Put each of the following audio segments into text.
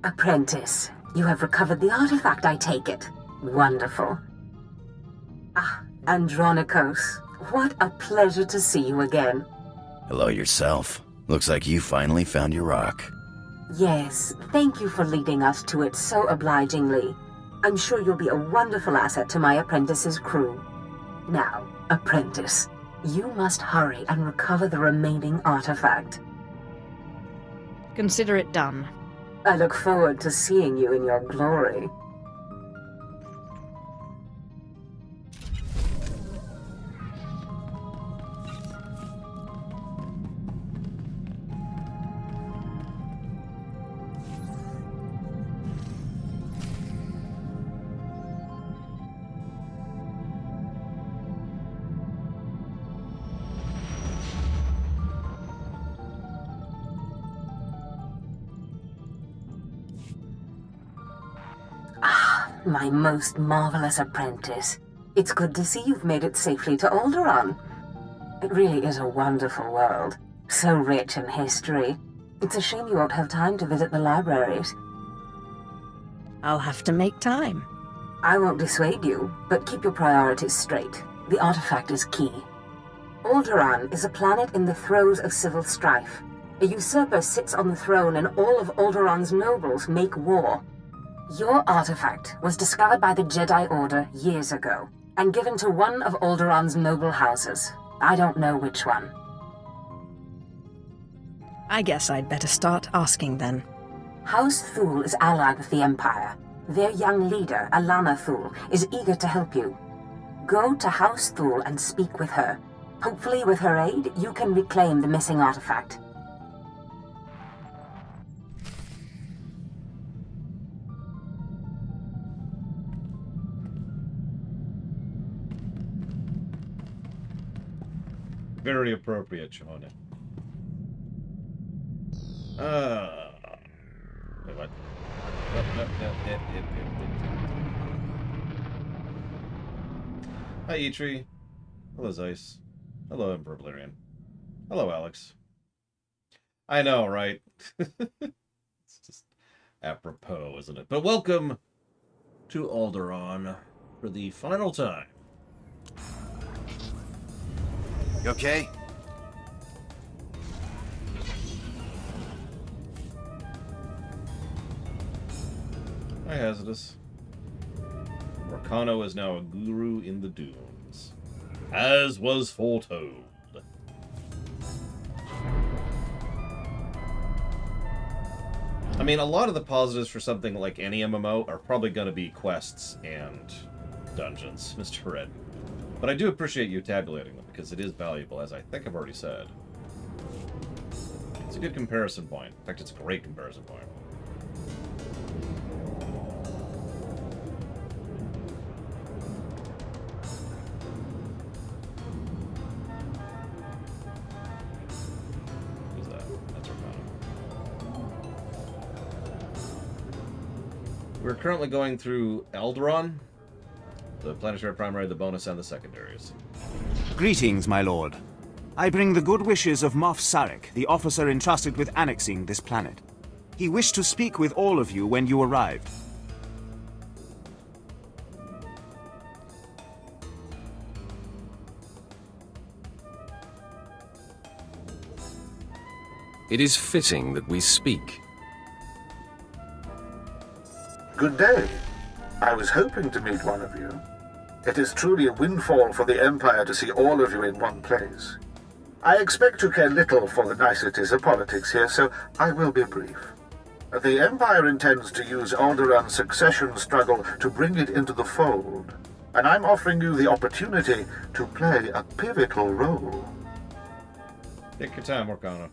Apprentice, you have recovered the artifact, I take it. Wonderful. Ah, Andronikos, what a pleasure to see you again. Hello yourself. Looks like you finally found your rock. Yes, thank you for leading us to it so obligingly. I'm sure you'll be a wonderful asset to my apprentice's crew. Now, Apprentice, you must hurry and recover the remaining artifact. Consider it done. I look forward to seeing you in your glory. My most marvelous apprentice. It's good to see you've made it safely to Alderaan. It really is a wonderful world, so rich in history. It's a shame you won't have time to visit the libraries. I'll have to make time. I won't dissuade you, but keep your priorities straight. The artifact is key. Alderaan is a planet in the throes of civil strife. A usurper sits on the throne and all of Alderaan's nobles make war. Your artifact was discovered by the Jedi Order years ago, and given to one of Alderaan's noble houses. I don't know which one. I guess I'd better start asking then. House Thule is allied with the Empire. Their young leader, Alana Thule, is eager to help you. Go to House Thule and speak with her. Hopefully with her aid, you can reclaim the missing artifact. Very appropriate, Shimona. Wait, what? Hi, Eitri. Hello, Zeiss. Hello, Emperor Valerian. Hello, Alex. I know, right? It's just apropos, isn't it? But welcome to Alderaan for the final time. You okay? Hi, Hazardous. Morcano is now a guru in the dunes, as was foretold. I mean, a lot of the positives for something like any MMO are probably going to be quests and dungeons, Mr. Red. But I do appreciate you tabulating them, because it is valuable, as I think I've already said. It's a good comparison point. In fact, it's a great comparison point. Who's that? That's Arcana. We're currently going through Alderaan. The planetary primary, the bonus, and the secondaries. Greetings, my lord. I bring the good wishes of Moff Sarek, the officer entrusted with annexing this planet. He wished to speak with all of you when you arrived. It is fitting that we speak. Good day. I was hoping to meet one of you. It is truly a windfall for the Empire to see all of you in one place. I expect you care little for the niceties of politics here, so I will be brief. The Empire intends to use Alderaan's succession struggle to bring it into the fold, and I'm offering you the opportunity to play a pivotal role. Take your time, Morcana.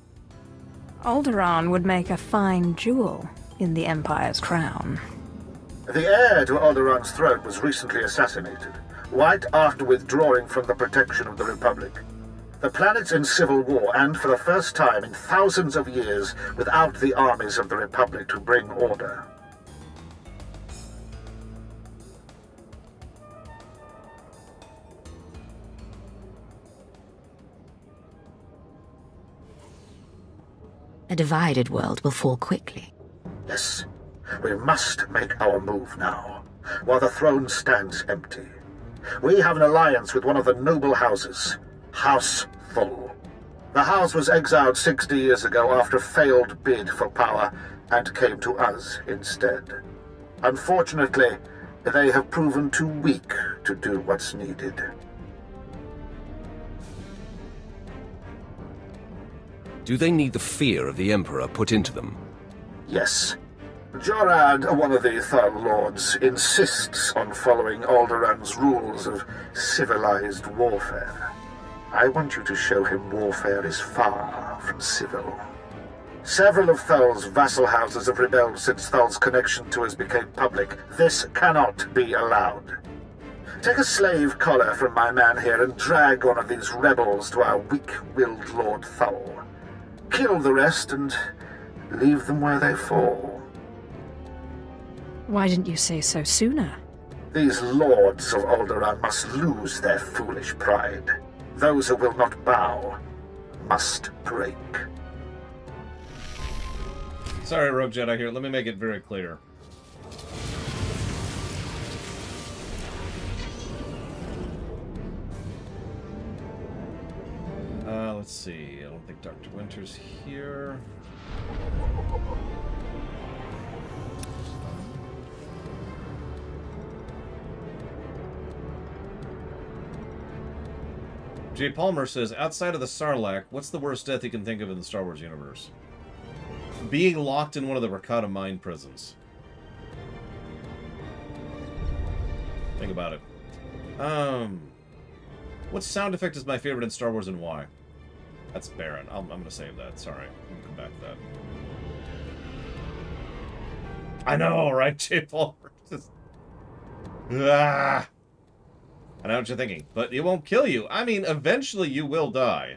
Alderaan would make a fine jewel in the Empire's crown. The heir to Alderaan's throne was recently assassinated, right after withdrawing from the protection of the Republic. The planet's in civil war, and for the first time in thousands of years, without the armies of the Republic to bring order. A divided world will fall quickly. Yes. We must make our move now, while the throne stands empty. We have an alliance with one of the noble houses, House Full. The house was exiled 60 years ago after a failed bid for power, and came to us instead. Unfortunately, they have proven too weak to do what's needed. Do they need the fear of the Emperor put into them? Yes. Jorad, one of the Thal Lords, insists on following Alderaan's rules of civilized warfare. I want you to show him warfare is far from civil. Several of Thal's vassal houses have rebelled since Thal's connection to us became public. This cannot be allowed. Take a slave collar from my man here and drag one of these rebels to our weak-willed Lord Thal. Kill the rest and leave them where they fall. Why didn't you say so sooner? These lords of Alderaan must lose their foolish pride. Those who will not bow must break. Sorry, Rogue Jedi here. Let me make it very clear. Let's see. I don't think Dr. Winter's here. Jay Palmer says, outside of the Sarlacc, what's the worst death you can think of in the Star Wars universe? Being locked in one of the Rakata mine prisons. Think about it. What sound effect is my favorite in Star Wars and why? That's Baron. I'm going to save that. Sorry. I'll come back to that. I know, right, Jay Palmer? Just... I know what you're thinking, but it won't kill you. I mean, eventually you will die.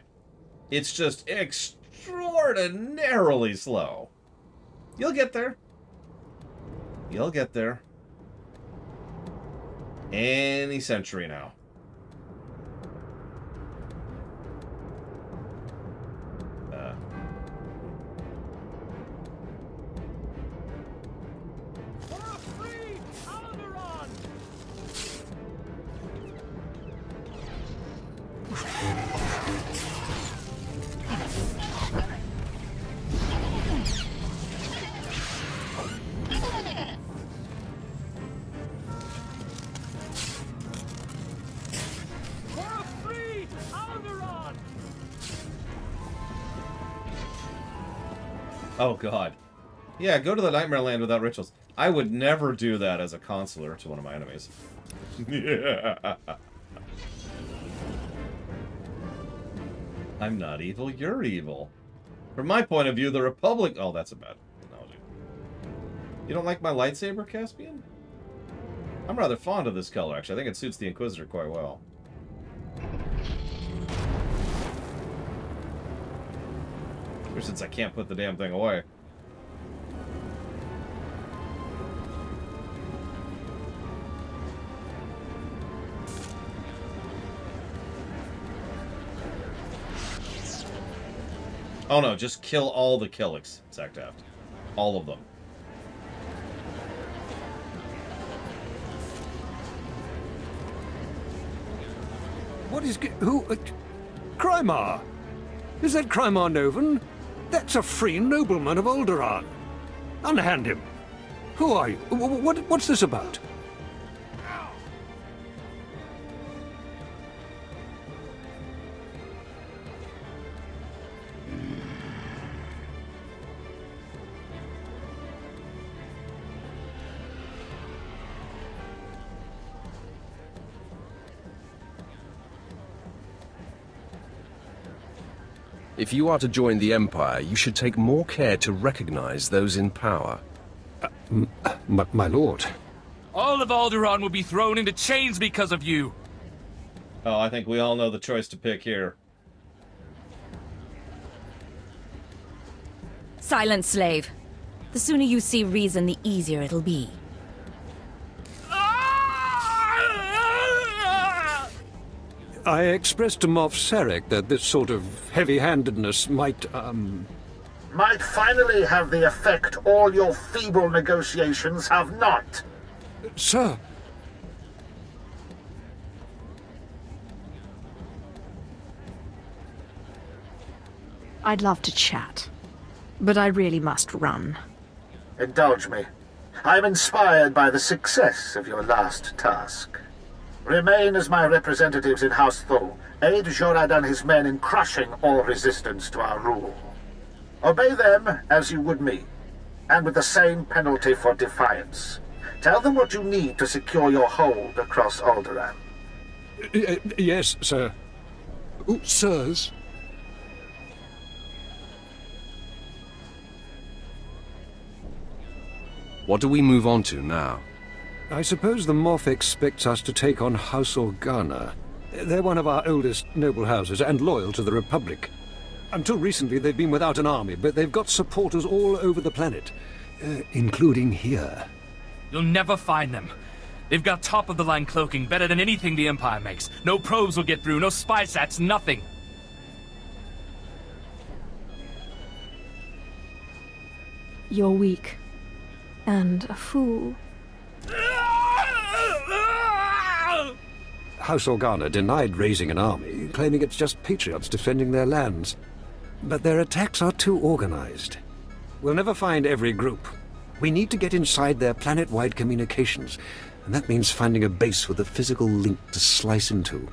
It's just extraordinarily slow. You'll get there. You'll get there. Any century now. For a free Alderaan! Oh, God. Yeah, go to the Nightmare Land without rituals. I would never do that as a consular to one of my enemies. Yeah. I'm not evil, you're evil. From my point of view, the Republic... Oh, that's a bad analogy. You don't like my lightsaber, Caspian? I'm rather fond of this color, actually. I think it suits the Inquisitor quite well. Ever since I can't put the damn thing away. Oh no, just kill all the Killiks, Zaktaft. All of them. What is... who... Crymar? Is that Crymar Novan? That's a free nobleman of Alderaan. Unhand him. Who are you? What's this about? If you are to join the Empire, you should take more care to recognize those in power. My lord. All of Alderaan will be thrown into chains because of you. Oh, I think we all know the choice to pick here. Silent slave. The sooner you see reason, the easier it'll be. I expressed to Moff Sarek that this sort of heavy-handedness might, might finally have the effect all your feeble negotiations have not. Sir. I'd love to chat, but I really must run. Indulge me. I am inspired by the success of your last task. Remain as my representatives in House Thul. Aid Jorad and his men in crushing all resistance to our rule. Obey them as you would me, and with the same penalty for defiance. Tell them what you need to secure your hold across Alderaan. Yes, sir. Sirs. What do we move on to now? I suppose the Moff expects us to take on House Organa. They're one of our oldest noble houses and loyal to the Republic. Until recently, they've been without an army, but they've got supporters all over the planet, including here. You'll never find them. They've got top-of-the-line cloaking, better than anything the Empire makes. No probes will get through, no spy sats, nothing. You're weak. And a fool. House Organa denied raising an army, claiming it's just patriots defending their lands. But their attacks are too organized. We'll never find every group. We need to get inside their planet-wide communications, and that means finding a base with a physical link to slice into.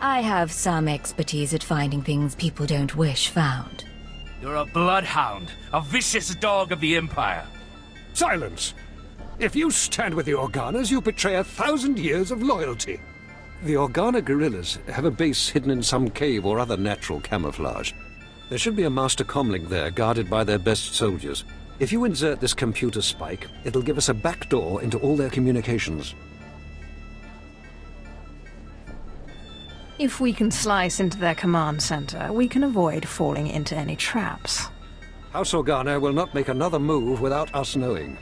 I have some expertise at finding things people don't wish found. You're a bloodhound, a vicious dog of the Empire. Silence! If you stand with the Organas, you betray 1,000 years of loyalty. The Organa guerrillas have a base hidden in some cave or other natural camouflage. There should be a master comlink there, guarded by their best soldiers. If you insert this computer spike, it'll give us a back door into all their communications. If we can slice into their command center, we can avoid falling into any traps. House Organa will not make another move without us knowing.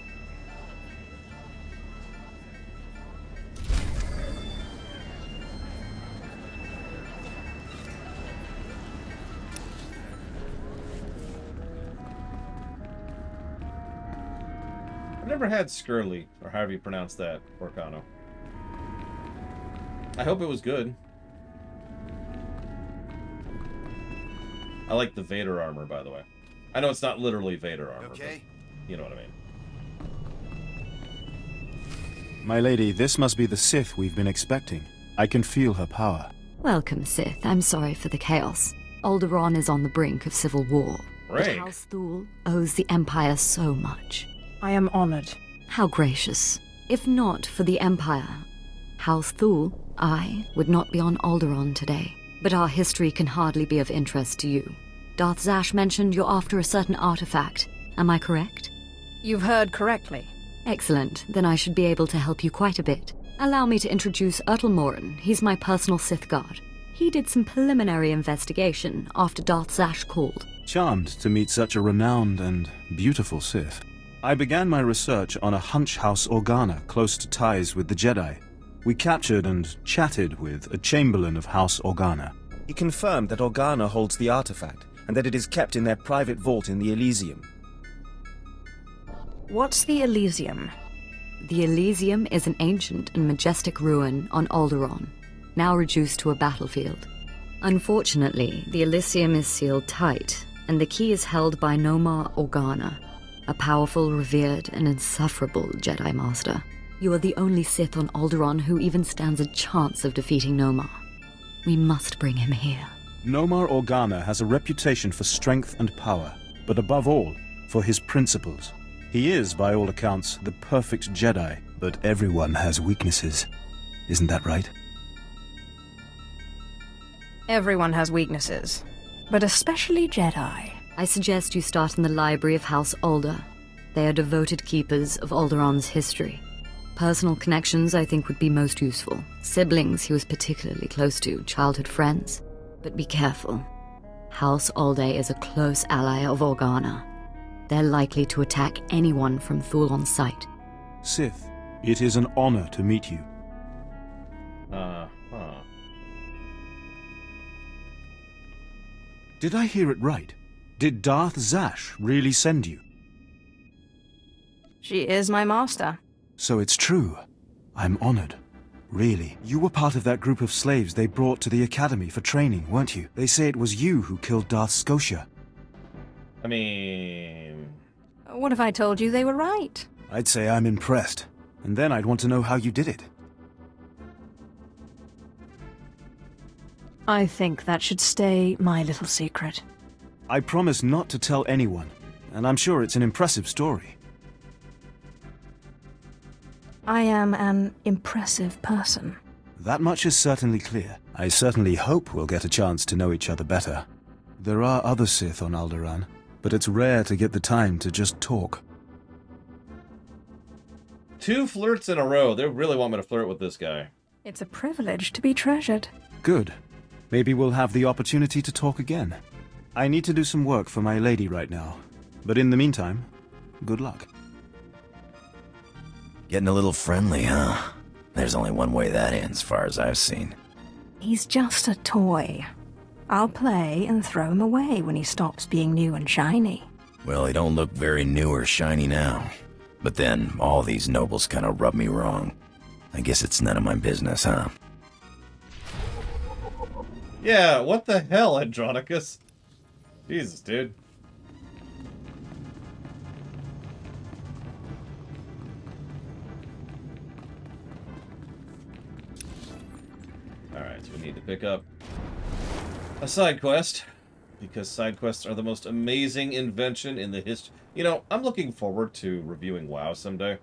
I've never had Skirly, or however you pronounce that, Orcano. I hope it was good. I like the Vader armor, by the way. I know it's not literally Vader armor, okay, but you know what I mean. My lady, this must be the Sith we've been expecting. I can feel her power. Welcome, Sith. I'm sorry for the chaos. Alderaan is on the brink of civil war. But House Thul owes the Empire so much. I am honored. How gracious. If not for the Empire, House Thul, I would not be on Alderaan today. But our history can hardly be of interest to you. Darth Zash mentioned you're after a certain artifact. Am I correct? You've heard correctly. Excellent. Then I should be able to help you quite a bit. Allow me to introduce Morin. He's my personal Sith guard. He did some preliminary investigation after Darth Zash called. Charmed to meet such a renowned and beautiful Sith. I began my research on a hunch House Organa close to ties with the Jedi. We captured and chatted with a Chamberlain of House Organa. He confirmed that Organa holds the artifact, and that it is kept in their private vault in the Elysium. What's the Elysium? The Elysium is an ancient and majestic ruin on Alderaan, now reduced to a battlefield. Unfortunately, the Elysium is sealed tight, and the key is held by Nomar Organa, a powerful, revered, and insufferable Jedi Master. You are the only Sith on Alderaan who even stands a chance of defeating Nomar. We must bring him here. Nomar Organa has a reputation for strength and power, but above all, for his principles. He is, by all accounts, the perfect Jedi, but everyone has weaknesses. Isn't that right? Everyone has weaknesses, but especially Jedi. I suggest you start in the library of House Alder. They are devoted keepers of Alderaan's history. Personal connections, I think, would be most useful. Siblings he was particularly close to, childhood friends. But be careful. House Alde is a close ally of Organa. They're likely to attack anyone from Thul on sight. Sith, it is an honor to meet you. Did I hear it right? Did Darth Zash really send you? She is my master. So it's true. I'm honored. Really. You were part of that group of slaves they brought to the academy for training, weren't you? They say it was you who killed Darth Scotia. I mean... What if I told you they were right? I'd say I'm impressed. And then I'd want to know how you did it. I think that should stay my little secret. I promise not to tell anyone, and I'm sure it's an impressive story. I am an impressive person. That much is certainly clear. I certainly hope we'll get a chance to know each other better. There are other Sith on Alderaan, but it's rare to get the time to just talk. 2 flirts in a row. They really want me to flirt with this guy. It's a privilege to be treasured. Good. Maybe we'll have the opportunity to talk again. I need to do some work for my lady right now. But in the meantime, good luck. Getting a little friendly, huh? There's only one way that ends, as far as I've seen. He's just a toy. I'll play and throw him away when he stops being new and shiny. Well, he don't look very new or shiny now. But then, all these nobles kind of rub me wrong. I guess it's none of my business, huh? Yeah, what the hell, Andronicus? Jesus, dude. Alright, so we need to pick up a side quest, because side quests are the most amazing invention in the history. You know, I'm looking forward to reviewing WoW someday,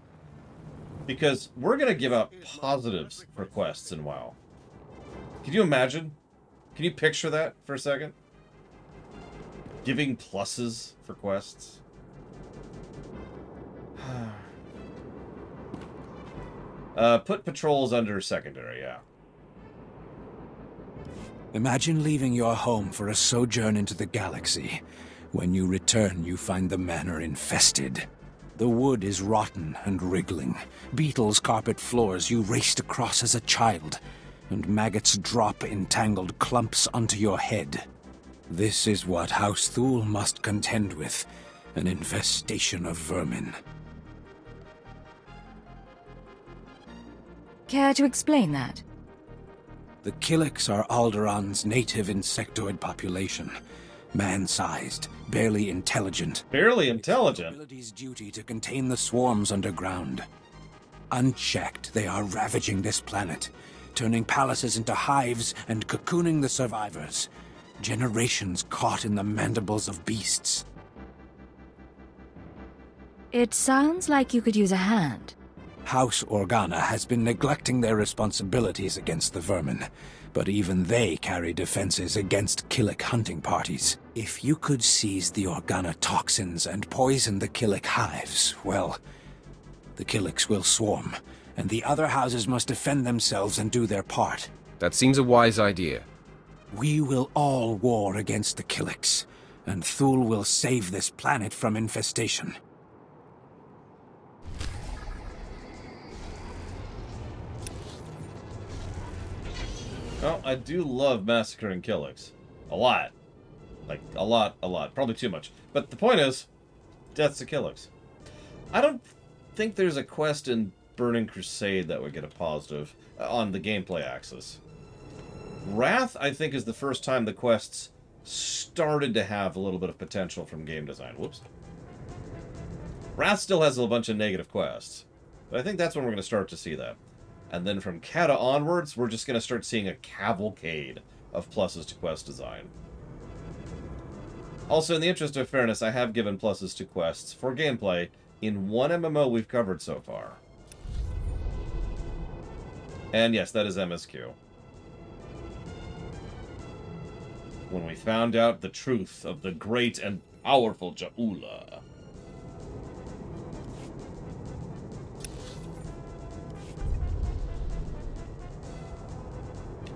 because we're going to give out positives for quests in WoW. Can you imagine? Can you picture that for a second? Giving pluses for quests? Put patrols under secondary, yeah. Imagine leaving your home for a sojourn into the galaxy. When you return, you find the manor infested. The wood is rotten and wriggling. Beetles carpet floors you raced across as a child, and maggots drop in tangled clumps onto your head. This is what House Thule must contend with, an infestation of vermin. Care to explain that? The Killiks are Alderaan's native insectoid population. Man-sized, barely intelligent. Barely intelligent? It's the ability's duty to contain the swarms underground. Unchecked, they are ravaging this planet, turning palaces into hives and cocooning the survivors. Generations caught in the mandibles of beasts. It sounds like you could use a hand. House Organa has been neglecting their responsibilities against the vermin, but even they carry defenses against Killik hunting parties. If you could seize the Organa toxins and poison the Killik hives, well, the Killiks will swarm, and the other houses must defend themselves and do their part. That seems a wise idea. We will all war against the Killiks, and Thule will save this planet from infestation. Well, I do love massacring Killiks. A lot. Like, a lot. Probably too much. But the point is, deaths to Killiks. I don't think there's a quest in Burning Crusade that would get a positive on the gameplay axis. Wrath, I think, is the first time the quests started to have a little bit of potential from game design. Whoops. Wrath still has a bunch of negative quests. But I think that's when we're going to start to see that. And then from Kata onwards, we're just going to start seeing a cavalcade of pluses to quest design. Also, in the interest of fairness, I have given pluses to quests for gameplay in one MMO we've covered so far. And yes, that is MSQ. When we found out the truth of the great and powerful Jaula.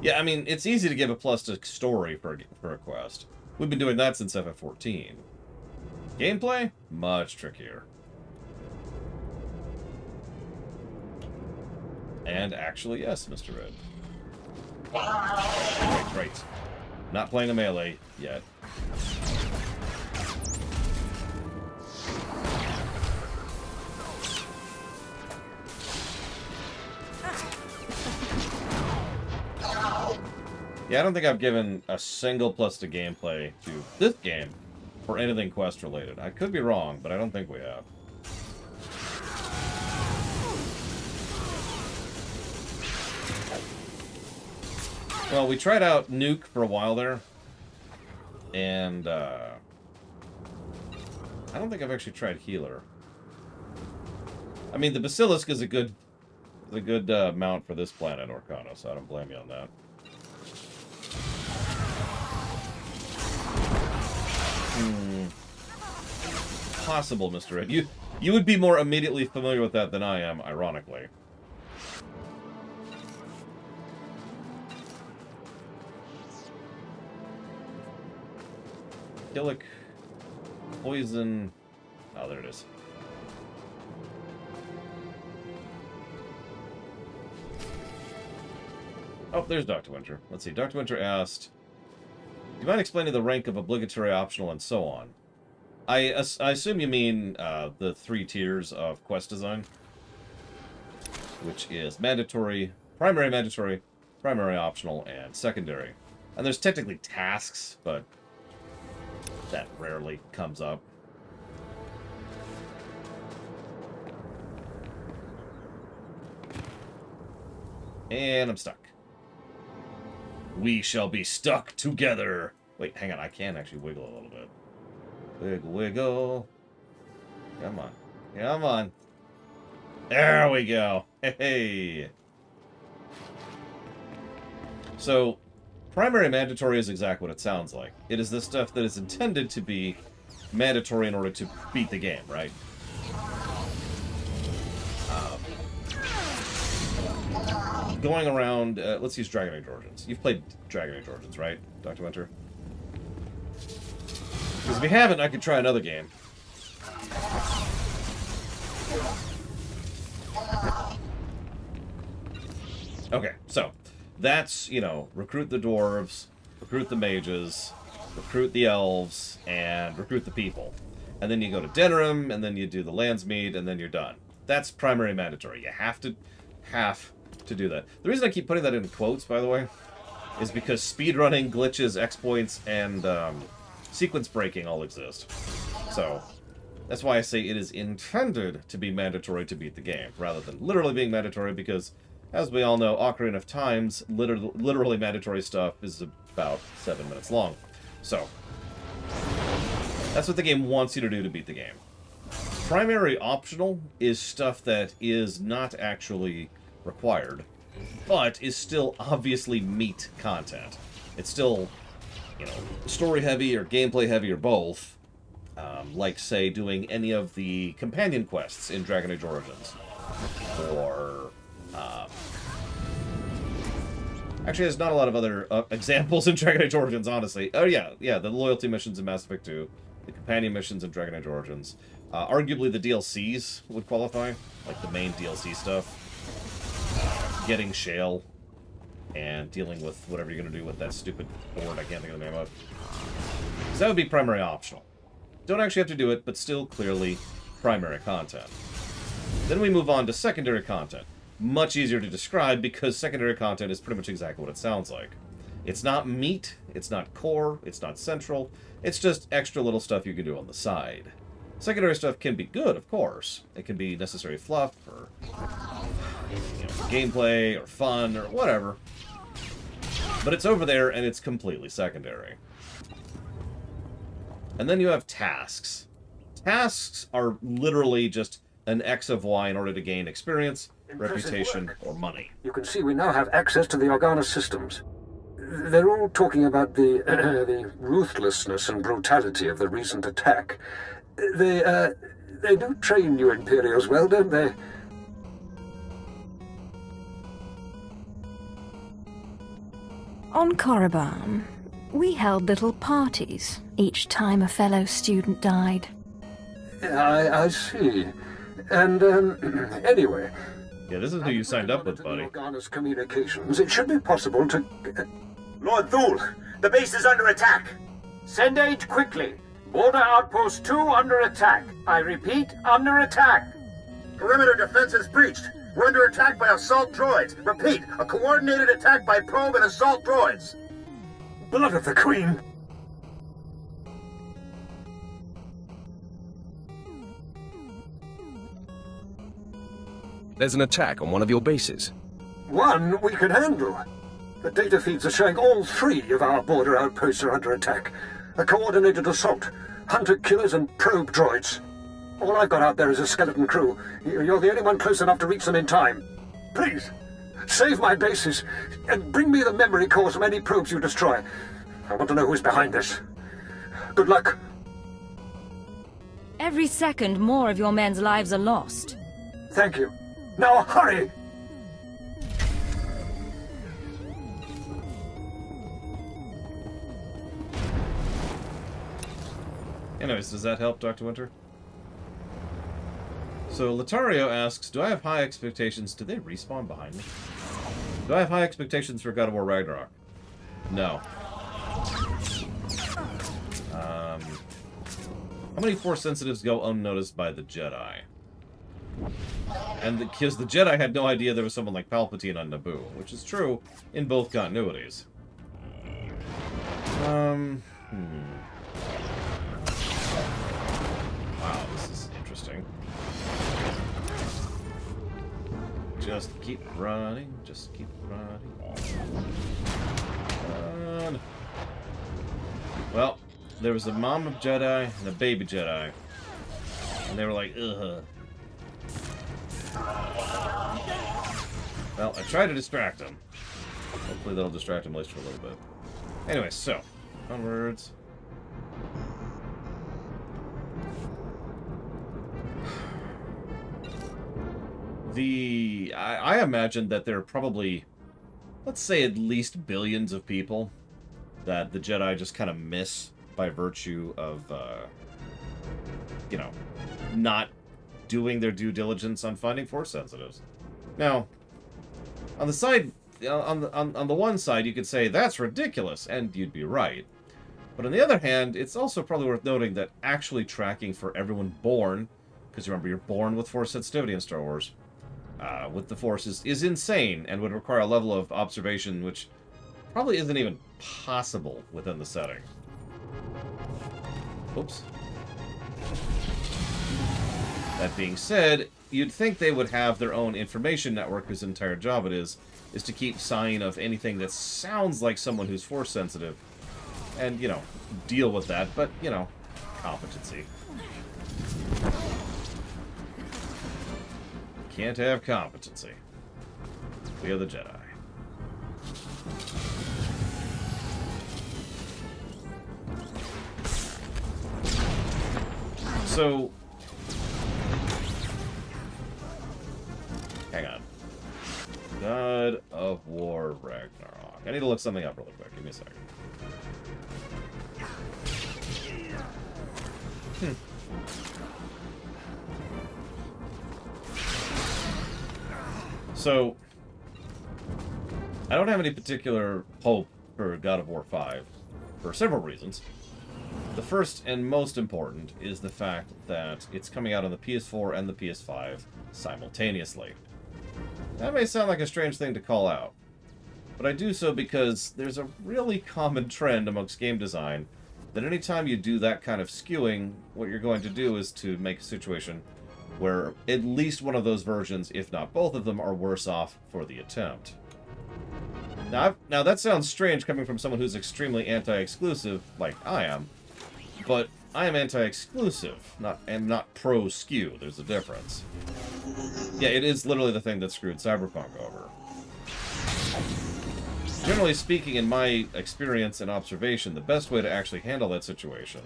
Yeah, I mean, it's easy to give a plus to story for a quest. We've been doing that since FF14. Gameplay? Much trickier. And actually, yes, Mr. Red. Great. Not playing a melee yet. Yeah, I don't think I've given a single plus to gameplay to this game for anything quest related. I could be wrong, but I don't think we have. Well, we tried out Nuke for a while there, and I don't think I've actually tried Healer. I mean, the Basilisk is a good mount for this planet, Orcana, so I don't blame you on that. Possible, Mr. Ed. You would be more immediately familiar with that than I am, ironically. Killik, poison. Oh, there it is. Oh, there's Dr. Winter. Let's see. Dr. Winter asked, do you mind explaining the rank of obligatory, optional, and so on? I assume you mean the 3 tiers of quest design, which is mandatory, primary, optional, and secondary. And there's technically tasks, but that rarely comes up. And I'm stuck. We shall be stuck together. Wait, hang on. I can actually wiggle a little bit. Wiggle, wiggle. Come on. Come on. There we go. Hey. So, primary mandatory is exactly what it sounds like. It is the stuff that is intended to be mandatory in order to beat the game, right? Going around, let's use Dragon Age Origins. You've played Dragon Age Origins, right, Dr. Winter? Because if you haven't, I could try another game. Okay, so that's, you know, recruit the dwarves, recruit the mages, recruit the elves, and recruit the people. And then you go to Denerim, and then you do the Landsmeet, and then you're done. That's primary mandatory. You have to do that. The reason I keep putting that in quotes, by the way, is because speedrunning, glitches, exploits, and sequence breaking all exist. So that's why I say it is intended to be mandatory to beat the game, rather than literally being mandatory, because, as we all know, Ocarina of Time's literally mandatory stuff is about 7 minutes long. So that's what the game wants you to do to beat the game. Primary optional is stuff that is not actually required, but is still obviously meat content. It's still, you know, story heavy or gameplay heavy or both, like, say, doing any of the companion quests in Dragon Age Origins, or actually there's not a lot of other examples in Dragon Age Origins, honestly. Oh yeah, the loyalty missions in Mass Effect 2, the companion missions in Dragon Age Origins, arguably the DLCs would qualify, like the main DLC stuff. Getting Shale, and dealing with whatever you're going to do with that stupid board I can't think of the name of. So that would be primary optional. Don't actually have to do it, but still clearly primary content. Then we move on to secondary content. Much easier to describe because secondary content is pretty much exactly what it sounds like. It's not meat, it's not core, it's not central, it's just extra little stuff you can do on the side. Secondary stuff can be good, of course. It can be necessary fluff, or, you know, gameplay, or fun, or whatever. But it's over there, and it's completely secondary. And then you have tasks. Tasks are literally just an X of Y in order to gain experience, reputation, or money. You can see we now have access to the Organa systems. They're all talking about the the ruthlessness and brutality of the recent attack. They do train you Imperials well, don't they? On Korriban, we held little parties each time a fellow student died. I see. And, anyway... Yeah, this is who you signed up with, buddy. Organa's communications. It should be possible to... Lord Thule, the base is under attack. Send aid quickly. Order Outpost 2 under attack. I repeat, under attack. Perimeter defenses breached. We're under attack by assault droids. Repeat, a coordinated attack by probe and assault droids. Blood of the Queen! There's an attack on one of your bases. One we can handle. The data feeds are showing all 3 of our border outposts are under attack. A coordinated assault, hunter-killers and probe droids. All I've got out there is a skeleton crew. You're the only one close enough to reach them in time. Please, save my bases, and bring me the memory cores from any probes you destroy. I want to know who's behind this. Good luck. Every second, more of your men's lives are lost. Thank you. Now hurry! Anyways, does that help, Dr. Winter? So, Latario asks, do I have high expectations? Did they respawn behind me? Do I have high expectations for God of War Ragnarok? No. How many Force sensitives go unnoticed by the Jedi? And because the Jedi had no idea there was someone like Palpatine on Naboo, which is true in both continuities. Wow, this is interesting. Just keep running, just keep running. Run. Well, there was a mama Jedi and a baby Jedi. And they were like, ugh. Well, I tried to distract them. Hopefully that'll distract them at least for a little bit. Anyway, so, onwards. I imagine that there are probably, let's say, at least billions of people that the Jedi just kind of miss by virtue of, you know, not doing their due diligence on finding Force sensitives. Now, on the side, on the one side, you could say that's ridiculous, and you'd be right. But on the other hand, it's also probably worth noting that actually tracking for everyone born, because remember, you're born with Force sensitivity in Star Wars, with the Force is insane and would require a level of observation which probably isn't even possible within the setting. Oops. That being said, you'd think they would have their own information network whose entire job it is to keep sign of anything that sounds like someone who's Force sensitive and, you know, deal with that, but, you know, competency. Can't have competency. We are the Jedi. So, hang on. God of War Ragnarok. I need to look something up really quick. Give me a second. So, I don't have any particular hope for God of War 5 for several reasons. The first and most important is the fact that it's coming out on the PS4 and the PS5 simultaneously. That may sound like a strange thing to call out, but I do so because there's a really common trend amongst game design that anytime you do that kind of skewing, what you're going to do is to make a situation where at least one of those versions, if not both of them, are worse off for the attempt. Now that sounds strange coming from someone who's extremely anti-exclusive, like I am, but I am anti-exclusive, not pro-skew. There's a difference. Yeah, it is literally the thing that screwed Cyberpunk over. Generally speaking, in my experience and observation, the best way to actually handle that situation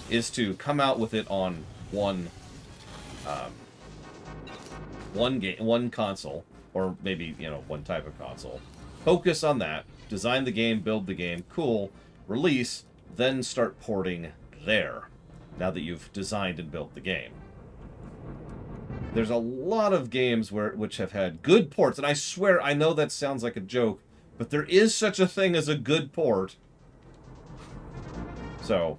is to come out with it on one console, or maybe, you know, one type of console. Focus on that, design the game, build the game, cool, release, then start porting there, now that you've designed and built the game. There's a lot of games which have had good ports, and I swear, I know that sounds like a joke, but there is such a thing as a good port. So,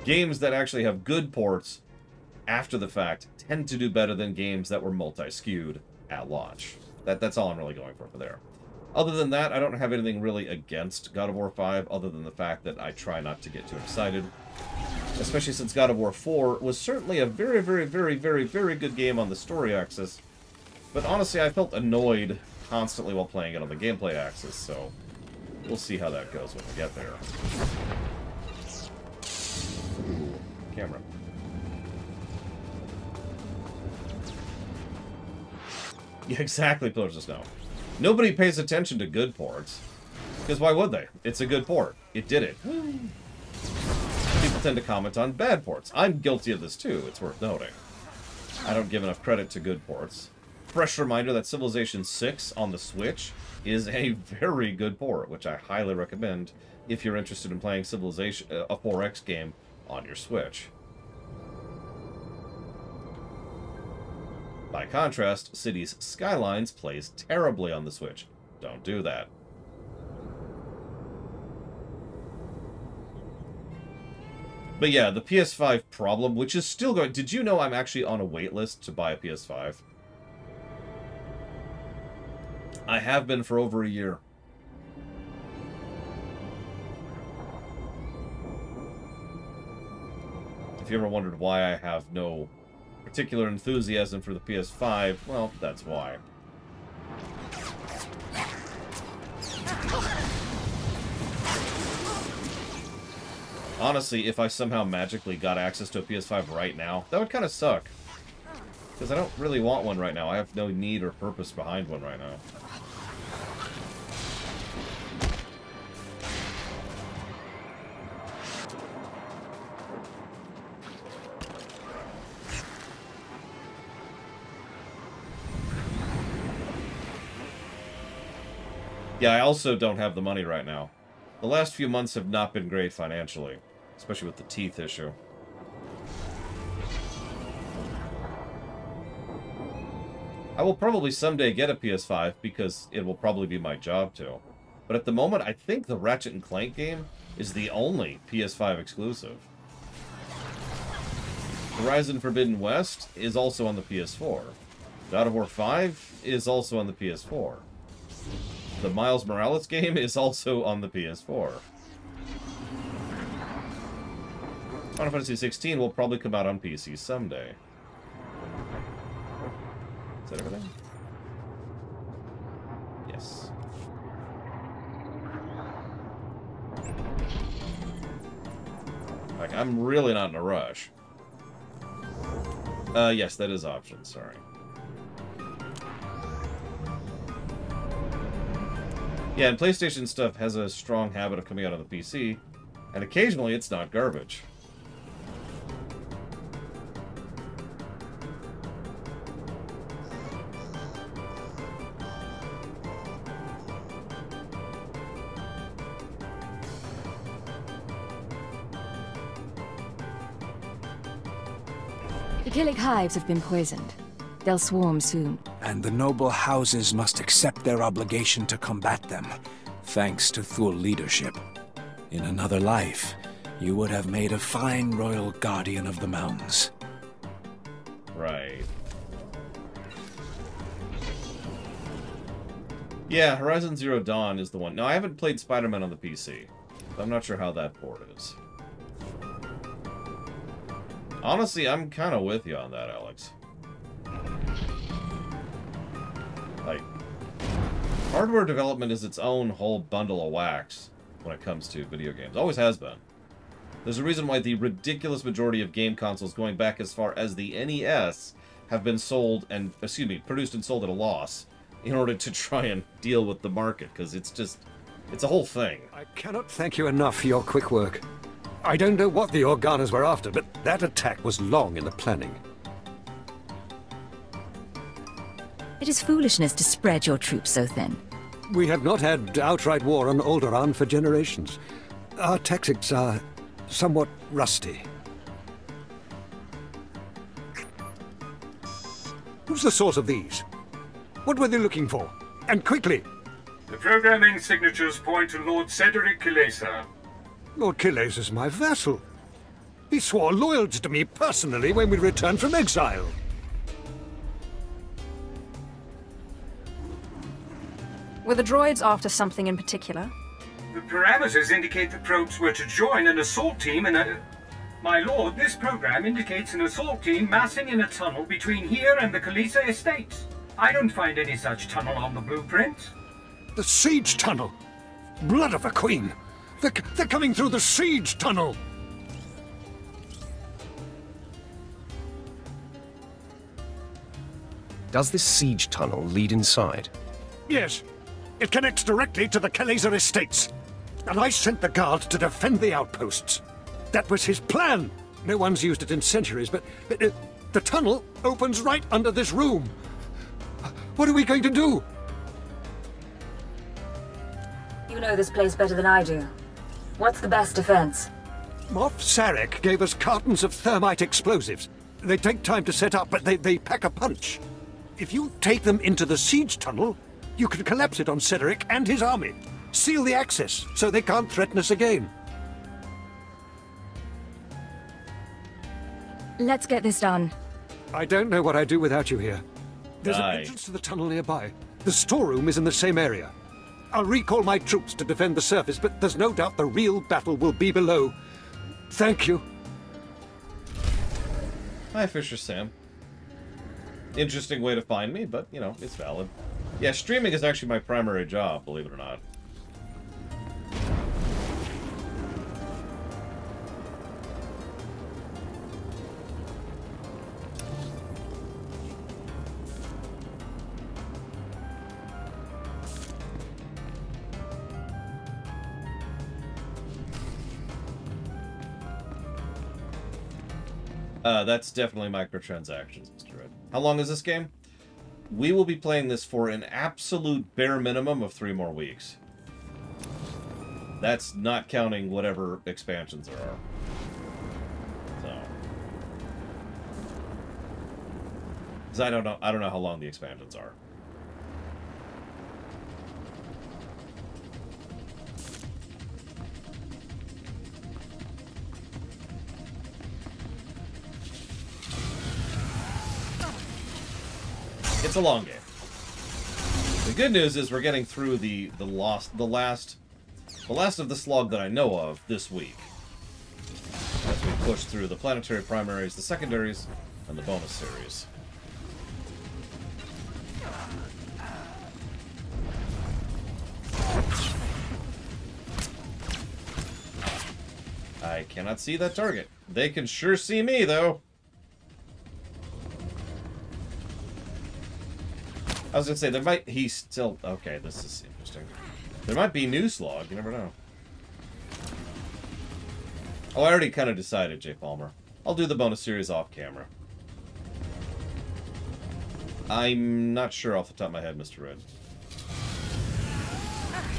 games that actually have good ports after the fact tend to do better than games that were multi-skewed at launch. That's all I'm really going for there. Other than that, I don't have anything really against God of War 5, other than the fact that I try not to get too excited. Especially since God of War 4 was certainly a very, very, very, very, very good game on the story axis. But honestly, I felt annoyed constantly while playing it on the gameplay axis, so we'll see how that goes when we get there. Ooh, camera. Yeah, exactly, Pillars of Snow. Nobody pays attention to good ports. Because why would they? It's a good port. It did it. People tend to comment on bad ports. I'm guilty of this too, it's worth noting. I don't give enough credit to good ports. Fresh reminder that Civilization 6 on the Switch is a very good port, which I highly recommend if you're interested in playing Civilization, a 4X game on your Switch. By contrast, Cities Skylines plays terribly on the Switch. Don't do that. But yeah, the PS5 problem, which is still going... Did you know I'm actually on a wait list to buy a PS5? I have been for over a year. If you ever wondered why I have no particular enthusiasm for the PS5, well, that's why. Honestly, if I somehow magically got access to a PS5 right now, that would kind of suck. Because I don't really want one right now. I have no need or purpose behind one right now. Yeah, I also don't have the money right now. The last few months have not been great financially, especially with the teeth issue. I will probably someday get a PS5 because it will probably be my job to. But at the moment, I think the Ratchet & Clank game is the only PS5 exclusive. Horizon Forbidden West is also on the PS4. God of War 5 is also on the PS4. The Miles Morales game is also on the PS4. Final Fantasy 16 will probably come out on PC someday. Is that everything? Yes. Like, I'm really not in a rush. Yes, that is options, sorry. Yeah, and PlayStation stuff has a strong habit of coming out on the PC, and occasionally it's not garbage. The Killik hives have been poisoned. They'll swarm soon. And the noble houses must accept their obligation to combat them, thanks to Thule leadership. In another life, you would have made a fine royal guardian of the mountains. Right. Yeah, Horizon Zero Dawn is the one. Now, I haven't played Spider-Man on the PC. So I'm not sure how that port is. Honestly, I'm kind of with you on that, Alex. Like, hardware development is its own whole bundle of wax when it comes to video games. Always has been. There's a reason why the ridiculous majority of game consoles going back as far as the NES have been sold and, produced and sold at a loss in order to try and deal with the market, because it's just, it's a whole thing. I cannot thank you enough for your quick work. I don't know what the Organas were after, but that attack was long in the planning. It is foolishness to spread your troops so thin. We have not had outright war on Alderaan for generations. Our tactics are somewhat rusty. Who's the source of these? What were they looking for? And quickly! The programming signatures point to Lord Cedric Kilesa. Lord Killik is my vassal. He swore loyalty to me personally when we returned from exile. Were the droids after something in particular? The parameters indicate the probes were to join an assault team in a... My lord, this program indicates an assault team massing in a tunnel between here and the Kalisa estates. I don't find any such tunnel on the blueprint. The siege tunnel! Blood of a queen! They're coming through the siege tunnel! Does this siege tunnel lead inside? Yes. It connects directly to the Kalisa estates. And I sent the guard to defend the outposts. That was his plan. No one's used it in centuries, but the tunnel opens right under this room. What are we going to do? You know this place better than I do. What's the best defense? Moff Sarek gave us cartons of thermite explosives. They take time to set up, but they pack a punch. If you take them into the siege tunnel, you can collapse it on Cedric and his army. Seal the access, so they can't threaten us again. Let's get this done. I don't know what I'd do without you here. There's an entrance to the tunnel nearby. The storeroom is in the same area. I'll recall my troops to defend the surface, but there's no doubt the real battle will be below. Thank you. Hi, Fisher Sam. Interesting way to find me, but, you know, it's valid. Yeah, streaming is actually my primary job, believe it or not. That's definitely microtransactions, Mr. Red. How long is this game? We will be playing this for an absolute bare minimum of 3 more weeks. That's not counting whatever expansions there are. So, because I don't know how long the expansions are. It's a long game. The good news is we're getting through the last of the slog that I know of this week. As we push through the planetary primaries, the secondaries, and the bonus series. I cannot see that target. They can sure see me, though. I was gonna say, there might... He's still... Okay, this is interesting. There might be new slog, you never know. Oh, I already kind of decided, Jay Palmer. I'll do the bonus series off camera. I'm not sure off the top of my head, Mr. Red.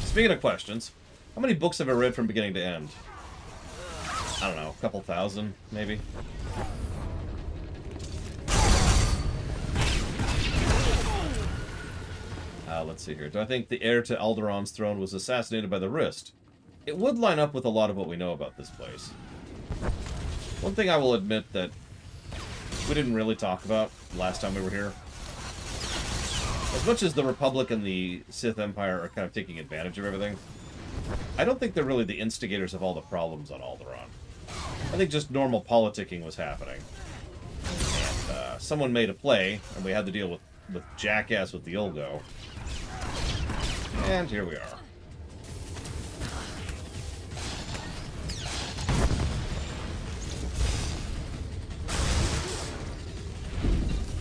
Speaking of questions, how many books have I read from beginning to end? I don't know, a couple thousand, maybe? Let's see here. Do I think the heir to Alderaan's throne was assassinated by the wrist? It would line up with a lot of what we know about this place. One thing I will admit that we didn't really talk about last time we were here. As much as the Republic and the Sith Empire are kind of taking advantage of everything, I don't think they're really the instigators of all the problems on Alderaan. I think just normal politicking was happening. And someone made a play, and we had to deal with jackass with the Ulgo. And here we are.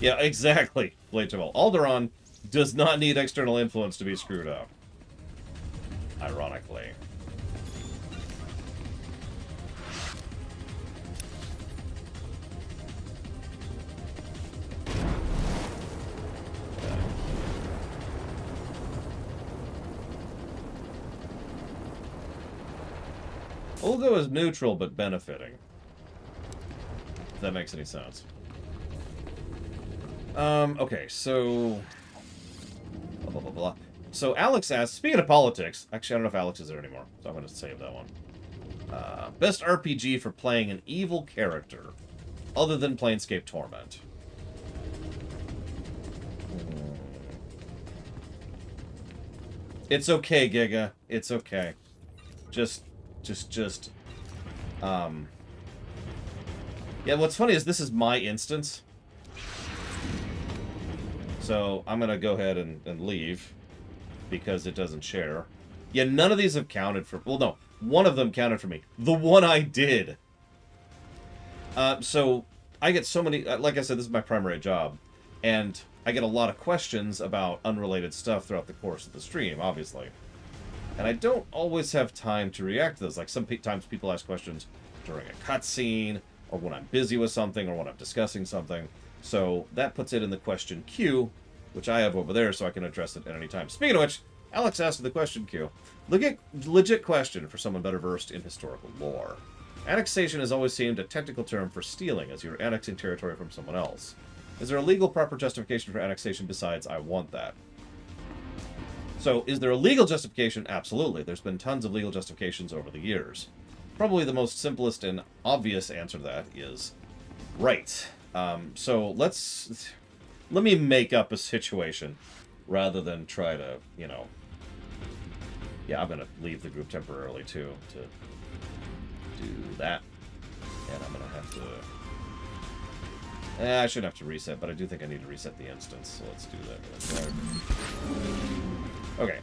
Yeah, exactly, Blade Jamal. Alderaan does not need external influence to be screwed up. Ironically. Ulgo is neutral but benefiting. If that makes any sense. Okay, so... Blah, blah, blah, blah. So Alex asks, speaking of politics... Actually, I don't know if Alex is there anymore, so I'm going to save that one. Best RPG for playing an evil character, other than Planescape Torment. It's okay, Giga. It's okay. Yeah, what's funny is this is my instance. So I'm going to go ahead and leave because it doesn't share. Yeah, none of these have counted for... Well, no. One of them counted for me. The one I did. So I get so many... Like I said, this is my primary job. And I get a lot of questions about unrelated stuff throughout the course of the stream, obviously. And I don't always have time to react to those. Like, sometimes people ask questions during a cutscene, or when I'm busy with something, or when I'm discussing something. So that puts it in the question queue, which I have over there, so I can address it at any time. Speaking of which, Alex asked in the question queue. Legit question for someone better versed in historical lore. Annexation has always seemed a technical term for stealing, as you're annexing territory from someone else. Is there a legal proper justification for annexation besides I want that? So, is there a legal justification? Absolutely. There's been tons of legal justifications over the years. Probably the most simplest and obvious answer to that is right. So let me make up a situation rather than try to, you know... Yeah, I'm going to leave the group temporarily, too, to do that. And I'm going to have to... I shouldn't have to reset, but I do think I need to reset the instance, so let's do that really quick. Okay,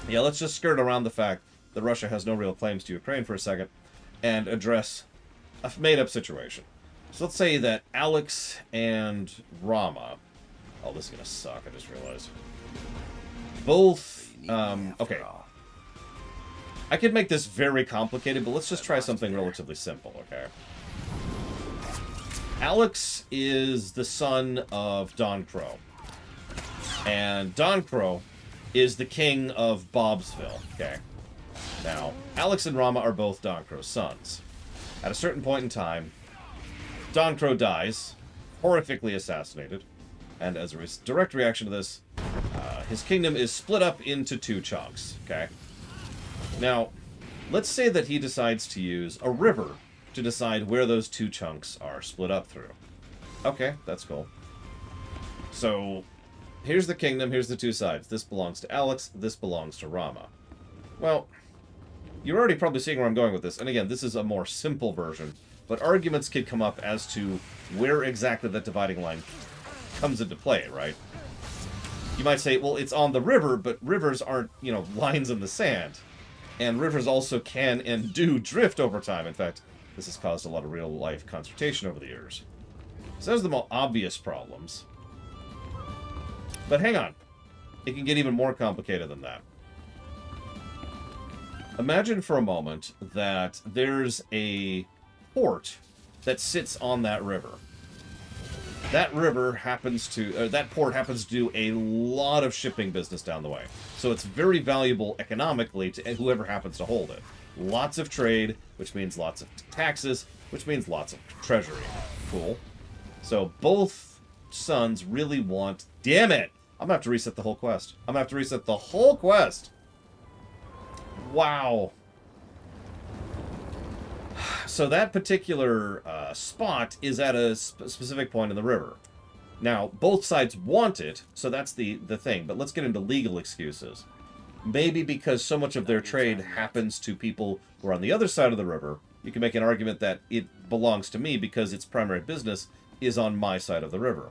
yeah, let's just skirt around the fact that Russia has no real claims to Ukraine for a second and address a made-up situation. So let's say that Alex and Rama... Oh, this is going to suck, I just realized. Both... okay. I could make this very complicated, but let's just try something relatively simple, okay? Alex is the son of Don Crow. And Don Crow is the king of Bobsville, okay? Now, Alex and Rama are both Don Crow's sons. At a certain point in time, Don Crow dies, horrifically assassinated, and as a direct reaction to this, his kingdom is split up into two chunks, okay? Now, let's say that he decides to use a river to decide where those two chunks are split up through. Okay, that's cool. So, here's the kingdom, here's the two sides. This belongs to Alex, this belongs to Rama. Well, you're already probably seeing where I'm going with this. And again, this is a more simple version, but arguments could come up as to where exactly that dividing line comes into play, right? You might say, well, it's on the river, but rivers aren't, you know, lines in the sand. And rivers also can and do drift over time. In fact, this has caused a lot of real-life consternation over the years. So those are the more obvious problems. But hang on. It can get even more complicated than that. Imagine for a moment that there's a port that sits on that river. That river happens to, that port happens to do a lot of shipping business down the way. So it's very valuable economically to whoever happens to hold it. Lots of trade, which means lots of taxes, which means lots of treasury. Cool. So both sons really want... Damn it! I'm gonna have to reset the whole quest. I'm gonna have to reset the whole quest! Wow. So that particular spot is at a specific point in the river. Now, both sides want it, so that's the thing. But let's get into legal excuses. Maybe because so much of their trade happens to people who are on the other side of the river, you can make an argument that it belongs to me because its primary business is on my side of the river.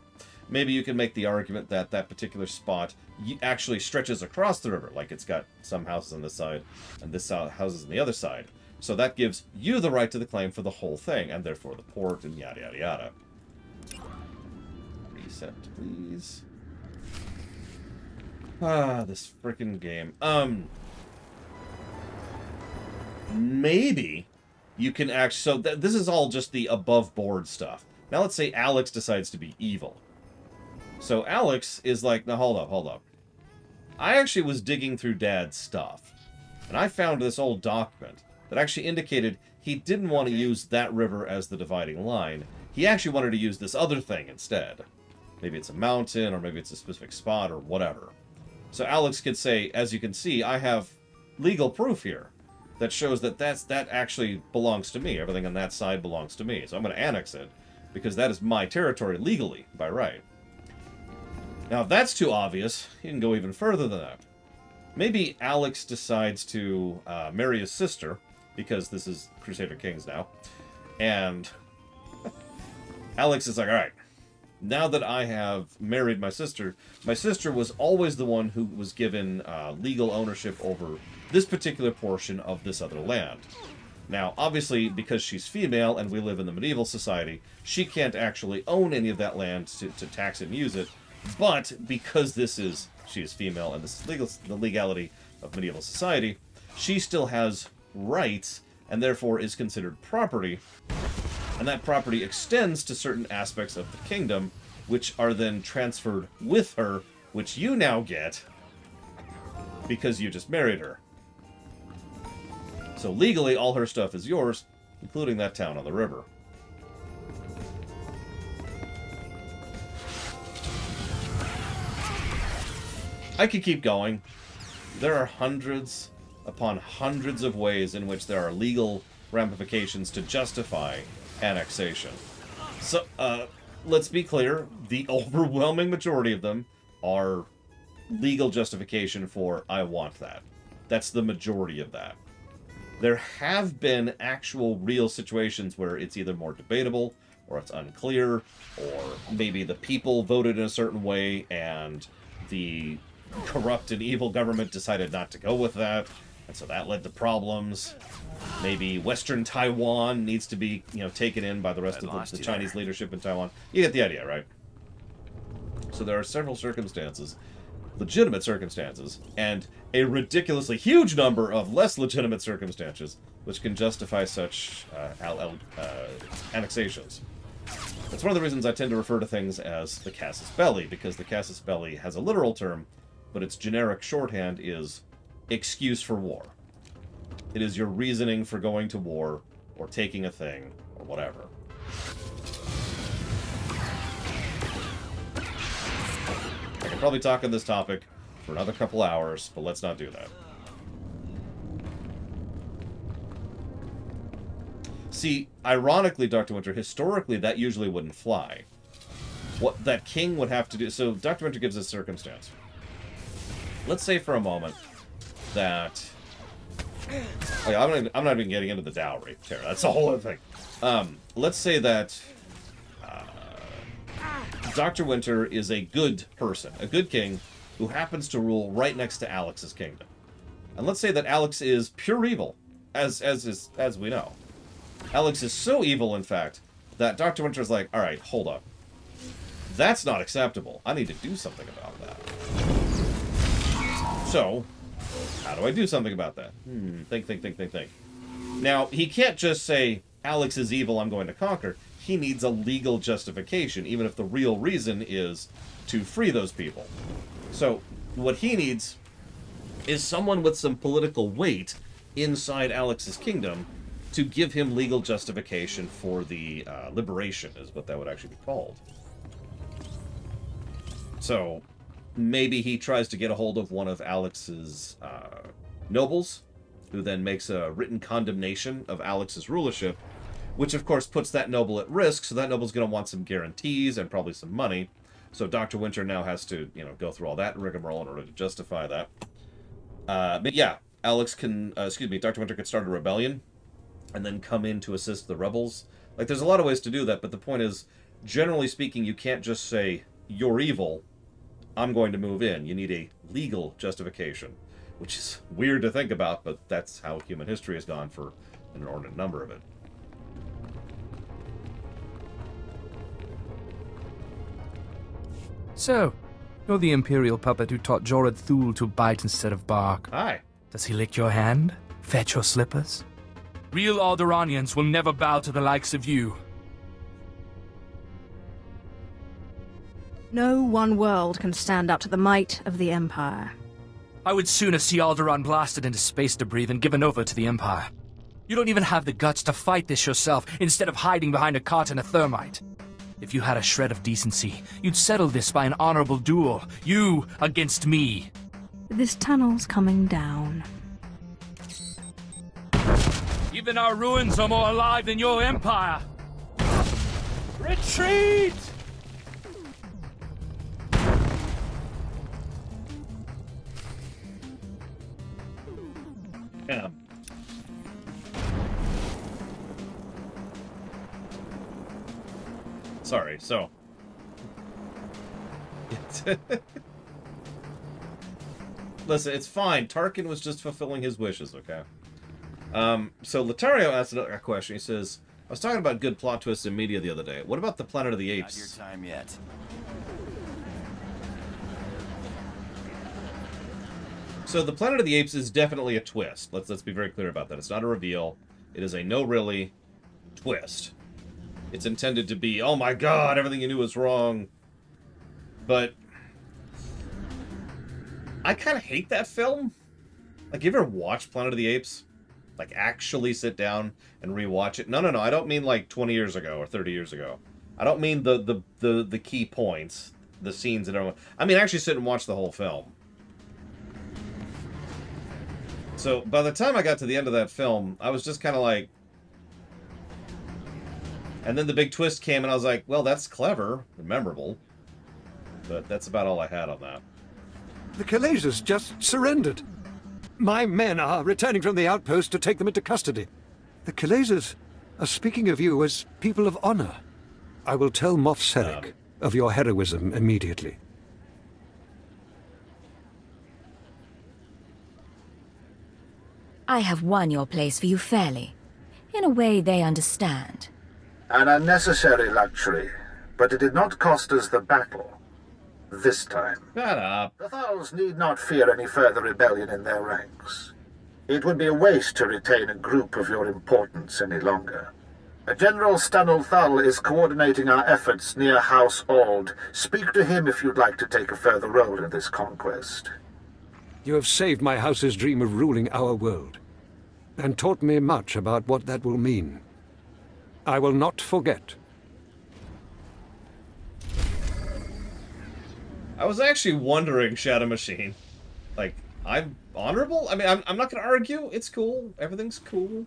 Maybe you can make the argument that that particular spot actually stretches across the river, like it's got some houses on this side and this houses on the other side. So that gives you the right to the claim for the whole thing, and therefore the port, and yada yada yada. Reset, please. Ah, this freaking game. Maybe you can actually... So this is all just the above-board stuff. Now let's say Alex decides to be evil. So Alex is like, now hold up. I actually was digging through Dad's stuff, and I found this old document that actually indicated he didn't want to use that river as the dividing line. He actually wanted to use this other thing instead. Maybe it's a mountain, or maybe it's a specific spot, or whatever. So Alex could say, as you can see, I have legal proof here. that shows that that actually belongs to me. Everything on that side belongs to me. So I'm going to annex it, because that is my territory legally, by right. Now, if that's too obvious, you can go even further than that. Maybe Alex decides to marry his sister, because this is Crusader Kings now, and Alex is like, all right, now that I have married my sister was always the one who was given legal ownership over this particular portion of this other land. Now, obviously, because she's female and we live in the medieval society, she can't actually own any of that land to tax it and use it. But because she is female and this is the legality of medieval society, she still has rights and therefore is considered property. And that property extends to certain aspects of the kingdom, which are then transferred with her, which you now get because you just married her. So legally, all her stuff is yours, including that town on the river. I could keep going. There are hundreds upon hundreds of ways in which there are legal ramifications to justify annexation. So, let's be clear, the overwhelming majority of them are legal justification for, I want that. That's the majority of that. There have been actual real situations where it's either more debatable, or it's unclear, or maybe the people voted in a certain way, and the corrupt and evil government decided not to go with that, and so that led to problems. Maybe Western Taiwan needs to be, taken in by the rest of the Chinese leadership in Taiwan. You get the idea, right? So there are several circumstances, legitimate circumstances, and a ridiculously huge number of less legitimate circumstances which can justify such annexations. That's one of the reasons I tend to refer to things as the casus belli, because the casus belli has a literal term, but its generic shorthand is excuse for war. It is your reasoning for going to war, or taking a thing, or whatever. I could probably talk on this topic for another couple hours, but let's not do that. See, ironically, Dr. Winter, historically, that usually wouldn't fly. What that king would have to do... So, Dr. Winter gives us circumstance. Let's say for a moment that... Oh, yeah, I'm not even getting into the dowry, Tara. That's a whole other thing. Let's say that Dr. Winter is a good person, a good king, who happens to rule right next to Alex's kingdom. And let's say that Alex is pure evil, as we know. Alex is so evil, in fact, that Dr. Winter's like, all right, hold up. That's not acceptable. I need to do something about that. So, how do I do something about that? Think. Now, he can't just say, Alex is evil, I'm going to conquer. He needs a legal justification, even if the real reason is to free those people. So, what he needs is someone with some political weight inside Alex's kingdom to give him legal justification for the liberation, is what that would actually be called. So, maybe he tries to get a hold of one of Alex's nobles, who then makes a written condemnation of Alex's rulership, which of course puts that noble at risk, so that noble's going to want some guarantees and probably some money. So Dr. Winter now has to, go through all that rigmarole in order to justify that. But yeah, Dr. Winter could start a rebellion and then come in to assist the rebels. Like, there's a lot of ways to do that, but the point is, generally speaking, you can't just say, you're evil, I'm going to move in. You need a legal justification, which is weird to think about, but that's how human history has gone for an inordinate number of it. So, you're the Imperial puppet who taught Jorad Thul to bite instead of bark. Hi. Does he lick your hand? Fetch your slippers? Real Alderaanians will never bow to the likes of you. No one world can stand up to the might of the Empire. I would sooner see Alderaan blasted into space debris than given over to the Empire. You don't even have the guts to fight this yourself, instead of hiding behind a cart and a thermite. If you had a shred of decency, you'd settle this by an honorable duel. You against me. This tunnel's coming down. even our ruins are more alive than your empire. Retreat! Yeah. Sorry, so... Listen, it's fine. Tarkin was just fulfilling his wishes, okay? So Letario asked a question. He says, I was talking about good plot twists in media the other day. What about the Planet of the Apes? Not your time yet. So the Planet of the Apes is definitely a twist. Let's be very clear about that. It's not a reveal. It is a no-really twist. It's intended to be, oh my god, everything you knew was wrong. But I kind of hate that film. Like, you ever watch Planet of the Apes? Like, actually sit down and rewatch it? No, I don't mean like 20 years ago or 30 years ago. I don't mean the key points, the scenes and everything. I mean, actually sit and watch the whole film. So, by the time I got to the end of that film, I was just kind of like... And then the big twist came, and I was like, well, that's clever and memorable. But that's about all I had on that. The Kalazes just surrendered. My men are returning from the outpost to take them into custody. The Kalazes are speaking of you as people of honor. I will tell Moff Serik of your heroism immediately. I have won your place for you fairly. In a way they understand. An unnecessary luxury, but it did not cost us the battle. This time. Shut up. The Thals need not fear any further rebellion in their ranks. It would be a waste to retain a group of your importance any longer. General Stanul Thal is coordinating our efforts near House Ald. Speak to him if you'd like to take a further role in this conquest. You have saved my house's dream of ruling our world, and taught me much about what that will mean. I will not forget. I was actually wondering, Shadow Machine. Like, I'm honorable? I mean, I'm not going to argue. It's cool. Everything's cool.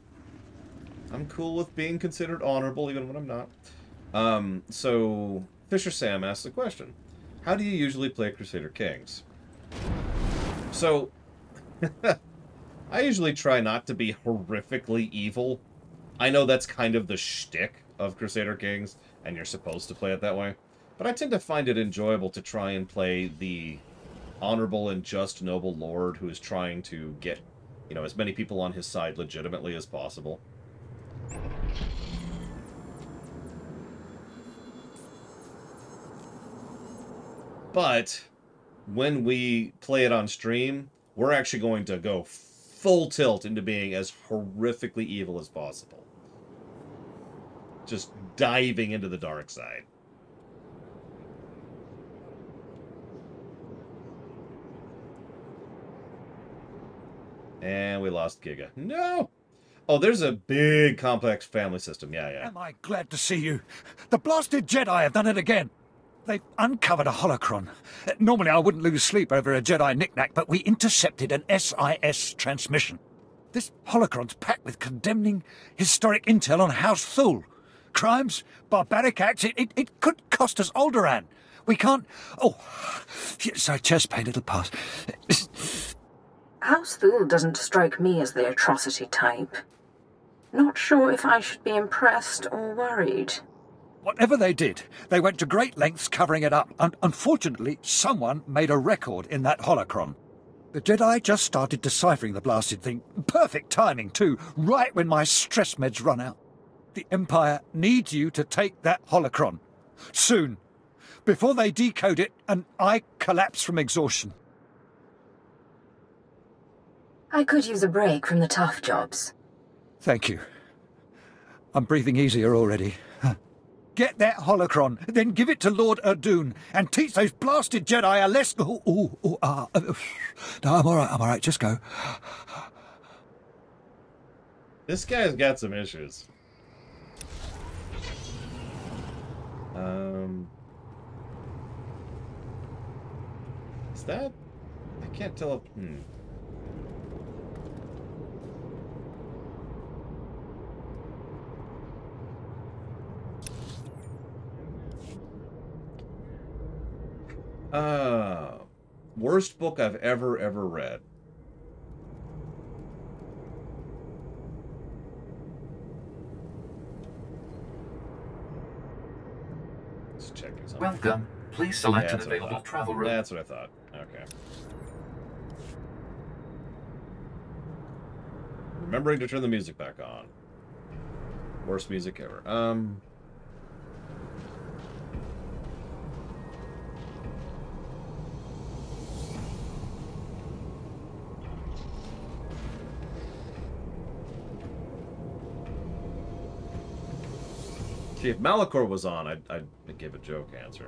I'm cool with being considered honorable, even when I'm not. So, Fisher Sam asks the question. How do you usually play Crusader Kings? So, I usually try not to be horrifically evil. I know that's kind of the shtick of Crusader Kings, and you're supposed to play it that way. But I tend to find it enjoyable to try and play the honorable and just noble lord who is trying to get, you know, as many people on his side legitimately as possible. But when we play it on stream, we're actually going to go full tilt into being as horrifically evil as possible. Just diving into the dark side. And we lost Giga. No! Oh, there's a big, complex family system. Yeah. Am I glad to see you. The blasted Jedi have done it again. They've uncovered a holocron. Normally I wouldn't lose sleep over a Jedi knick-knack, but we intercepted an SIS transmission. This holocron's packed with condemning historic intel on House Thul. Crimes, barbaric acts, it could cost us Alderaan. We can't... Oh, sorry, chest pain, it'll pass. House Thul doesn't strike me as the atrocity type. Not sure if I should be impressed or worried. Whatever they did, they went to great lengths covering it up, and unfortunately, someone made a record in that holocron. The Jedi just started deciphering the blasted thing. Perfect timing, too, right when my stress meds run out. The Empire needs you to take that holocron. Soon. Before they decode it, and I collapse from exhaustion. I could use a break from the tough jobs. Thank you. I'm breathing easier already. Get that holocron, then give it to Lord Erdoon, and teach those blasted Jedi a lesson. No, I'm alright, just go. This guy's got some issues. Is that... I can't tell if... Worst book I've ever read. Just checking something. Welcome. Please select an available travel route. That's what I thought. Okay. Remembering to turn the music back on. Worst music ever. See, if Malachor was on, I'd give a joke answer.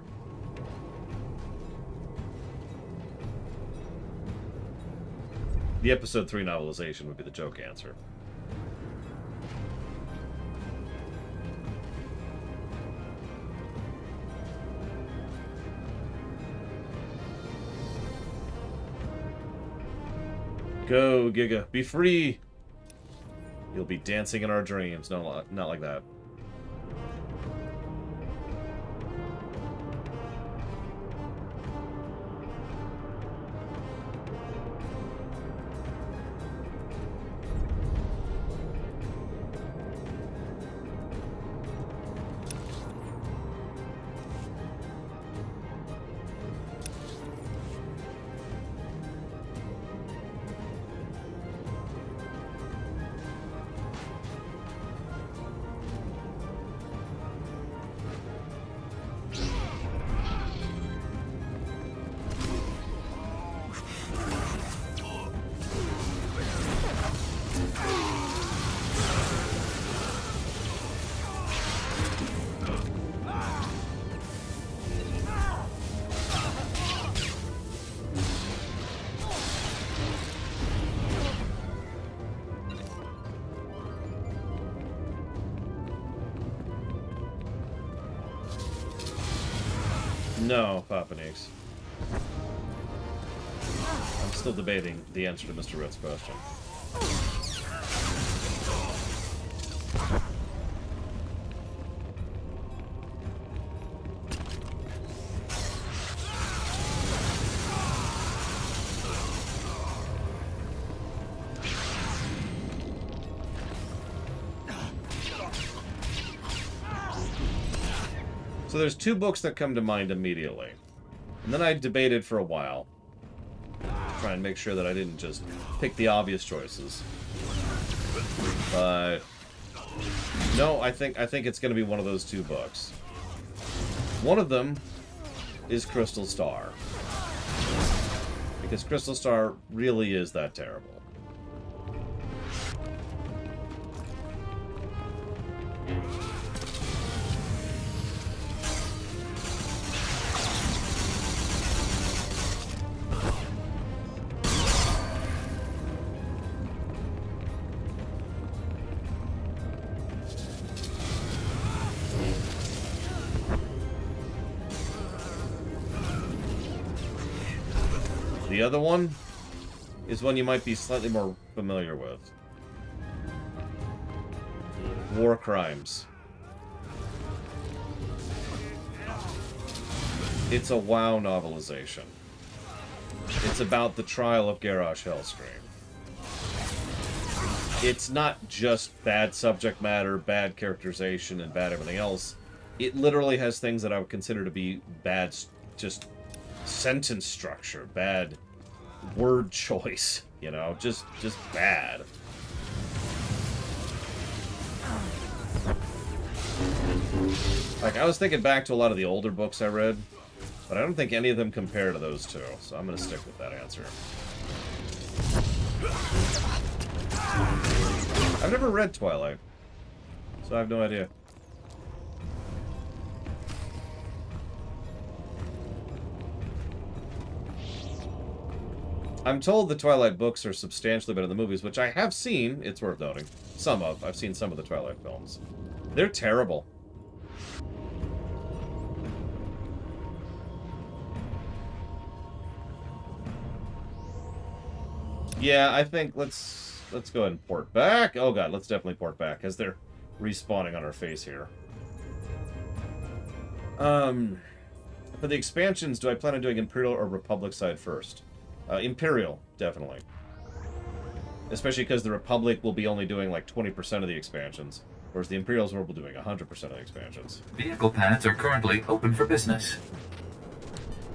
The episode 3 novelization would be the joke answer. Go, Giga. Be free! You'll be dancing in our dreams. No, not like that. No, Papa Nix. I'm still debating the answer to Mr. Red's question. So there's two books that come to mind immediately. And then I debated for a while to try and make sure that I didn't just pick the obvious choices. But no, I think it's going to be one of those two books. One of them is Crystal Star. Because Crystal Star really is that terrible. The other one is one you might be slightly more familiar with. War Crimes. It's a WoW novelization. It's about the trial of Garrosh Hellscream. It's not just bad subject matter, bad characterization, and bad everything else. It literally has things that I would consider to be bad, just sentence structure, bad word choice, you know, just bad. Like, I was thinking back to a lot of the older books I read, but I don't think any of them compare to those two, so I'm gonna stick with that answer. I've never read Twilight, so I have no idea. I'm told the Twilight books are substantially better than the movies, which I have seen, it's worth noting. I've seen some of the Twilight films. They're terrible. Yeah, I think let's go ahead and port back. Oh god, let's definitely port back, as they're respawning on our face here. For the expansions, do I plan on doing Imperial or Republic side first? Imperial, definitely. Especially because the Republic will be only doing like 20% of the expansions, whereas the Imperials will be doing 100% of the expansions. Vehicle paths are currently open for business.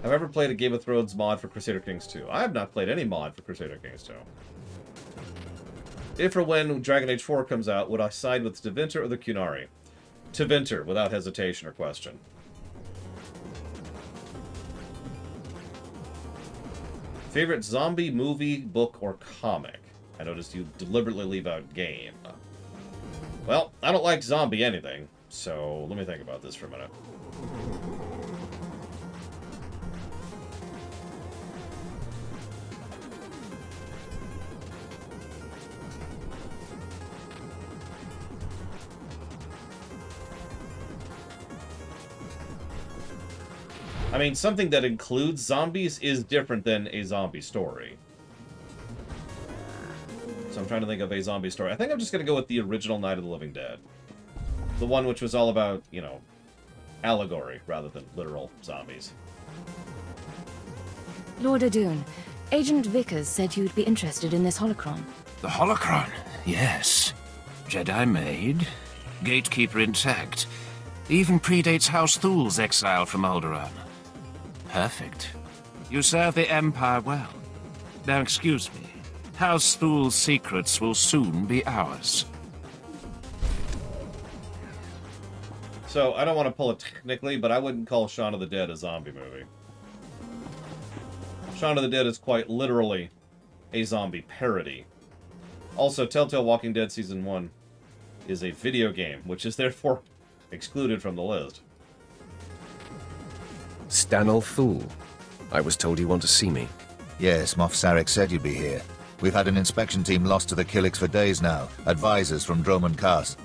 Have I ever played a Game of Thrones mod for Crusader Kings 2? I have not played any mod for Crusader Kings 2. If or when Dragon Age 4 comes out, would I side with Tevinter or the Qunari? Tevinter, without hesitation or question. Favorite zombie movie, book, or comic? I noticed you deliberately leave out game. Well, I don't like zombie anything, so let me think about this for a minute. I mean, something that includes zombies is different than a zombie story. So I'm trying to think of a zombie story. I think I'm just going to go with the original Night of the Living Dead. The one which was all about, you know, allegory rather than literal zombies. Lord Adun, Agent Vickers said you'd be interested in this holocron. The Holocron? Yes. Jedi made, gatekeeper intact. Even predates House Thul's exile from Alderaan. Perfect. You serve the Empire well. Now excuse me. House Thul's secrets will soon be ours. So, I don't want to pull it technically, but I wouldn't call Shaun of the Dead a zombie movie. Shaun of the Dead is quite literally a zombie parody. Also, Telltale Walking Dead Season 1 is a video game, which is therefore excluded from the list. Stanel Thul. I was told you want to see me. Yes, Moff Sarek said you'd be here. We've had an inspection team lost to the Killiks for days now, advisors from Droman Cast.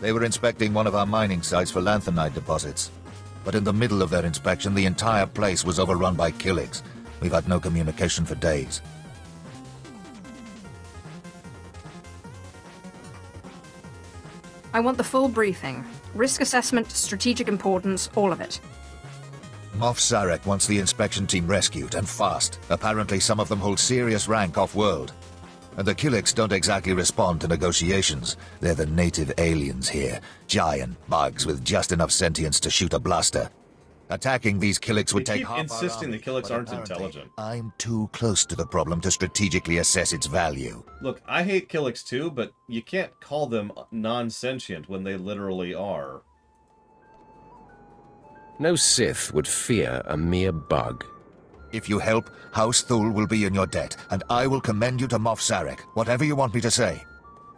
They were inspecting one of our mining sites for lanthanide deposits. But in the middle of their inspection, the entire place was overrun by Killiks. We've had no communication for days. I want the full briefing. Risk assessment, strategic importance, all of it. Moff Sarek wants the inspection team rescued, and fast. Apparently some of them hold serious rank off-world. And the Killiks don't exactly respond to negotiations. They're the native aliens here. Giant bugs with just enough sentience to shoot a blaster. Attacking these Killiks would take half insisting the Killiks aren't intelligent. I'm too close to the problem to strategically assess its value. Look, I hate Killiks too, but you can't call them non-sentient when they literally are. No Sith would fear a mere bug. If you help, House Thul will be in your debt, and I will commend you to Moff Sarek, whatever you want me to say.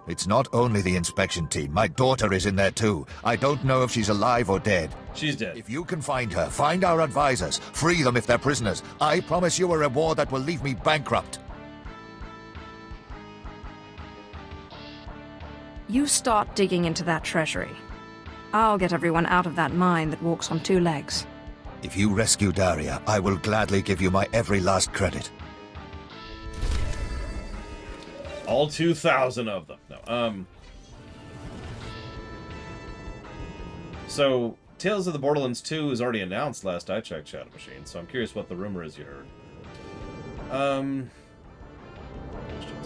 It's not only the inspection team. My daughter is in there too. I don't know if she's alive or dead. She's dead. If you can find her, find our advisors. Free them if they're prisoners. I promise you a reward that will leave me bankrupt. You start digging into that treasury. I'll get everyone out of that mine that walks on two legs. If you rescue Daria, I will gladly give you my every last credit. All 2,000 of them. No, So, Tales of the Borderlands 2 is already announced last I checked, Shadow Machine, so I'm curious what the rumor is you heard.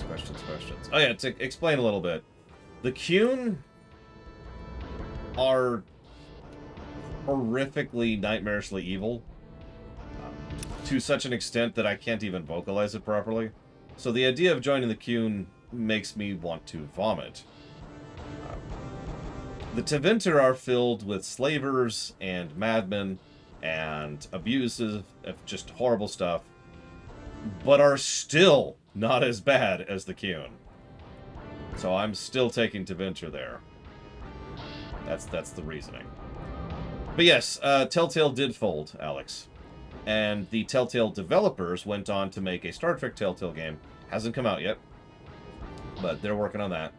Questions. Oh yeah, to explain a little bit. The Qun are horrifically, nightmarishly evil. To such an extent that I can't even vocalize it properly. So the idea of joining the Qun makes me want to vomit. The Tevinter are filled with slavers and madmen and abusive, just horrible stuff, but are still not as bad as the Qun. So I'm still taking Tevinter there. That's the reasoning. But yes, Telltale did fold, Alex. And the Telltale developers went on to make a Star Trek Telltale game. Hasn't come out yet, but they're working on that.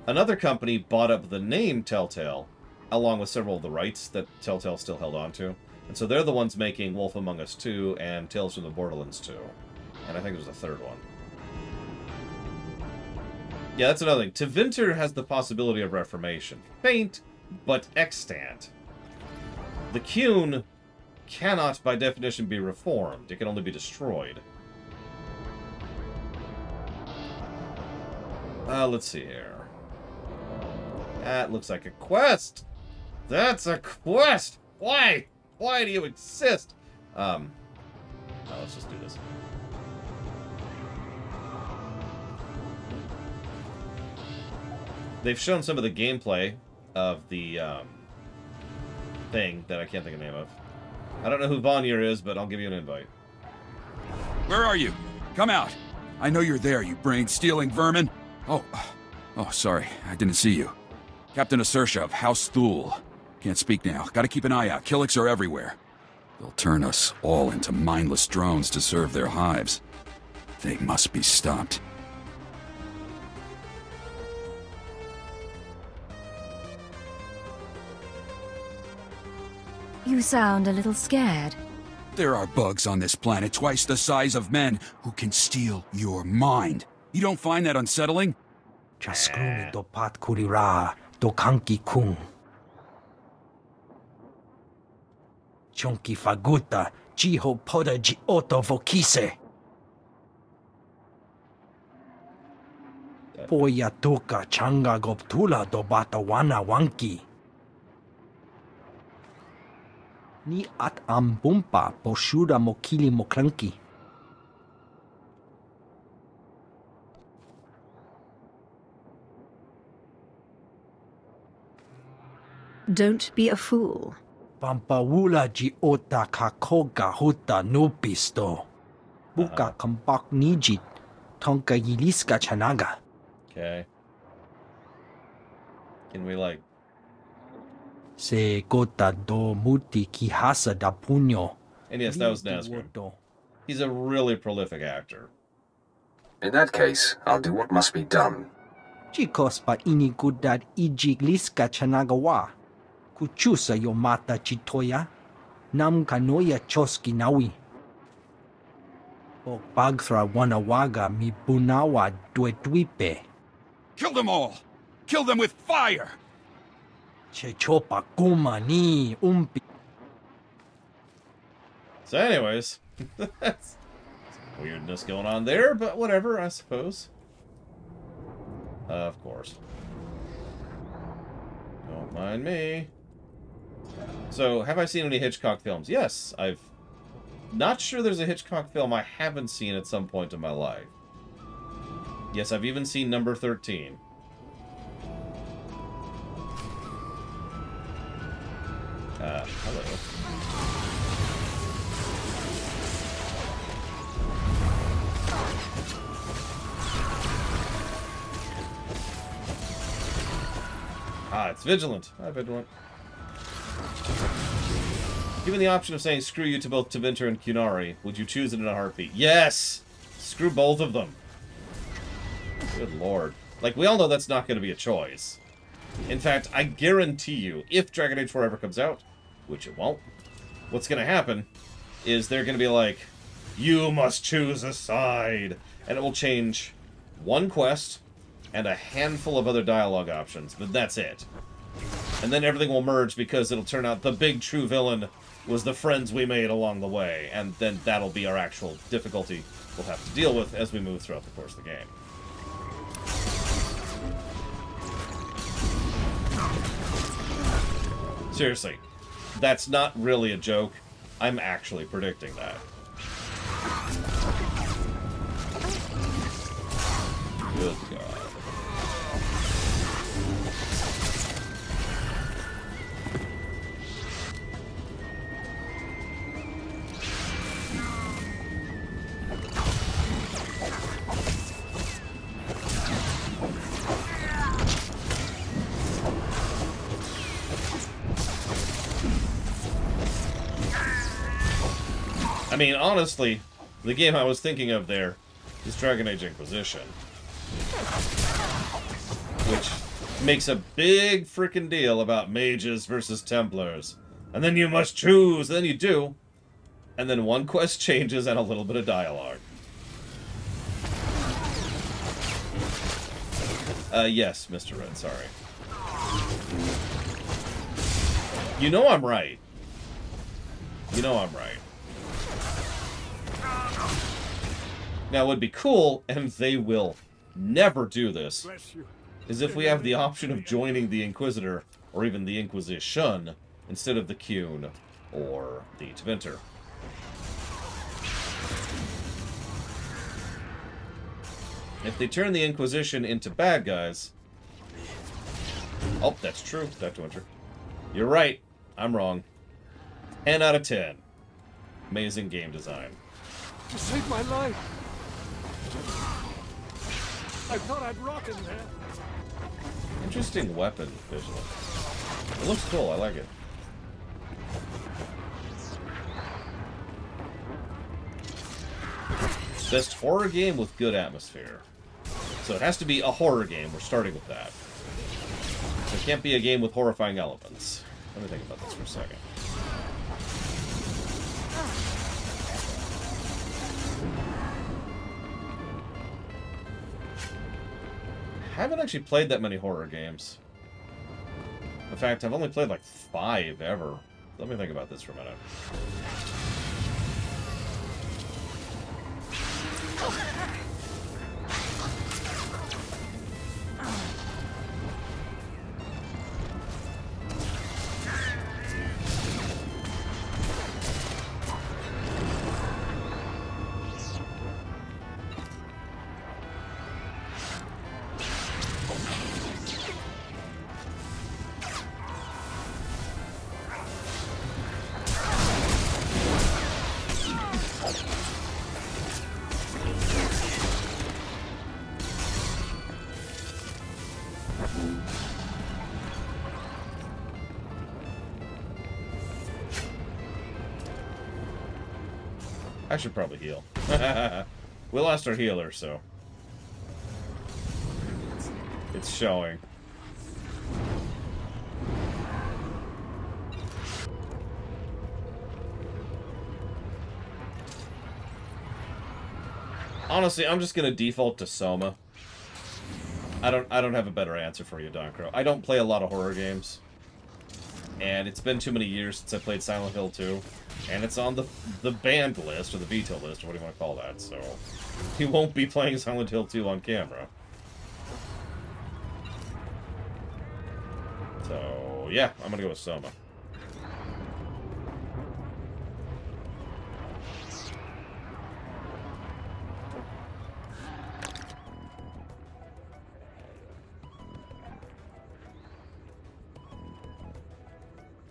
Another company bought up the name Telltale, along with several of the rights that Telltale still held on to. And so they're the ones making Wolf Among Us 2 and Tales from the Borderlands 2. And I think there's a third one. Yeah, that's another thing. Tevinter has the possibility of reformation. Faint, but extant. The Qun cannot, by definition, be reformed. It can only be destroyed. Let's see here. That looks like a quest! That's a quest! Why? Why do you exist? No, let's just do this. They've shown some of the gameplay of the thing that I can't think of the name of. I don't know who Vonnier is, but I'll give you an invite. Where are you? Come out. I know you're there, you brain-stealing vermin. Oh, sorry. I didn't see you. Captain Asersha of House Thule. Can't speak now. Gotta keep an eye out. Killiks are everywhere. They'll turn us all into mindless drones to serve their hives. They must be stopped. You sound a little scared. There are bugs on this planet twice the size of men who can steal your mind. You don't find that unsettling? Chaskruni do pat kurira do kanki kung. Chonki faguta jiho poda ji oto vokise. Poya tuka changa goptula do bata wana wanki. Ni at ambumpa poshuda mokili moklanki. Don't be a fool. Pampawula ji ota kakoga huta nupisto. Buka kampak nijit tonka yiliska chanaga. Okay. Can we, like... Se gota do muti kihasa da puño. And yes, that was Nazgûl. He's a really prolific actor. In that case, I'll do what must be done. Chikos pa ini gudad ijigliska chanagawa. Kuchusa yo mata chitoya. Nam kanoya choski nawi. O bagthra wanawaga mi bunawa duetwipe. Kill them all! Kill them with fire! Chechopa kuma ni umpi. So anyways, that's some weirdness going on there, but whatever, I suppose. Of course. Don't mind me. So, have I seen any Hitchcock films? Yes, I've... Not sure there's a Hitchcock film I haven't seen at some point in my life. Yes, I've even seen number 13. Hello. Ah, it's Vigilant. Hi, Vigilant. Given the option of saying screw you to both Tevinter and Qunari, would you choose it in a heartbeat? Yes! Screw both of them. Good lord. Like, we all know that's not going to be a choice. In fact, I guarantee you, if Dragon Age 4 ever comes out, which it won't, what's going to happen is they're going to be like, you must choose a side. And it will change one quest and a handful of other dialogue options, but that's it. And then everything will merge because it'll turn out the big true villain was the friends we made along the way, and then that'll be our actual difficulty we'll have to deal with as we move throughout the course of the game. Seriously, that's not really a joke. I'm actually predicting that. Good God. I mean, honestly, the game I was thinking of there is Dragon Age Inquisition. Which makes a big frickin' deal about mages versus Templars. And then you must choose, then you do. And then one quest changes and a little bit of dialogue. Yes, Mr. Red, sorry. You know I'm right. You know I'm right. Now, it would be cool, and they will never do this, is if we have the option of joining the Inquisitor, or even the Inquisition, instead of the Qun or the Teventer. If they turn the Inquisition into bad guys... Oh, that's true, Dr. Winter. You're right. I'm wrong. 10 out of 10. Amazing game design. You saved my life. I thought I'd rot in there. Interesting weapon visual. It looks cool. I like it. Best horror game with good atmosphere. So it has to be a horror game. We're starting with that. So it can't be a game with horrifying elements. Let me think about this for a second. I haven't actually played that many horror games. In fact, I've only played like 5 ever. Let me think about this for a minute. I should probably heal. We lost our healer, so... It's showing. Honestly, I'm just gonna default to Soma. I don't have a better answer for you, Don Crow. I don't play a lot of horror games. And it's been too many years since I played Silent Hill 2. And it's on the banned list, or the veto list, or what do you want to call that, so... He won't be playing Silent Hill 2 on camera. So, yeah, I'm gonna go with Soma.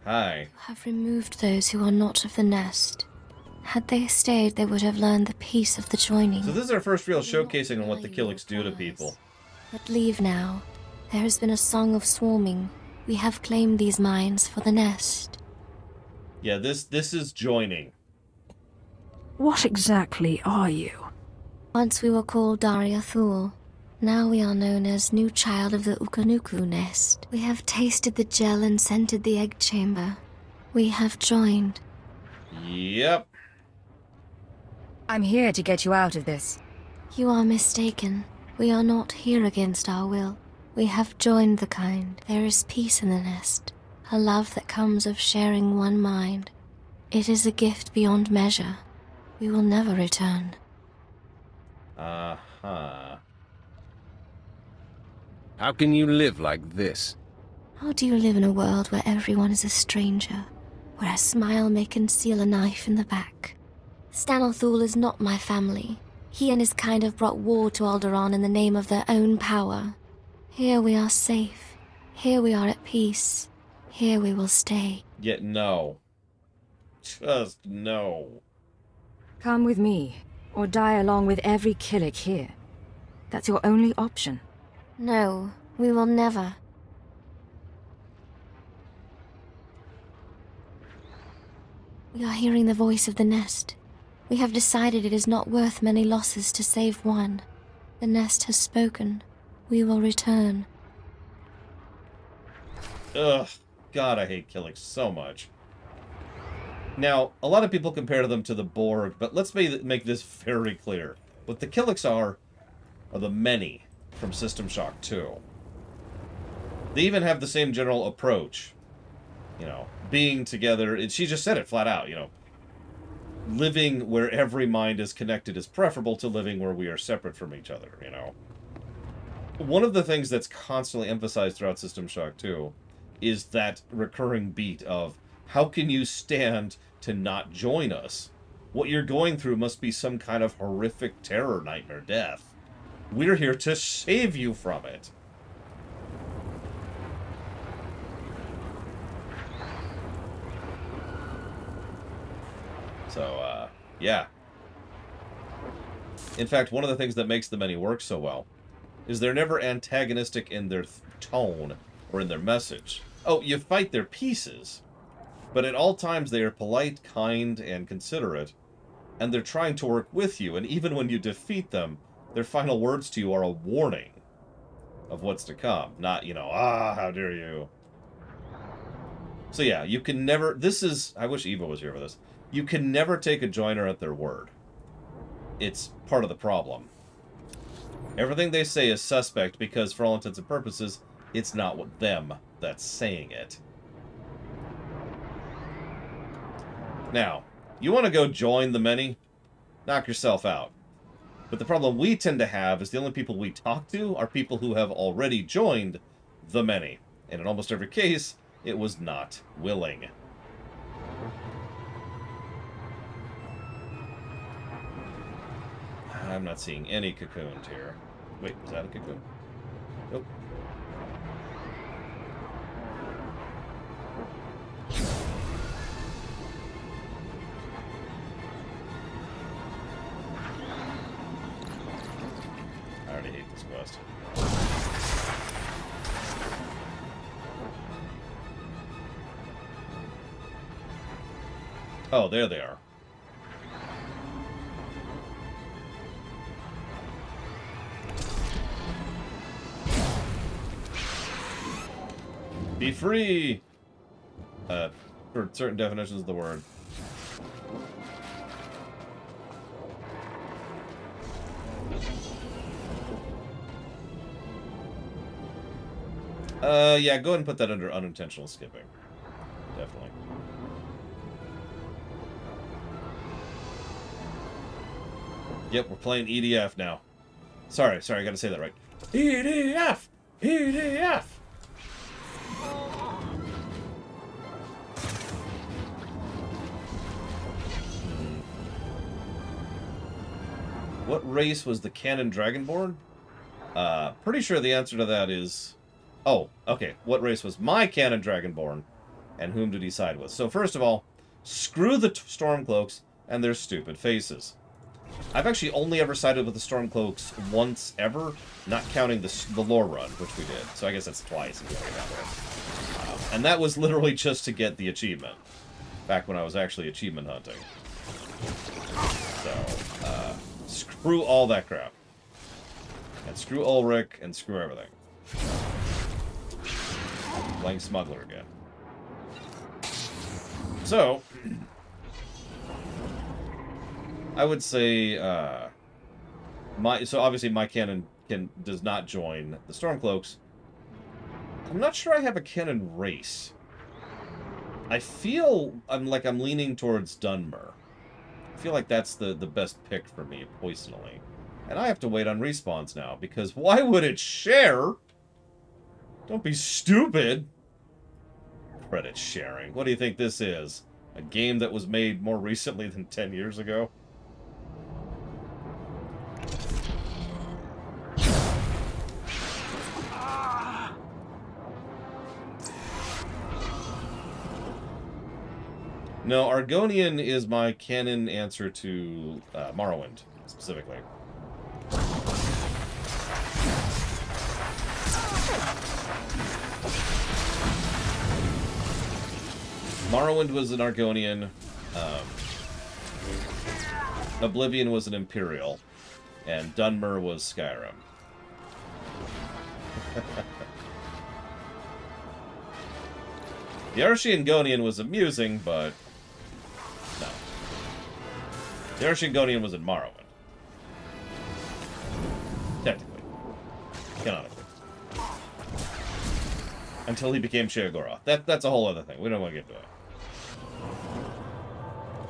Hi. Have removed those who are not of the nest. Had they stayed, they would have learned the peace of the joining. So this is our first real showcasing on what the Killiks do to people. But leave now. There has been a song of swarming. We have claimed these mines for the nest. Yeah, this is joining. What exactly are you? Once we were called Daria Thul. Now we are known as new child of the Ukanuku nest. We have tasted the gel and scented the egg chamber. We have joined. Yep. I'm here to get you out of this. You are mistaken. We are not here against our will. We have joined the kind. There is peace in the nest. A love that comes of sharing one mind. It is a gift beyond measure. We will never return. Uh-huh. How can you live like this? How do you live in a world where everyone is a stranger? Where a smile may conceal a knife in the back? Stanithul is not my family. He and his kind have brought war to Alderaan in the name of their own power. Here we are safe. Here we are at peace. Here we will stay. Yet no. Just no. Come with me, or die along with every Killik here. That's your only option. No, we will never. We are hearing the voice of the nest. We have decided it is not worth many losses to save one. The nest has spoken. We will return. Ugh. God, I hate Killik so much. Now, a lot of people compare them to the Borg, but let's make this very clear. What the Killiks are the many from System Shock 2. They even have the same general approach. You know, being together. She just said it flat out, you know. living where every mind is connected is preferable to living where we are separate from each other, you know? One of the things that's constantly emphasized throughout System Shock 2 is that recurring beat of, how can you stand to not join us? What you're going through must be some kind of horrific terror nightmare death. We're here to save you from it. So, yeah. In fact, one of the things that makes the many work so well is they're never antagonistic in their tone or in their message. Oh, you fight their pieces, but at all times they are polite, kind, and considerate, and they're trying to work with you, and even when you defeat them, their final words to you are a warning of what's to come, not, you know, how dare you. So yeah, you can never, this is, I wish Eva was here for this, you can never take a joiner at their word. It's part of the problem. Everything they say is suspect because, for all intents and purposes, it's not them that's saying it. Now, you want to go join the many? Knock yourself out. But the problem we tend to have is the only people we talk to are people who have already joined the many. And in almost every case, it was not willing. I'm not seeing any cocoons here. Wait, was that a cocoon? Nope. I already hate this quest. Oh, there they are. Be free! For certain definitions of the word. Yeah, go ahead and put that under unintentional skipping. Definitely. Yep, we're playing EDF now. Sorry, I gotta say that right. EDF! EDF! What race was the canon Dragonborn? Pretty sure the answer to that is... Oh, okay. What race was my canon Dragonborn? And whom did he side with? So first of all, screw the Stormcloaks and their stupid faces. I've actually only ever sided with the Stormcloaks once ever, not counting the lore run, which we did. So I guess that's twice. And that was literally just to get the achievement. Back when I was actually achievement hunting. So, screw all that crap. And screw Ulrich, and screw everything. Playing Smuggler again. So, I would say, so obviously my canon does not join the Stormcloaks. I'm not sure I have a canon race. I feel I'm leaning towards Dunmer. I feel like that's the best pick for me, personally. And I have to wait on respawns now, because why would it share? Don't be stupid. Credit sharing. What do you think this is? A game that was made more recently than 10 years ago? No, Argonian is my canon answer to Morrowind, specifically. Morrowind was an Argonian, Oblivion was an Imperial, and Dunmer was Skyrim. The Archangonian was amusing, but no. The Archangonian was in Morrowind. Technically. Canonically. Until he became Sheogorath. That's a whole other thing. We don't want to get into it.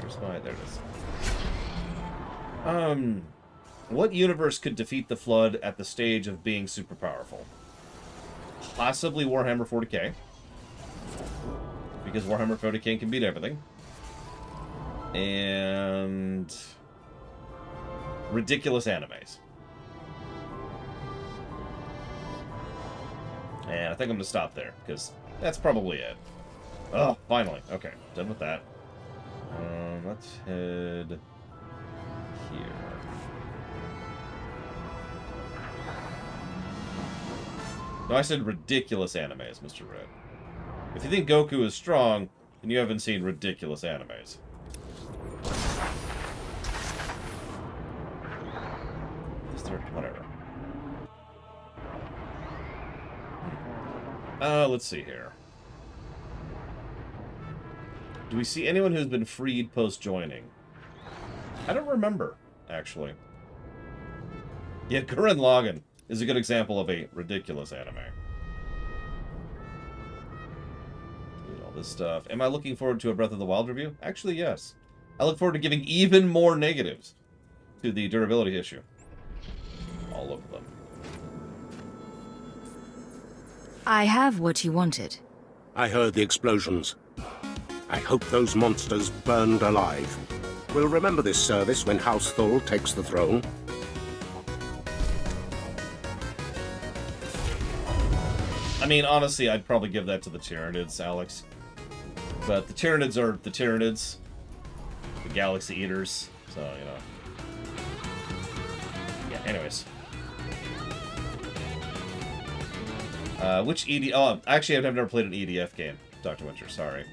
Where's my... There it is. What universe could defeat the Flood at the stage of being super powerful? Possibly Warhammer 40k. Because Warhammer 40k can beat everything. And ridiculous animes. And I think I'm going to stop there, because that's probably it. Oh, finally. Okay, done with that. Let's head here. No, I said ridiculous animes, Mr. Red. If you think Goku is strong, then you haven't seen ridiculous animes. Whatever. Let's see here. Do we see anyone who's been freed post-joining? I don't remember, actually. Yeah, Gurren Lagann is a good example of a ridiculous anime. Doing all this stuff. Am I looking forward to a Breath of the Wild review? Actually, yes. I look forward to giving even more negatives to the durability issue. All of them. I have what you wanted. I heard the explosions. I hope those monsters burned alive. We'll remember this service when House Thul takes the throne. I mean, honestly, I'd probably give that to the Tyranids, Alex. But the Tyranids are the Tyranids. The Galaxy Eaters. So, you know. Yeah, anyways. Which ED... Oh, actually, I've never played an EDF game. Dr. Winter, sorry.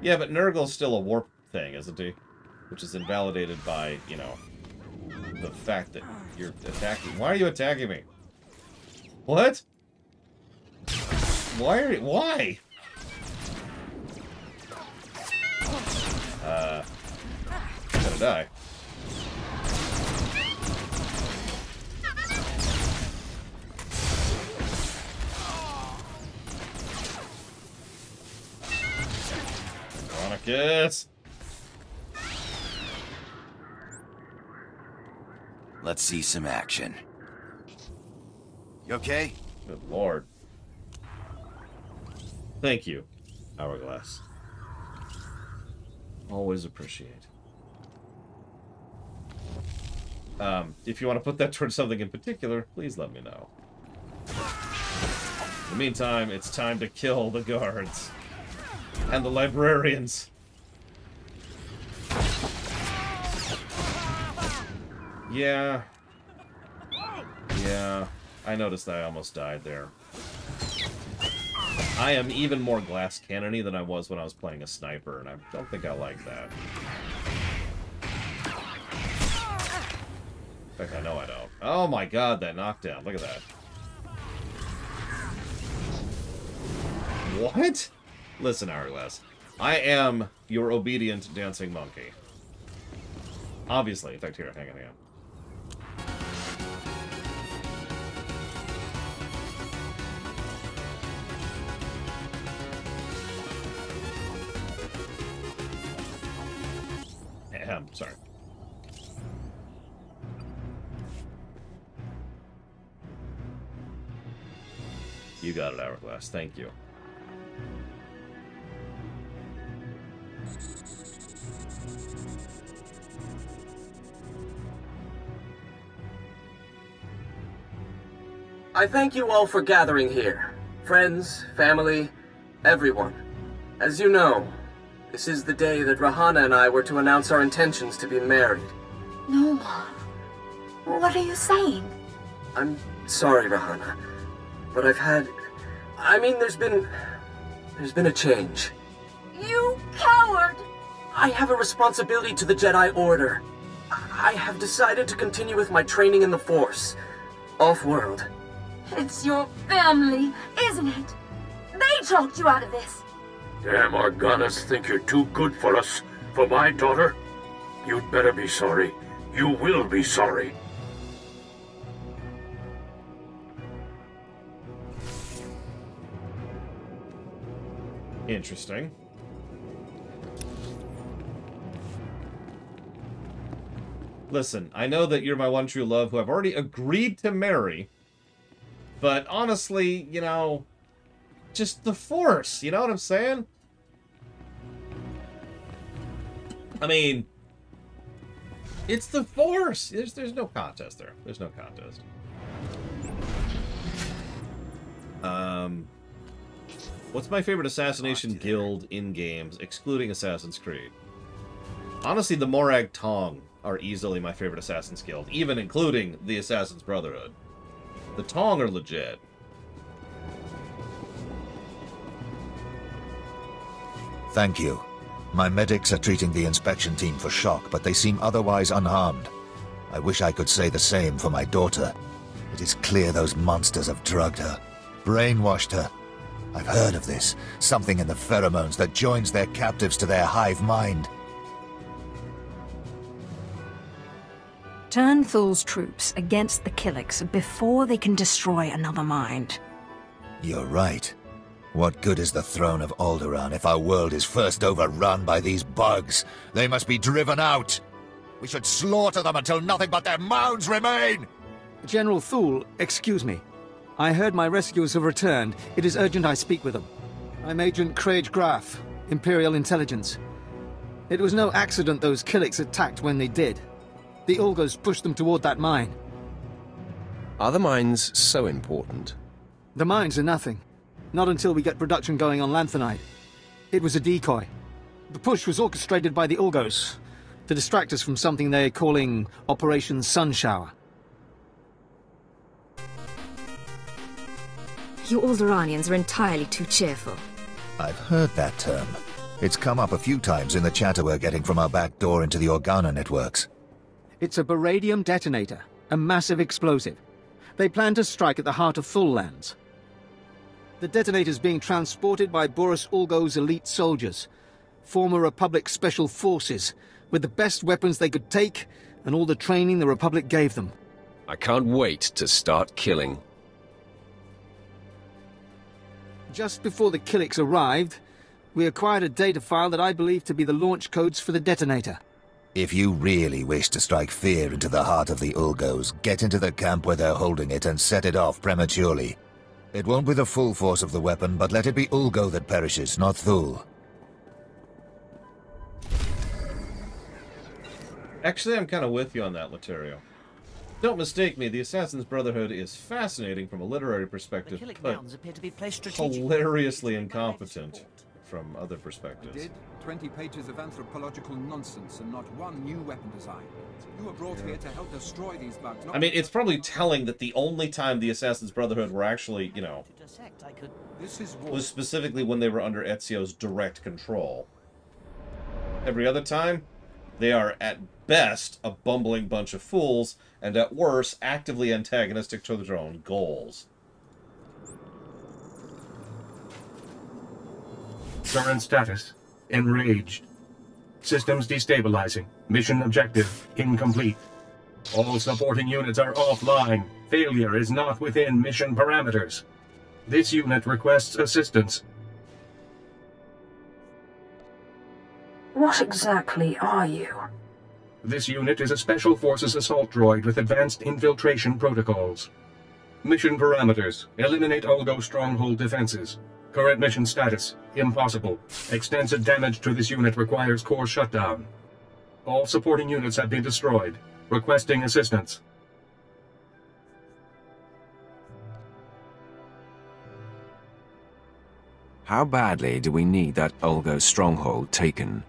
Yeah, but Nurgle's still a warp thing, isn't he? Which is invalidated by, you know, the fact that you're attacking. Why are you attacking me? What? Why? I'm gonna die. Veronicus! Let's see some action. You okay? Good lord. Thank you, Hourglass. Always appreciate. If you want to put that towards something in particular, please let me know. In the meantime, it's time to kill the guards. And the librarians. Yeah. Yeah. I noticed that I almost died there. I am even more glass cannony than I was when I was playing a sniper, and I don't think I like that. In fact, I know I don't. Oh my god, that knockdown. Look at that. What? Listen, Hourglass. I am your obedient dancing monkey. Obviously. In fact, here, hang on. Sorry. You got it, Hourglass. Thank you. I thank you all for gathering here. Friends, family, everyone. As you know, this is the day that Rahana and I were to announce our intentions to be married. No. What are you saying? I'm sorry, Rahana, but I've had... I mean, there's been a change. You coward! I have a responsibility to the Jedi Order. I have decided to continue with my training in the Force. Off-world. It's your family, isn't it? They talked you out of this. Damn Organas think you're too good for us, for my daughter? You'd better be sorry, You will be sorry. Interesting. Listen, I know that you're my one true love who I've already agreed to marry, but honestly, you know, just the Force, you know what I'm saying? I mean, it's the Force. There's no contest there. There's no contest. What's my favorite assassination guild in games, excluding Assassin's Creed? Honestly, the Morag Tong are easily my favorite Assassin's Guild, even including the Assassin's Brotherhood. The Tong are legit. Thank you. My medics are treating the inspection team for shock, but they seem otherwise unharmed. I wish I could say the same for my daughter. It is clear those monsters have drugged her, brainwashed her. I've heard of this, something in the pheromones that joins their captives to their hive mind. Turn Thul's troops against the Killiks before they can destroy another mind. You're right. What good is the throne of Alderaan if our world is first overrun by these bugs? They must be driven out. We should slaughter them until nothing but their mounds remain! General Thul, excuse me. I heard my rescuers have returned. It is urgent I speak with them. I'm Agent Craig Graff, Imperial Intelligence. It was no accident those Killiks attacked when they did. The Ulgos pushed them toward that mine. Are the mines so important? The mines are nothing. Not until we get production going on Lanthanite. It was a decoy. The push was orchestrated by the Ulgos to distract us from something they're calling Operation Sunshower. You Alderaanians are entirely too cheerful. I've heard that term. It's come up a few times in the chatter we're getting from our back door into the Organa networks. It's a beradium detonator, a massive explosive. They plan to strike at the heart of Thul lands. The detonator's being transported by Boris Ulgo's elite soldiers, former Republic Special Forces, with the best weapons they could take and all the training the Republic gave them. I can't wait to start killing. Just before the Killiks arrived, we acquired a data file that I believe to be the launch codes for the detonator. If you really wish to strike fear into the heart of the Ulgos, get into the camp where they're holding it and set it off prematurely. It won't be the full force of the weapon, but let it be Ulgo that perishes, not Thul. Actually, I'm kind of with you on that, Laterio. Don't mistake me, the Assassin's Brotherhood is fascinating from a literary perspective, but hilariously incompetent from other perspectives. 20 pages of anthropological nonsense and not one new weapon design. You were brought here to help destroy these bugs. I mean, it's probably telling that the only time the Assassin's Brotherhood were actually, you know, was specifically when they were under Ezio's direct control. Every other time, they are at best a bumbling bunch of fools, and at worst, actively antagonistic to their own goals. Current status: enraged. Systems destabilizing. Mission objective incomplete. All supporting units are offline. Failure is not within mission parameters. This unit requests assistance. What exactly are you? This unit is a Special Forces assault droid with advanced infiltration protocols. Mission parameters: eliminate Ulgo stronghold defenses. Current mission status: impossible. Extensive damage to this unit requires core shutdown. All supporting units have been destroyed. Requesting assistance. How badly do we need that Ulgo stronghold taken?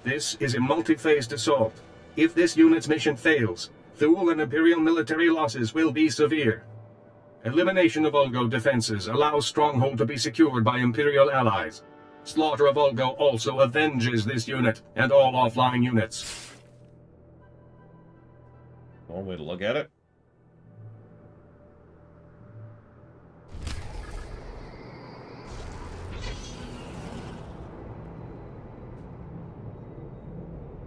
This is a multi-phased assault. If this unit's mission fails, Thul and Imperial military losses will be severe. Elimination of Ulgo defenses allows Stronghold to be secured by Imperial allies. Slaughter of Ulgo also avenges this unit and all offline units. One way to look at it.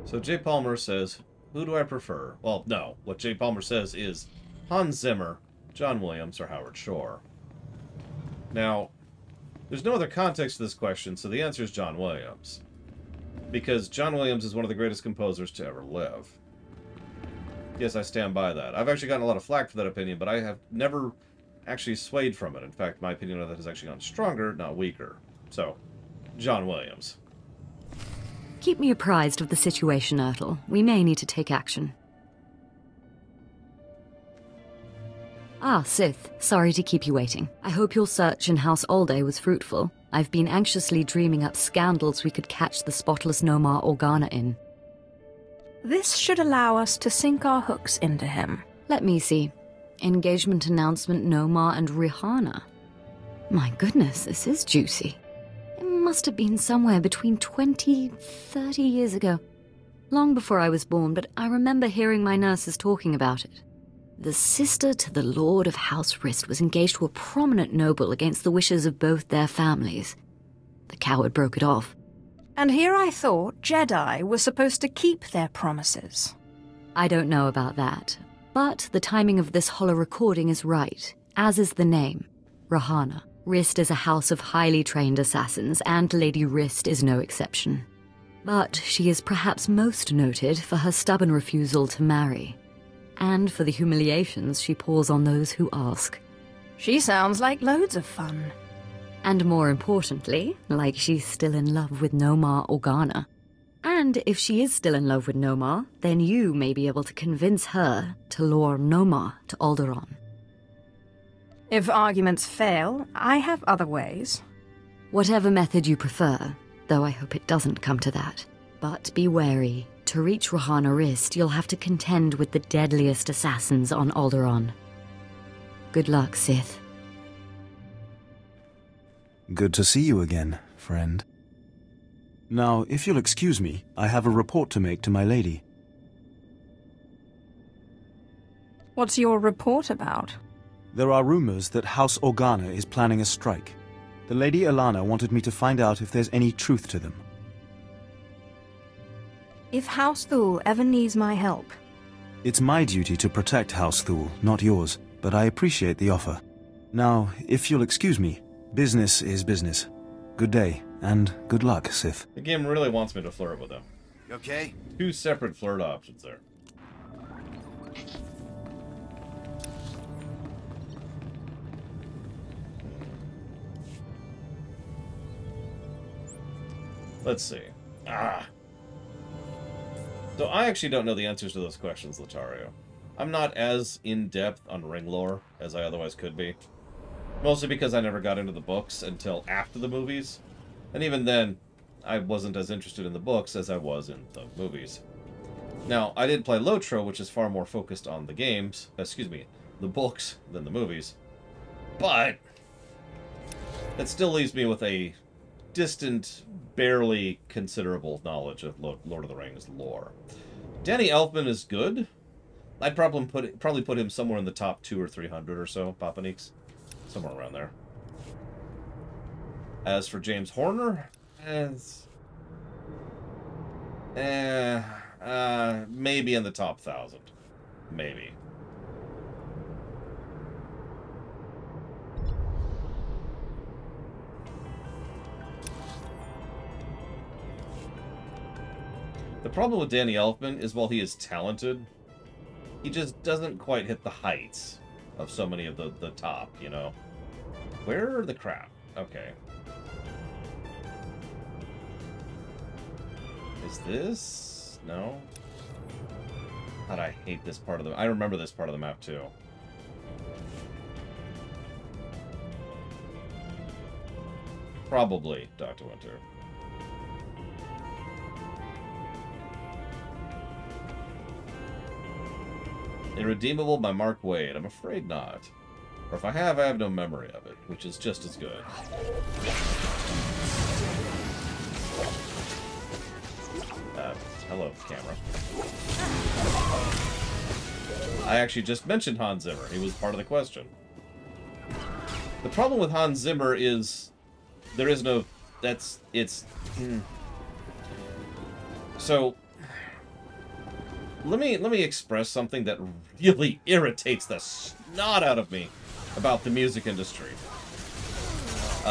So Jay Palmer says, who do I prefer? Well, no. What Jay Palmer says is Hans Zimmer, John Williams, or Howard Shore. Now, there's no other context to this question, so the answer is John Williams. Because John Williams is one of the greatest composers to ever live. Yes, I stand by that. I've actually gotten a lot of flack for that opinion, but I have never actually swayed from it. In fact, my opinion of that has actually gotten stronger, not weaker. So, John Williams. Keep me apprised of the situation, Ertl. We may need to take action. Ah, Sith. Sorry to keep you waiting. I hope your search in House Ulgo was fruitful. I've been anxiously dreaming up scandals we could catch the spotless Nomar Organa in. This should allow us to sink our hooks into him. Let me see. Engagement announcement Nomar and Rihanna. My goodness, this is juicy. It must have been somewhere between 20, 30 years ago. Long before I was born, but I remember hearing my nurses talking about it. The sister to the Lord of House Rist was engaged to a prominent noble against the wishes of both their families. The coward broke it off. And here I thought Jedi were supposed to keep their promises. I don't know about that, but the timing of this holo-recording is right, as is the name, Rihanna. Rist is a house of highly trained assassins, and Lady Rist is no exception. But she is perhaps most noted for her stubborn refusal to marry. And for the humiliations she pours on those who ask. She sounds like loads of fun. And more importantly, like she's still in love with Nomar Organa. And if she is still in love with Nomar, then you may be able to convince her to lure Nomar to Alderaan. If arguments fail, I have other ways. Whatever method you prefer, though I hope it doesn't come to that. But be wary. To reach Rihanna Rist, you'll have to contend with the deadliest assassins on Alderaan. Good luck, Sith. Good to see you again, friend. Now, if you'll excuse me, I have a report to make to my lady. What's your report about? There are rumors that House Organa is planning a strike. The Lady Ilana wanted me to find out if there's any truth to them. If House Thule ever needs my help... It's my duty to protect House Thule, not yours, but I appreciate the offer. Now, if you'll excuse me, business is business. Good day, and good luck, Sith. The game really wants me to flirt with him. You okay? 2 separate flirt options there. Let's see. So I actually don't know the answers to those questions, Latario. I'm not as in-depth on ring lore as I otherwise could be. Mostly because I never got into the books until after the movies. And even then, I wasn't as interested in the books as I was in the movies. Now, I did play Lotro, which is far more focused on the games, the books, than the movies. But it still leaves me with a distant, barely considerable knowledge of Lord of the Rings lore. Danny Elfman is good. I'd probably put him somewhere in the top 200 or 300 or so, Papaniques. Somewhere around there. As for James Horner, maybe in the top 1,000. Maybe. The problem with Danny Elfman is while he is talented, he just doesn't quite hit the heights of so many of the top, you know? Where are the crap? Okay. Is this? No? God, I hate this part of the... I remember this part of the map, too. Probably, Dr. Winter. Irredeemable by Mark Wade. I'm afraid not. Or if I have no memory of it, which is just as good. Hello, camera. I actually just mentioned Hans Zimmer. He was part of the question. The problem with Hans Zimmer is there is no... So... let me express something that really irritates the snot out of me about the music industry.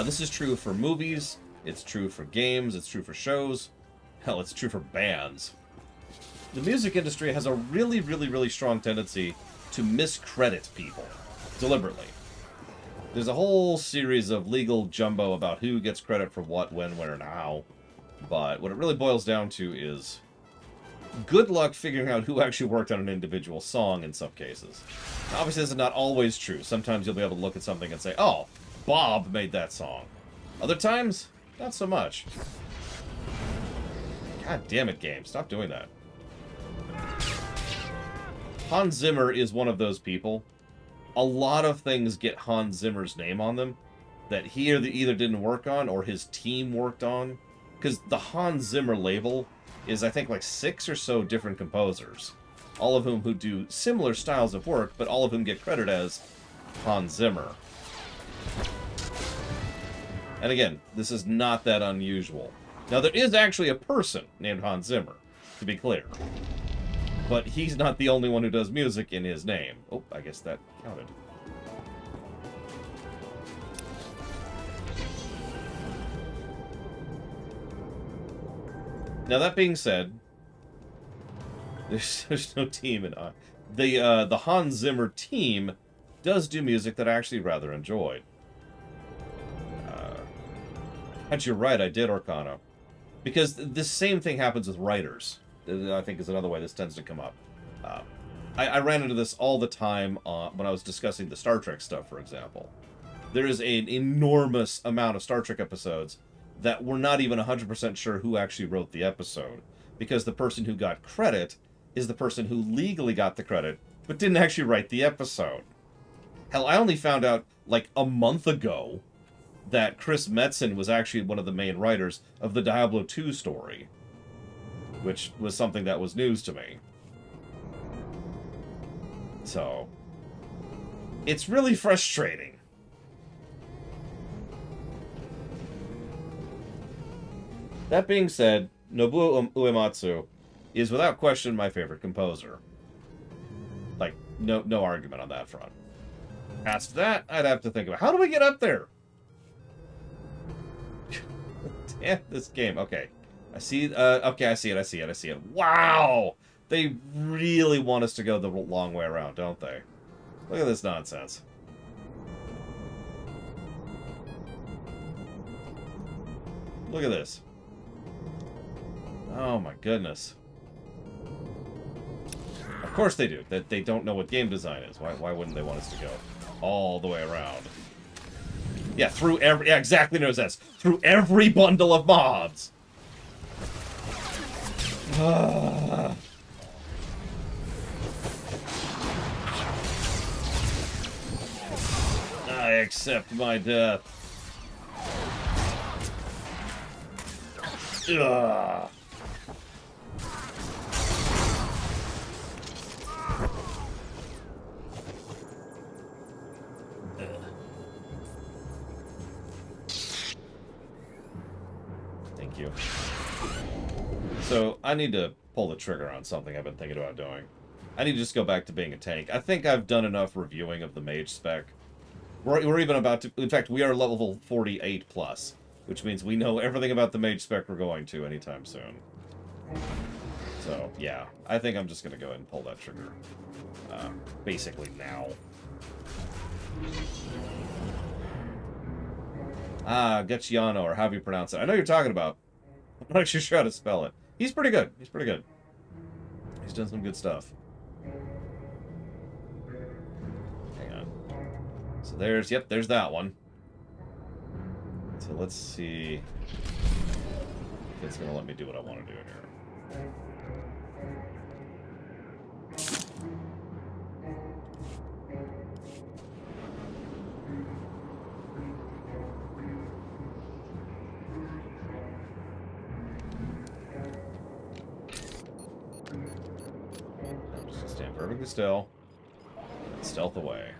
This is true for movies, it's true for games, it's true for shows, hell, it's true for bands. The music industry has a really strong tendency to miscredit people, deliberately. There's a whole series of legal jumbo about who gets credit for what, when, where, and how. But what it really boils down to is good luck figuring out who actually worked on an individual song in some cases. Now, obviously, this is not always true. Sometimes you'll be able to look at something and say, oh, Bob made that song. Other times, not so much. God damn it, game. Stop doing that. Hans Zimmer is one of those people. A lot of things get Hans Zimmer's name on them that he either didn't work on or his team worked on. Because the Hans Zimmer label is, I think, like 6 or so different composers. All of whom who do similar styles of work, but all of whom get credit as Hans Zimmer. And again, this is not that unusual. Now, there is actually a person named Hans Zimmer, to be clear. But he's not the only one who does music in his name. Oh, I guess that counted. Now, that being said, there's no team in... the Hans Zimmer team does do music that I actually rather enjoyed. And you're right, I did Arcana. Because this same thing happens with writers. I think is another way this tends to come up. I ran into this all the time when I was discussing the Star Trek stuff, for example. There is an enormous amount of Star Trek episodes that we're not even 100% sure who actually wrote the episode. Because the person who got credit is the person who legally got the credit, but didn't actually write the episode. Hell, I only found out, like, a month ago that Chris Metzen was actually one of the main writers of the Diablo 2 story. Which was something that was news to me. So, it's really frustrating. That being said, Nobuo Uematsu is without question my favorite composer. Like, no argument on that front. Past that, I'd have to think about, how do we get up there? Damn, this game. Okay. I see, okay, I see it. Wow! They really want us to go the long way around, don't they? Look at this nonsense. Look at this. Oh my goodness. Of course they do. That they don't know what game design is. Why wouldn't they want us to go all the way around? Yeah, through every... Yeah, exactly, knows that. Through every bundle of mobs! I accept my death. Ugh. Thank you. So, I need to pull the trigger on something I've been thinking about doing. I need to just go back to being a tank. I think I've done enough reviewing of the mage spec. We're even about to... In fact, we are level 48 plus, which means we know everything about the mage spec we're going to anytime soon. So, yeah. I think I'm just going to go ahead and pull that trigger. Basically now. Gacciano, or however you pronounce it. I know you're talking about. I'm not actually sure how to spell it. He's pretty good. He's pretty good. He's done some good stuff. Hang on. So there's, yep, there's that one. So let's see if it's going to let me do what I want to do here. Stand perfectly still. Stealth away.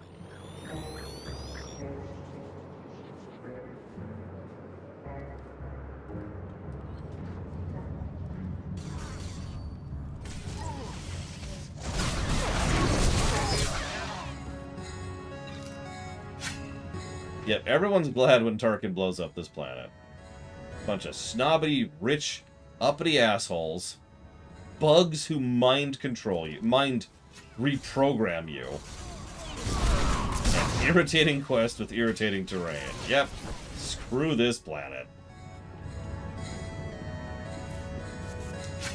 Yep, everyone's glad when Tarkin blows up this planet. Bunch of snobby, rich, uppity assholes. Bugs who mind control you. Mind reprogram you. An irritating quest with irritating terrain. Yep. Screw this planet.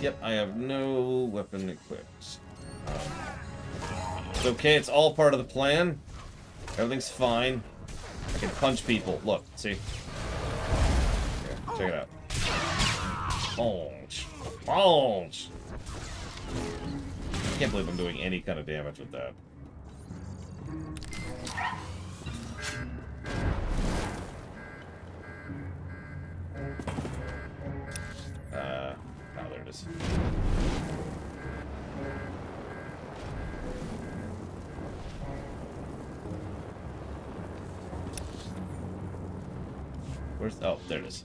Yep, I have no weapon equipped. It's okay, it's all part of the plan. Everything's fine. I can punch people. Look, see? Here, check it out. Punch. Punch! I can't believe I'm doing any kind of damage with that. Oh, there it is. Where's... Oh, there it is.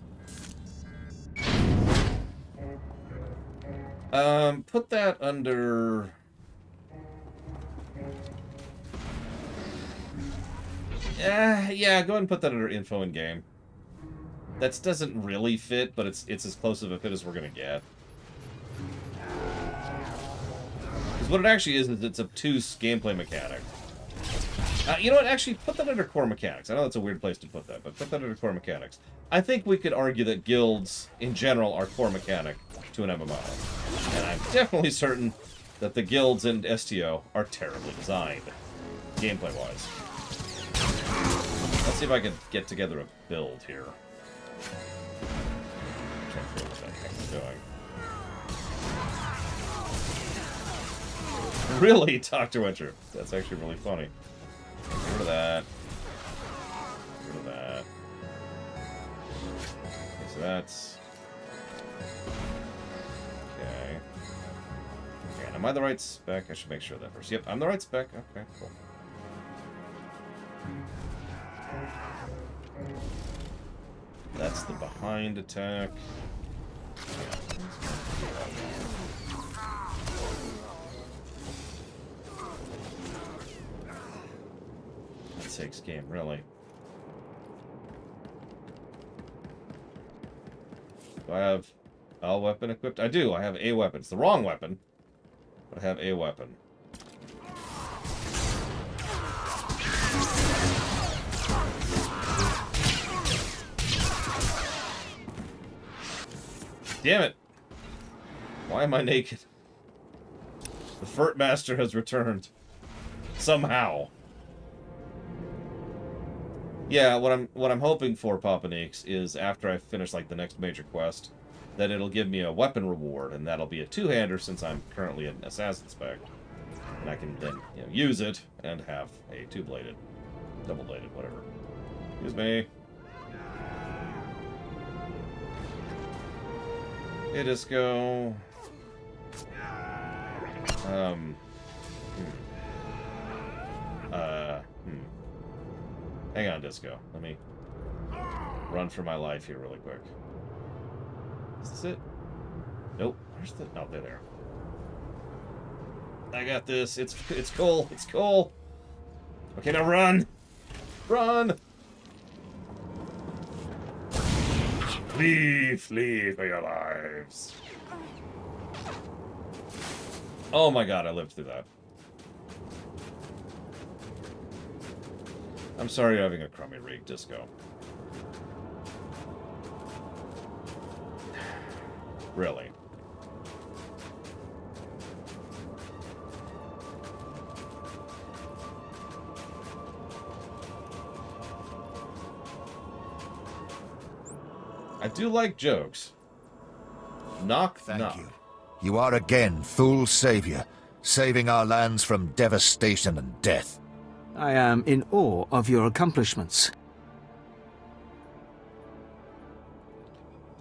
Put that under... yeah, go ahead and put that under info in game. That doesn't really fit, but it's as close of a fit as we're gonna get. Because what it actually is it's obtuse gameplay mechanic. You know what? Actually, put that under core mechanics. I know that's a weird place to put that, but put that under core mechanics. I think we could argue that guilds, in general, are core mechanic to an MMO. And I'm definitely certain that the guilds in STO are terribly designed, gameplay-wise. Let's see if I can get together a build here. I'm trying to figure what the heck I'm doing. Really, Dr. Winter? That's actually really funny. Get rid of that. Get rid of that. Okay, so that's... Okay. Okay, am I the right spec? I should make sure of that first. Yep, I'm the right spec. Okay, cool. That's the behind attack. That takes game, really. Do I have a weapon equipped? I do. I have a weapon. It's the wrong weapon, but I have a weapon. Damn it! Why am I naked? The Furt Master has returned. Somehow. Yeah, what I'm hoping for, Papa Neeks, is after I finish like the next major quest, that it'll give me a weapon reward, and that'll be a two-hander since I'm currently an assassin spec. And I can then, you know, use it and have a two-bladed, double-bladed, whatever. Excuse me. Hey, Disco. Hang on, Disco. Let me run for my life here really quick. Is this it? Nope. Where's the... Oh, they're there. I got this. It's cool. It's cool. Okay, now run. Run. Flee for your lives. Oh my god, I lived through that. I'm sorry you're having a crummy rig, Disco. Really? I do like jokes. Knock, knock. Thank you. You are again Thul's savior, saving our lands from devastation and death. I am in awe of your accomplishments.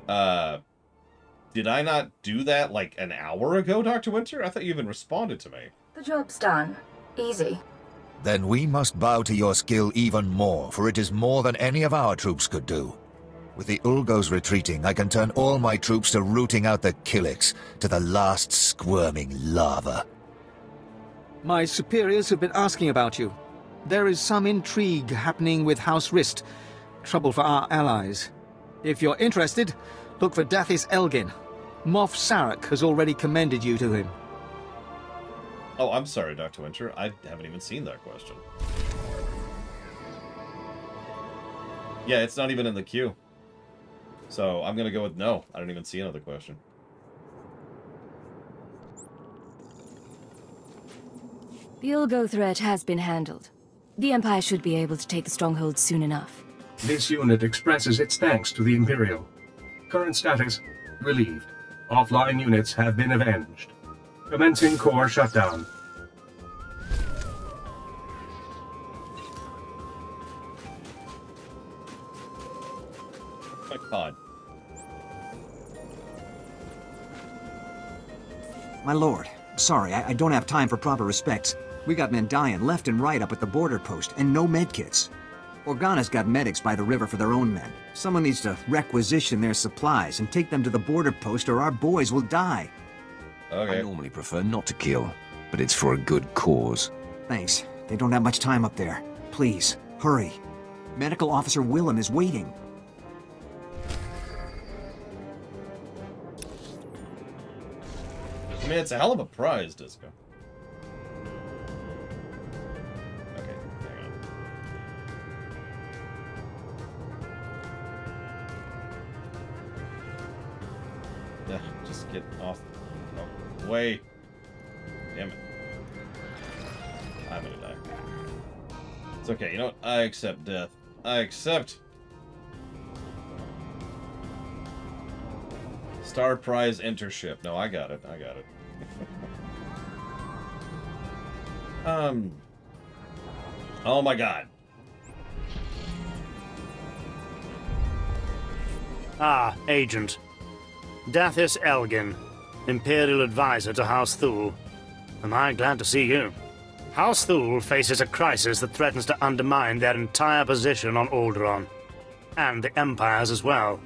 Did I not do that like an hour ago, Dr. Winter? I thought you even responded to me. The job's done. Easy. Then we must bow to your skill even more, for it is more than any of our troops could do. With the Ulgos retreating, I can turn all my troops to rooting out the Killiks, to the last squirming lava. My superiors have been asking about you. There is some intrigue happening with House Rist. Trouble for our allies. If you're interested, look for Dathis Elgin. Moff Sarek has already commended you to him. Oh, I'm sorry, Dr. Winter. I haven't even seen that question. Yeah, it's not even in the queue. So I'm going to go with no. I don't even see another question. The Ulgo threat has been handled. The Empire should be able to take the stronghold soon enough. This unit expresses its thanks to the Imperial. Current status, relieved. Offline units have been avenged. Commencing core shutdown. My pod. My lord, sorry, I don't have time for proper respects. We got men dying left and right up at the border post, and no medkits. Organa's got medics by the river for their own men. Someone needs to requisition their supplies and take them to the border post or our boys will die. Okay. I normally prefer not to kill, but it's for a good cause. Thanks. They don't have much time up there. Please, hurry. Medical Officer Willem is waiting. I mean, it's a hell of a prize, Disco. Okay, hang on. Yeah, just get off. No, way. Damn it. I'm gonna die. It's okay, you know what? I accept death. I accept. Star Prize enter ship. No, I got it. I got it. Oh my god. Ah, Agent. Dathis Elgin, Imperial Advisor to House Thule. Am I glad to see you? House Thule faces a crisis that threatens to undermine their entire position on Alderaan. And the Empire's as well.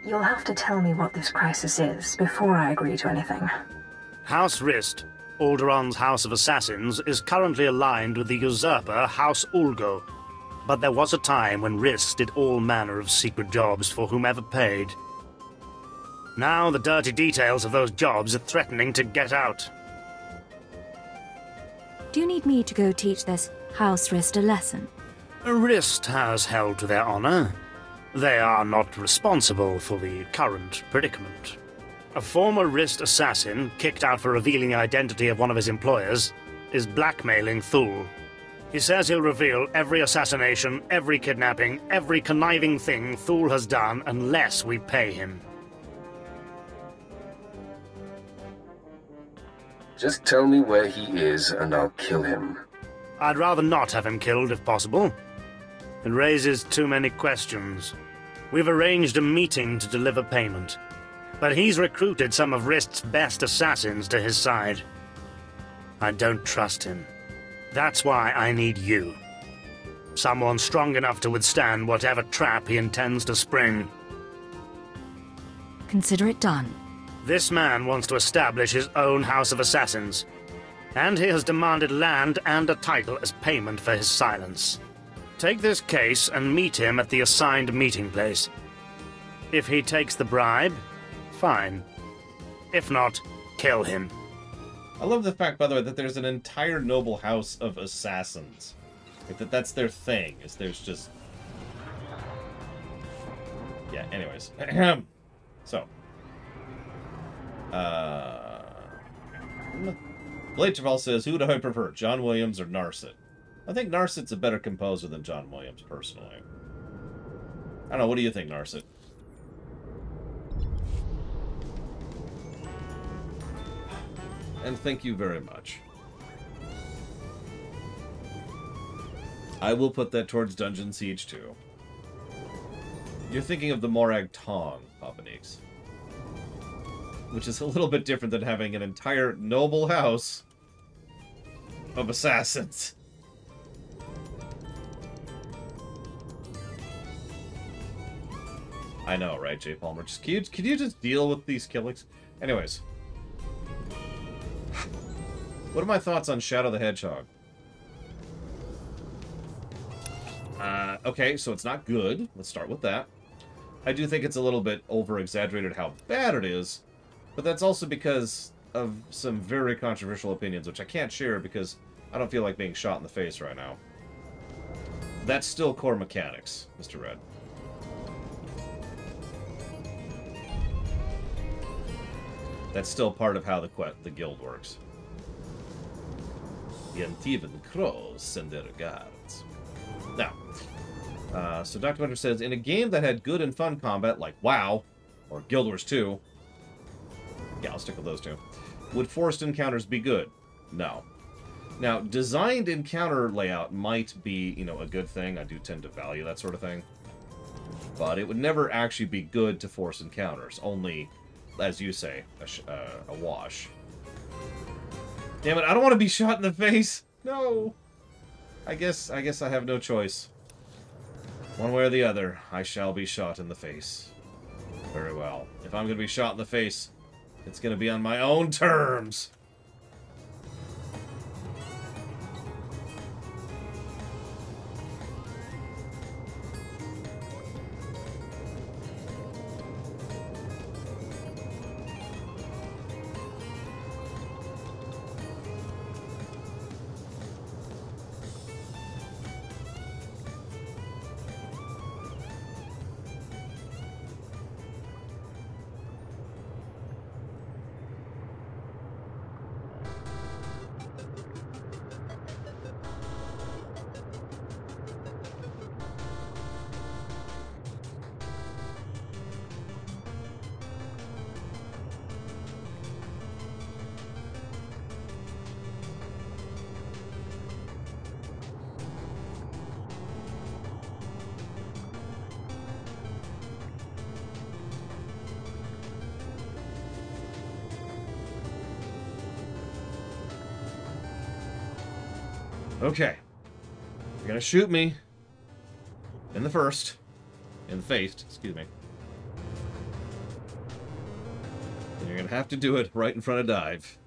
You'll have to tell me what this crisis is before I agree to anything. House Rist, Alderaan's House of Assassins, is currently aligned with the usurper House Ulgo. But there was a time when Rist did all manner of secret jobs for whomever paid. Now the dirty details of those jobs are threatening to get out. Do you need me to go teach this House Rist a lesson? Rist has held to their honor. They are not responsible for the current predicament. A former Rist assassin, kicked out for revealing the identity of one of his employers, is blackmailing Thule. He says he'll reveal every assassination, every kidnapping, every conniving thing Thule has done unless we pay him. Just tell me where he is and I'll kill him. I'd rather not have him killed if possible. It raises too many questions. We've arranged a meeting to deliver payment, but he's recruited some of Rist's best assassins to his side. I don't trust him. That's why I need you. Someone strong enough to withstand whatever trap he intends to spring. Consider it done. This man wants to establish his own House of Assassins, and he has demanded land and a title as payment for his silence. Take this case and meet him at the assigned meeting place. If he takes the bribe, fine. If not, kill him. I love the fact, by the way, that there's an entire noble house of assassins. Like, that's their thing, is there's just... Yeah, anyways. So. Blade Travel says, who do I prefer, John Williams or Narset? I think Narset's a better composer than John Williams, personally. I don't know, what do you think, Narset? And thank you very much. I will put that towards Dungeon Siege 2. You're thinking of the Morag Tong, Papa Neeks. Which is a little bit different than having an entire noble house of assassins. I know, right, Jay Palmer? Just could you just deal with these Killiks? Anyways. What are my thoughts on Shadow the Hedgehog? Okay, so it's not good. Let's start with that. I do think it's a little bit over-exaggerated how bad it is, but that's also because of some very controversial opinions, which I can't share because I don't feel like being shot in the face right now. That's still core mechanics, Mr. Red. That's still part of how the guild works. The Antivan Crows send their regards. Now, so Dr. Winter says, in a game that had good and fun combat like WoW, or Guild Wars 2, yeah, I'll stick with those two, would forced encounters be good? No. Now, designed encounter layout might be, you know, a good thing. I do tend to value that sort of thing. But it would never actually be good to force encounters. Only, as you say, a wash. Damn it, I don't want to be shot in the face! No! I guess I have no choice. One way or the other, I shall be shot in the face. Very well. If I'm going to be shot in the face, it's going to be on my own terms! Okay. You're gonna shoot me in the face, excuse me. And you're gonna have to do it right in front of Dive.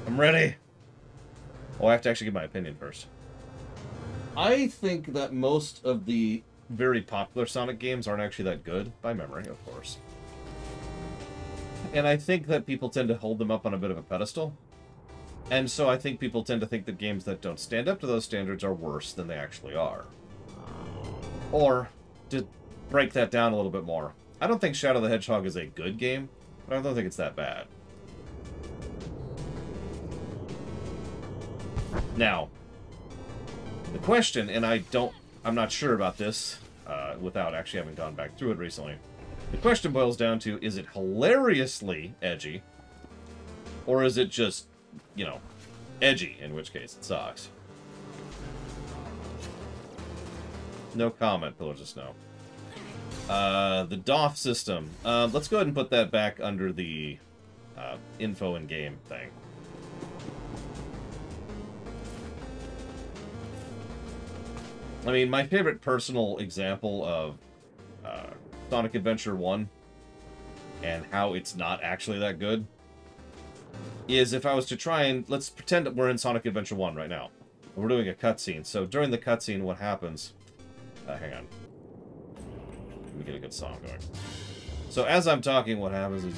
I'm ready. Oh, I have to actually give my opinion first. I think that most of the very popular Sonic games aren't actually that good, by memory, of course. And I think that people tend to hold them up on a bit of a pedestal. And so I think people tend to think that games that don't stand up to those standards are worse than they actually are. Or, to break that down a little bit more, I don't think Shadow the Hedgehog is a good game, but I don't think it's that bad. Now, the question, and I'm not sure about this, without actually having gone back through it recently. The question boils down to, is it hilariously edgy? Or is it just, you know, edgy, in which case it sucks. No comment, Pillars of Snow. The DOF system. Let's go ahead and put that back under the info in game thing. I mean, my favorite personal example of Sonic Adventure 1 and how it's not actually that good is if I was to try and... Let's pretend that we're in Sonic Adventure 1 right now. We're doing a cutscene. So during the cutscene, what happens... hang on. Let me get a good song going. So as I'm talking, what happens is...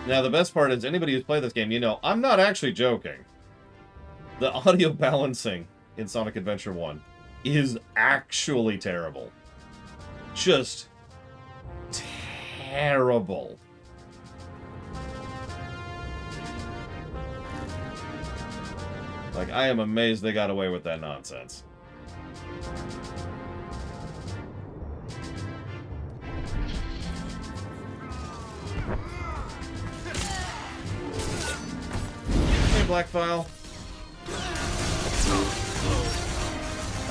Now, the best part is, anybody who's played this game, you know, I'm not actually joking. The audio balancing in Sonic Adventure 1 is actually terrible. Just terrible. Like, I am amazed they got away with that nonsense. Black File.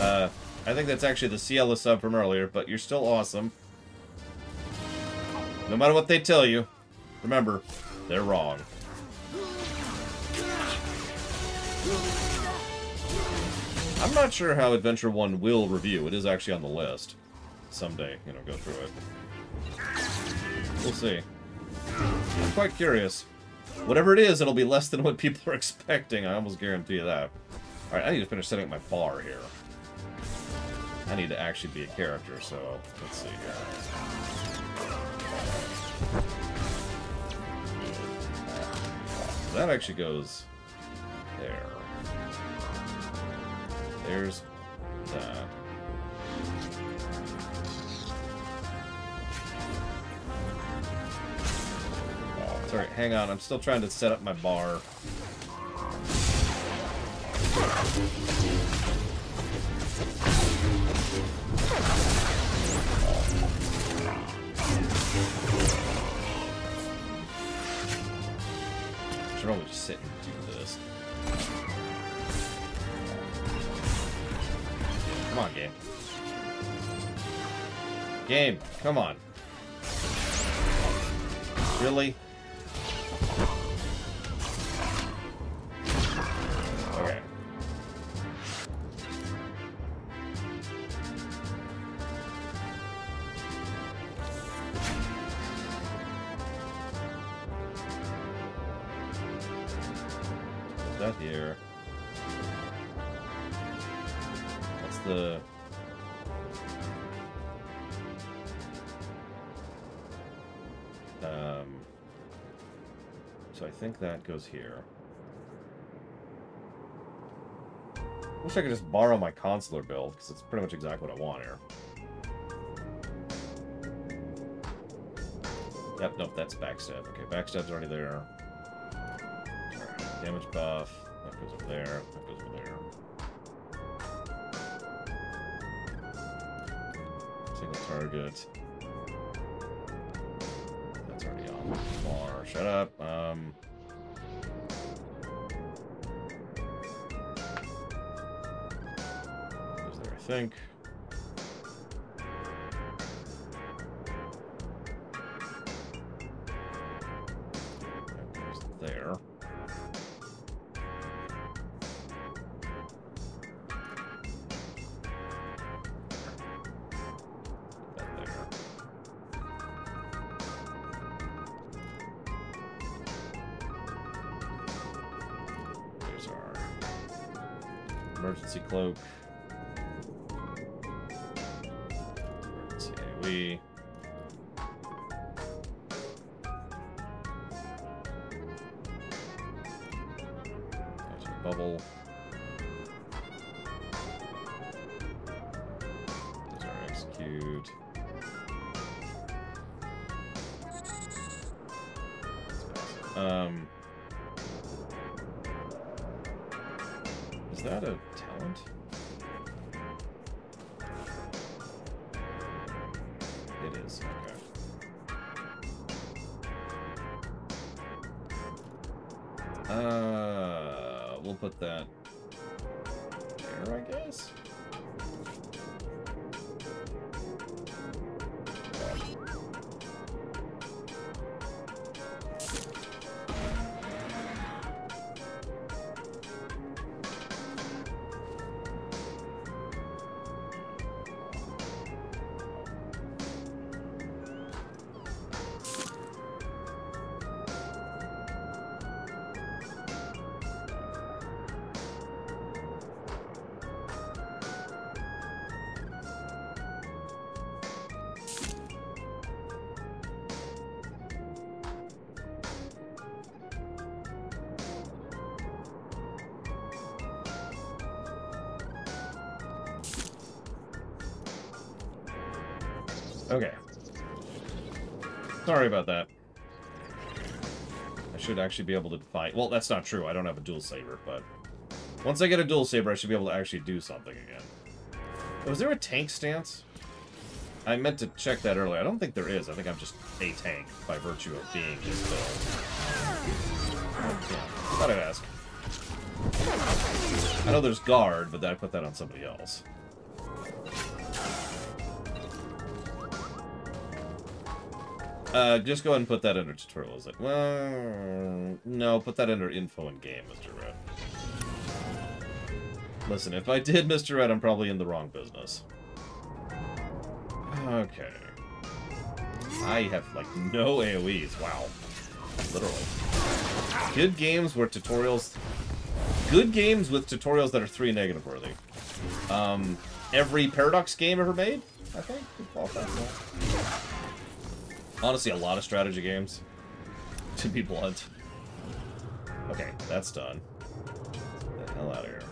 I think that's actually the Ciela sub from earlier, but you're still awesome. No matter what they tell you, remember, they're wrong. I'm not sure how Adventure 1 will review. It is actually on the list. Someday, you know, go through it. We'll see. I'm quite curious. Whatever it is, it'll be less than what people are expecting. I almost guarantee you that. Alright, I need to finish setting up my bar here. I need to actually be a character, so let's see here. That actually goes there. There's that. Sorry, hang on. I'm still trying to set up my bar. I should probably just sit and do this. Come on, game. Game, come on. Really? Okay. Put that here. That's the... So I think that goes here. Wish I could just borrow my consular build, because it's pretty much exactly what I want here. Yep, nope, that's backstab. Okay, backstab's already there. Damage buff. That goes over there. That goes over there. Single target. That's already on. Bar. Shut up. Goes there, I think. That goes there. Emergency cloak. Emergency AoE. There's a bubble. There's our execute. Is that a talent? It is, okay. We'll put that there, I guess? Okay. Sorry about that. I should actually be able to fight. Well, that's not true. I don't have a dual saber, but once I get a dual saber, I should be able to actually do something again. Oh, is there a tank stance? I meant to check that earlier. I don't think there is. I think I'm just a tank by virtue of being this build. Yeah, thought I'd ask. I know there's guard, but then I put that on somebody else. Just go ahead and put that under tutorial. Is it? Well, no, put that under info and game, Mr. Red. Listen, if I did Mr. Red, I'm probably in the wrong business. Okay. I have, like, no AoEs. Wow. Literally. Good games where tutorials... Good games with tutorials that are 3 negative worthy. Every Paradox game ever made, I think. Honestly, a lot of strategy games, to be blunt. Okay, that's done. Get the hell out of here.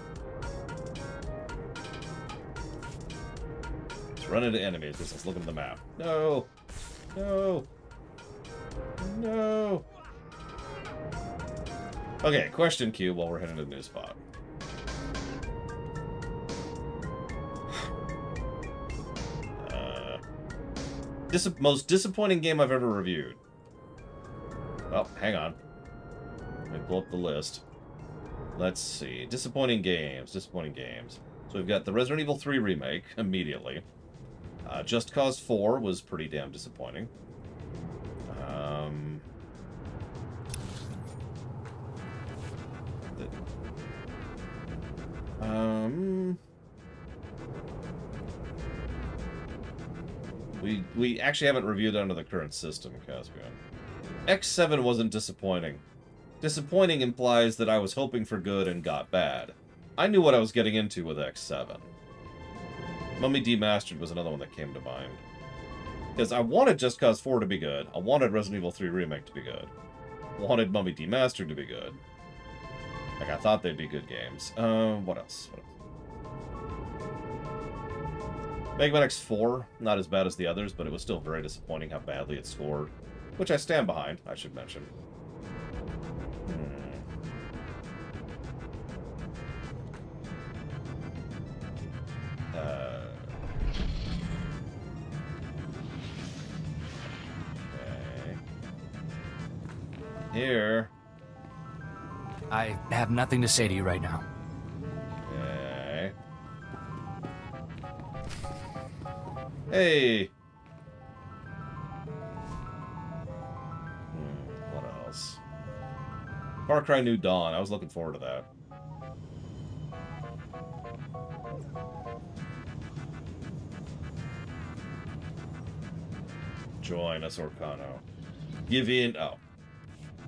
Let's run into enemies. Let's look at the map. No! No! No! Okay, question queue while we're heading to the new spot. Most disappointing game I've ever reviewed. Oh, hang on. Let me pull up the list. Let's see. Disappointing games. Disappointing games. So we've got the Resident Evil 3 remake, immediately. Just Cause 4 was pretty damn disappointing. We actually haven't reviewed under the current system, Caspian. X7 wasn't disappointing. Disappointing implies that I was hoping for good and got bad. I knew what I was getting into with X7. Mummy Demastered was another one that came to mind. Because I wanted Just Cause 4 to be good. I wanted Resident Evil 3 Remake to be good. I wanted Mummy Demastered to be good. Like, I thought they'd be good games. What else? What else? Mega Man X4, not as bad as the others, but it was still very disappointing how badly it scored. Which I stand behind, I should mention. Okay. Here. I have nothing to say to you right now. Okay. Hey! What else? Far Cry New Dawn. I was looking forward to that. Join us, Orcano. Give in. Oh.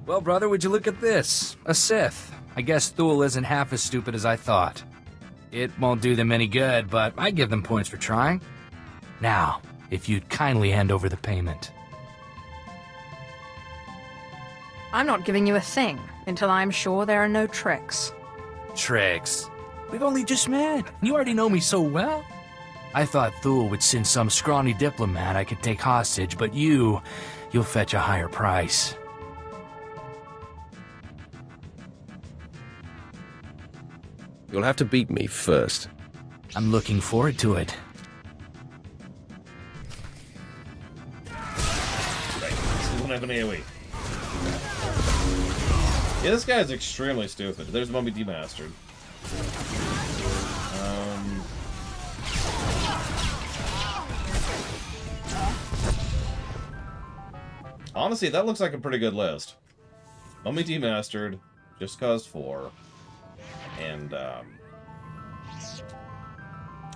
Well, brother, would you look at this? A Sith. I guess Thule isn't half as stupid as I thought. It won't do them any good, but I give them points for trying. Now, if you'd kindly hand over the payment. I'm not giving you a thing until I'm sure there are no tricks. Tricks? We've only just met. You already know me so well. I thought Thule would send some scrawny diplomat I could take hostage, but you'll fetch a higher price. You'll have to beat me first. I'm looking forward to it. Still don't have an AoE. Yeah, this guy is extremely stupid. There's Mummy Demastered. Honestly, that looks like a pretty good list. Mummy Demastered, Just Cause 4, and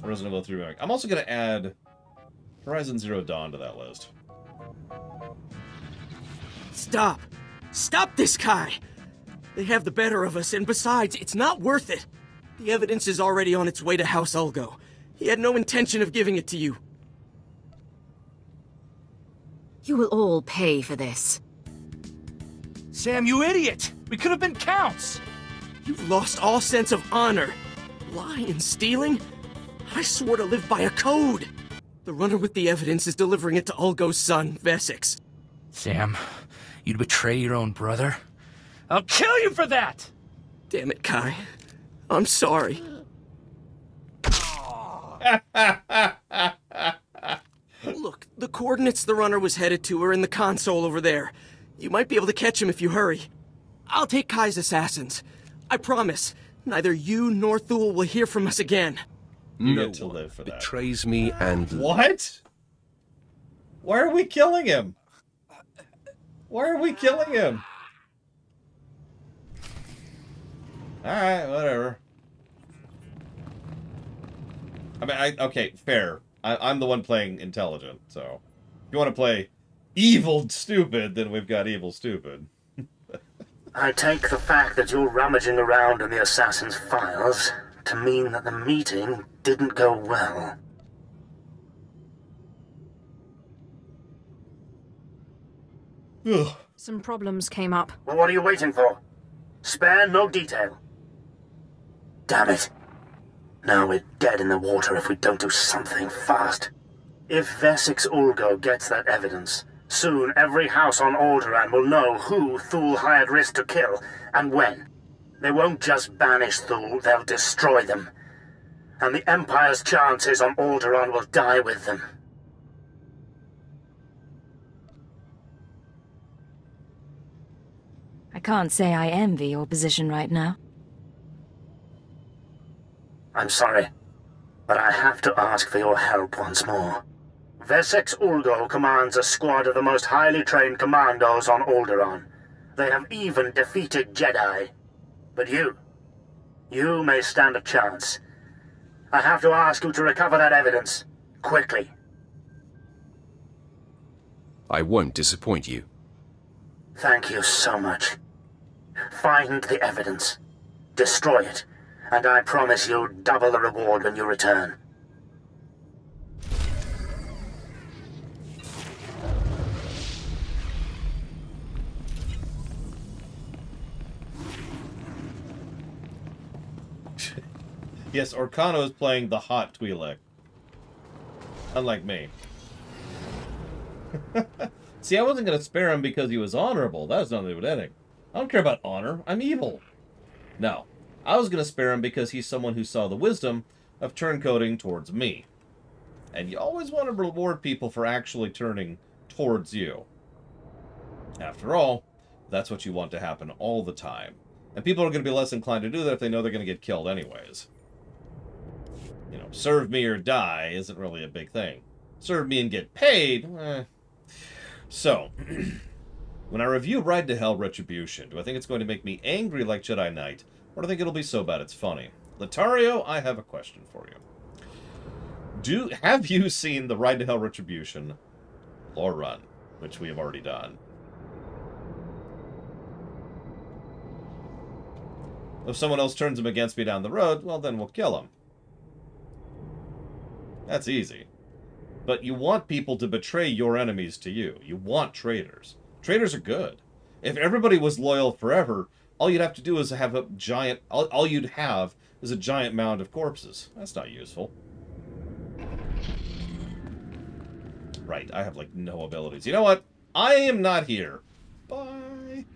Resident Evil 3 Remake. I'm also going to add Horizon Zero Dawn to that list. Stop! Stop this guy! They have the better of us, and besides, it's not worth it. The evidence is already on its way to House Ulgo. He had no intention of giving it to you. You will all pay for this. Sam, you idiot! We could have been counts! You've lost all sense of honor. Lying and stealing? I swore to live by a code. The runner with the evidence is delivering it to Ulgo's son, Vesix. Sam, you'd betray your own brother? I'll kill you for that! Damn it, Kai. I'm sorry. Look, the coordinates the runner was headed to are in the console over there. You might be able to catch him if you hurry. I'll take Kai's assassins. I promise, neither you nor Thule will hear from us again. You get to live for that. Betrays me and... What? Why are we killing him? Why are we killing him? Alright, whatever. I mean, okay, fair. I'm the one playing intelligent, so... If you want to play evil stupid, then we've got evil stupid. I take the fact that you're rummaging around in the assassin's files to mean that the meeting didn't go well. Ugh. Some problems came up. Well, what are you waiting for? Spare no detail. Damn it. Now we're dead in the water if we don't do something fast. If Boris Ulgo gets that evidence, soon every house on Alderaan will know who Thule hired Risk to kill, and when. They won't just banish Thule, they'll destroy them. And the Empire's chances on Alderaan will die with them. I can't say I envy your position right now. I'm sorry, but I have to ask for your help once more. Boris Ulgo commands a squad of the most highly trained commandos on Alderaan. They have even defeated Jedi. But you may stand a chance. I have to ask you to recover that evidence, quickly. I won't disappoint you. Thank you so much. Find the evidence, destroy it, and I promise you double the reward when you return. Yes, Orkano is playing the hot Twi'lek. Unlike me. See, I wasn't going to spare him because he was honorable. That has nothing to do with anything. I don't care about honor. I'm evil. No. I was going to spare him because he's someone who saw the wisdom of turncoating towards me. And you always want to reward people for actually turning towards you. After all, that's what you want to happen all the time. And people are going to be less inclined to do that if they know they're going to get killed anyways. You know, serve me or die isn't really a big thing. Serve me and get paid, So, when I review Ride to Hell Retribution, do I think it's going to make me angry like Jedi Knight, or do I think it'll be so bad it's funny? Latario, I have a question for you. Have you seen the Ride to Hell Retribution lore run, which we have already done? If someone else turns him against me down the road, well, then we'll kill him. That's easy. But you want people to betray your enemies to you. You want traitors. Traitors are good. If everybody was loyal forever, all you'd have to do is have a giant... All you'd have is a giant mound of corpses. That's not useful. Right, I have, like, no abilities. You know what? I am not here. Bye.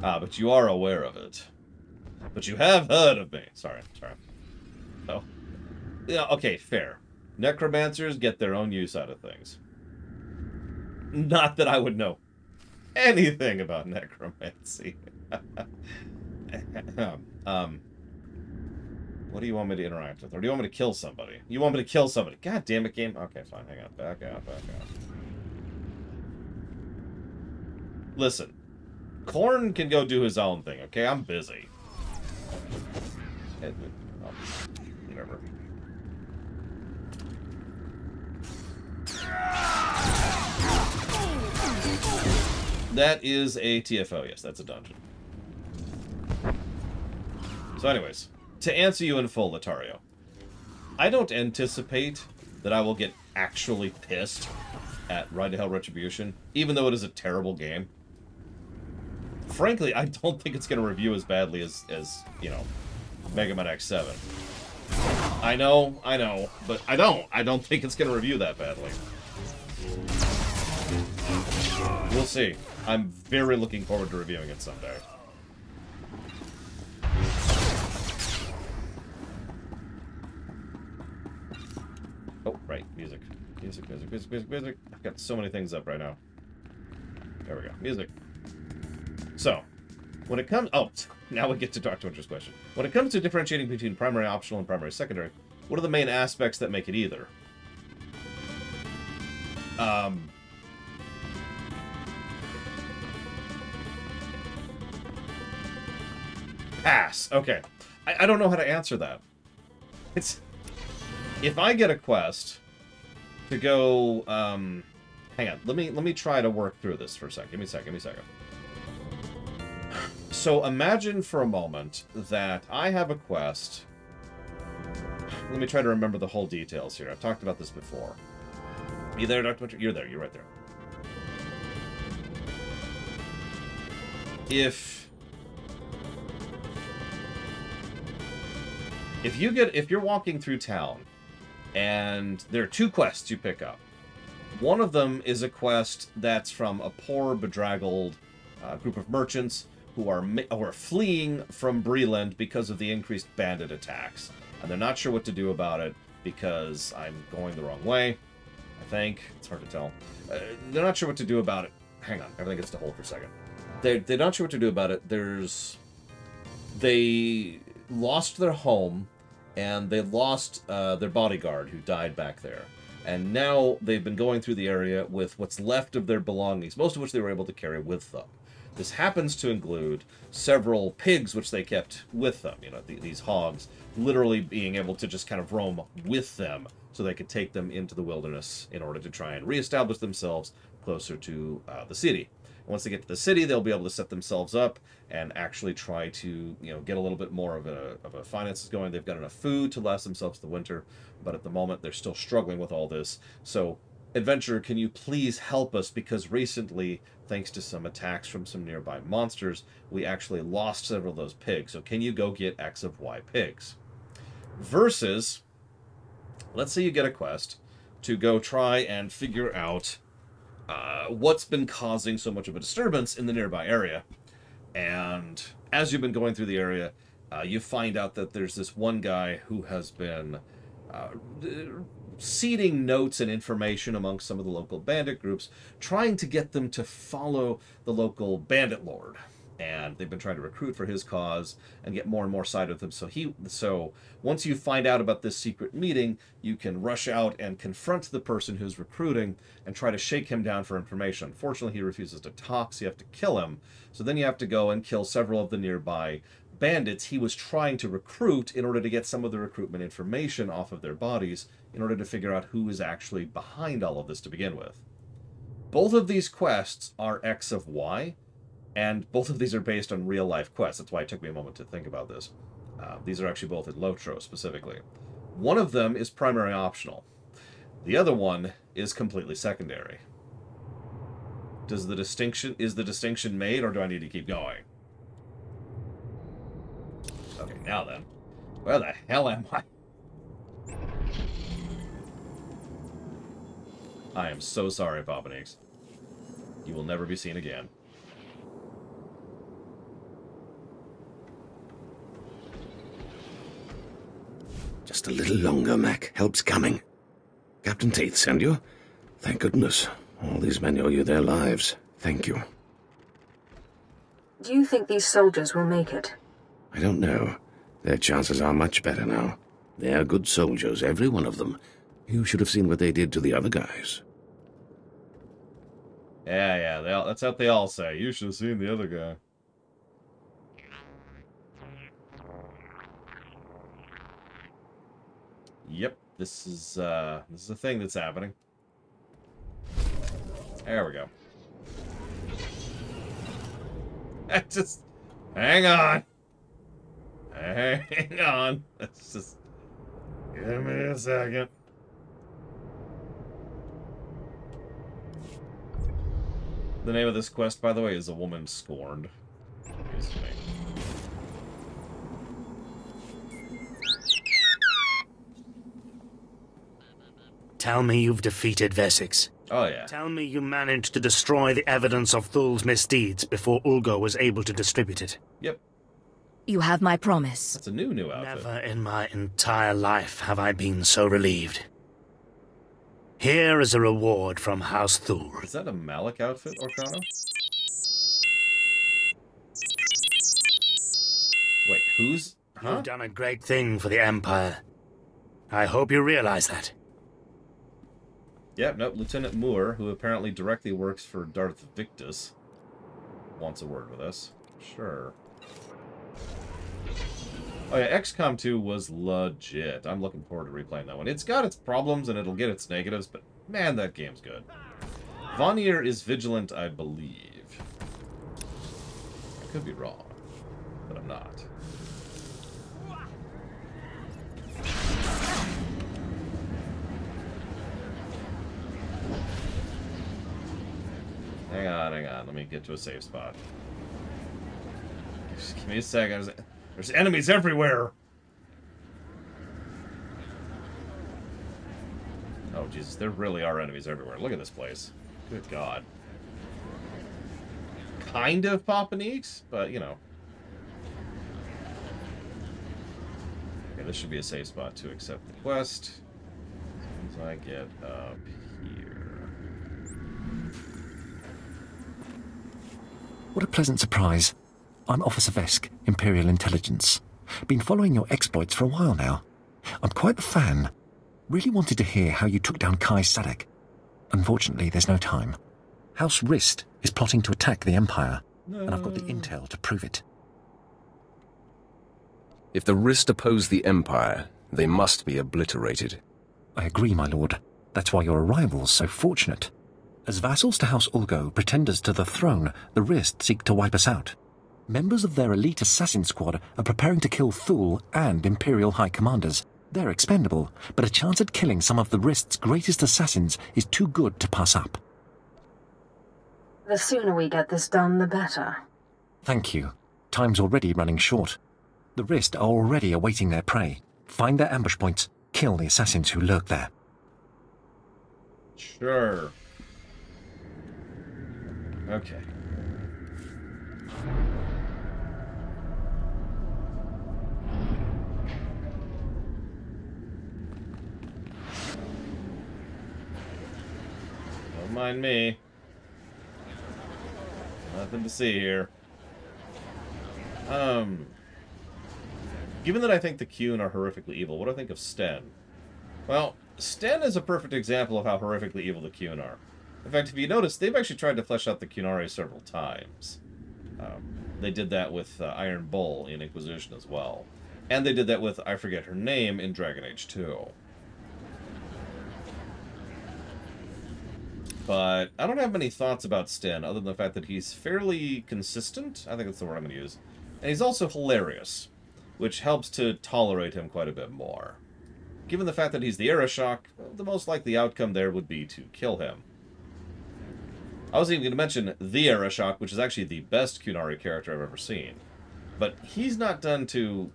Ah, but you are aware of it. But you have heard of me. Sorry. Oh. Yeah, okay, fair. Necromancers get their own use out of things. Not that I would know anything about necromancy. What do you want me to interact with? Or do you want me to kill somebody? You want me to kill somebody? God damn it, game. Okay, fine. Hang on. Back out. Listen. Korn can go do his own thing, okay? I'm busy. Whatever. That is a TFO. Yes, that's a dungeon. So anyways, to answer you in full, Latario, I don't anticipate that I will get actually pissed at Ride to Hell Retribution, even though it is a terrible game. Frankly, I don't think it's going to review as badly as you know, Mega Man X7. I know, but I don't think it's going to review that badly. We'll see. I'm very looking forward to reviewing it someday. Oh, right, music. Music. I've got so many things up right now. There we go. Music. So, when it comes... Oh, now we get to Dr. Winter's question. When it comes to differentiating between primary optional and primary secondary, what are the main aspects that make it either? Pass. Okay. I don't know how to answer that. It's... If I get a quest to go... hang on. Let me try to work through this for a second. Give me a second. So imagine for a moment that I have a quest. Let me try to remember the whole details here. I've talked about this before. You there, Dr. Butcher? You're there. You're right there. If you're walking through town and there are two quests you pick up. One of them is a quest that's from a poor, bedraggled group of merchants who are fleeing from Breland because of the increased bandit attacks. And they're not sure what to do about it because I'm going the wrong way, I think. It's hard to tell. They're not sure what to do about it. Hang on, everything gets to hold for a second. They're not sure what to do about it. They lost their home, and they lost their bodyguard who died back there. And now they've been going through the area with what's left of their belongings, most of which they were able to carry with them. This happens to include several pigs which they kept with them, you know, these hogs, literally being able to just kind of roam with them so they could take them into the wilderness in order to try and reestablish themselves closer to the city. And once they get to the city, they'll be able to set themselves up and actually try to, you know, get a little bit more of a finances going. They've got enough food to last themselves the winter, but at the moment they're still struggling with all this. So, adventurer, can you please help us? Because recently, thanks to some attacks from some nearby monsters, we actually lost several of those pigs. So can you go get X of Y pigs? Versus, let's say you get a quest to go try and figure out what's been causing so much of a disturbance in the nearby area. And as you've been going through the area, you find out that there's this one guy who has been seeding notes and information amongst some of the local bandit groups, trying to get them to follow the local bandit lord. And they've been trying to recruit for his cause and get more and more side with him. So once you find out about this secret meeting, you can rush out and confront the person who's recruiting and try to shake him down for information. Unfortunately, he refuses to talk, so you have to kill him. So then you have to go and kill several of the nearby bandits he was trying to recruit in order to get some of the recruitment information off of their bodies in order to figure out who is actually behind all of this to begin with. Both of these quests are X of Y, and both of these are based on real-life quests. That's why it took me a moment to think about this. These are actually both in Lotro, specifically. One of them is primary optional. The other one is completely secondary. Is the distinction made, or do I need to keep going? Okay, now then. Where the hell am I? I am so sorry, Papaneeks. You will never be seen again. Just a little longer, Mac. Help's coming. Captain Teeth send you? Thank goodness. All these men owe you their lives. Thank you. Do you think these soldiers will make it? I don't know. Their chances are much better now. They are good soldiers, every one of them. You should have seen what they did to the other guys. Yeah, that's what they all say. You should have seen the other guy. Yep, this is a thing that's happening. There we go. Just hang on. Hang on. Let's just give me a second. The name of this quest, by the way, is A Woman Scorned. Excuse me. Tell me you've defeated Wessex. Oh, yeah. Tell me you managed to destroy the evidence of Thul's misdeeds before Ulgo was able to distribute it. Yep. You have my promise. That's a new outfit. Never in my entire life have I been so relieved. Here is a reward from House Thul. Is that a Malik outfit, Orcano? Wait, who's... Huh? You've done a great thing for the Empire. I hope you realize that. Yep, nope, Lieutenant Moore, who apparently directly works for Darth Victus, wants a word with us. Sure. Oh yeah, XCOM 2 was legit. I'm looking forward to replaying that one. It's got its problems and it'll get its negatives, but man, that game's good. Vonnier is vigilant, I believe. I could be wrong, but I'm not. Hang on. Let me get to a safe spot. Just give me a second. There's enemies everywhere! Oh, Jesus. There really are enemies everywhere. Look at this place. Good God. Kind of Popaniques, but, you know. Okay, this should be a safe spot to accept the quest. As soon as I get up here. What a pleasant surprise. I'm Officer Vesk, Imperial Intelligence. Been following your exploits for a while now. I'm quite a fan. Really wanted to hear how you took down Kai Sadek. Unfortunately, there's no time. House Rist is plotting to attack the Empire, and I've got the intel to prove it. If the Rist oppose the Empire, they must be obliterated. I agree, my lord. That's why your arrival's so fortunate. As vassals to House Ulgo, pretenders to the throne, the Rist seek to wipe us out. Members of their elite assassin squad are preparing to kill Thule and Imperial High Commanders. They're expendable, but a chance at killing some of the Rist's greatest assassins is too good to pass up. The sooner we get this done, the better. Thank you. Time's already running short. The Rist are already awaiting their prey. Find their ambush points, kill the assassins who lurk there. Sure. Okay. Don't mind me. Nothing to see here. Given that I think the Qun are horrifically evil, what do I think of Sten? Well, Sten is a perfect example of how horrifically evil the Qun are. In fact, if you notice, they've actually tried to flesh out the Qunari several times. They did that with Iron Bull in Inquisition as well. And they did that with, I forget her name, in Dragon Age 2. But I don't have many thoughts about Sten, other than the fact that he's fairly consistent. I think that's the word I'm going to use. And he's also hilarious, which helps to tolerate him quite a bit more. Given the fact that he's the Arishok, the most likely outcome there would be to kill him. I was even going to mention the Arishok, which is actually the best Qunari character I've ever seen. But he's not done to...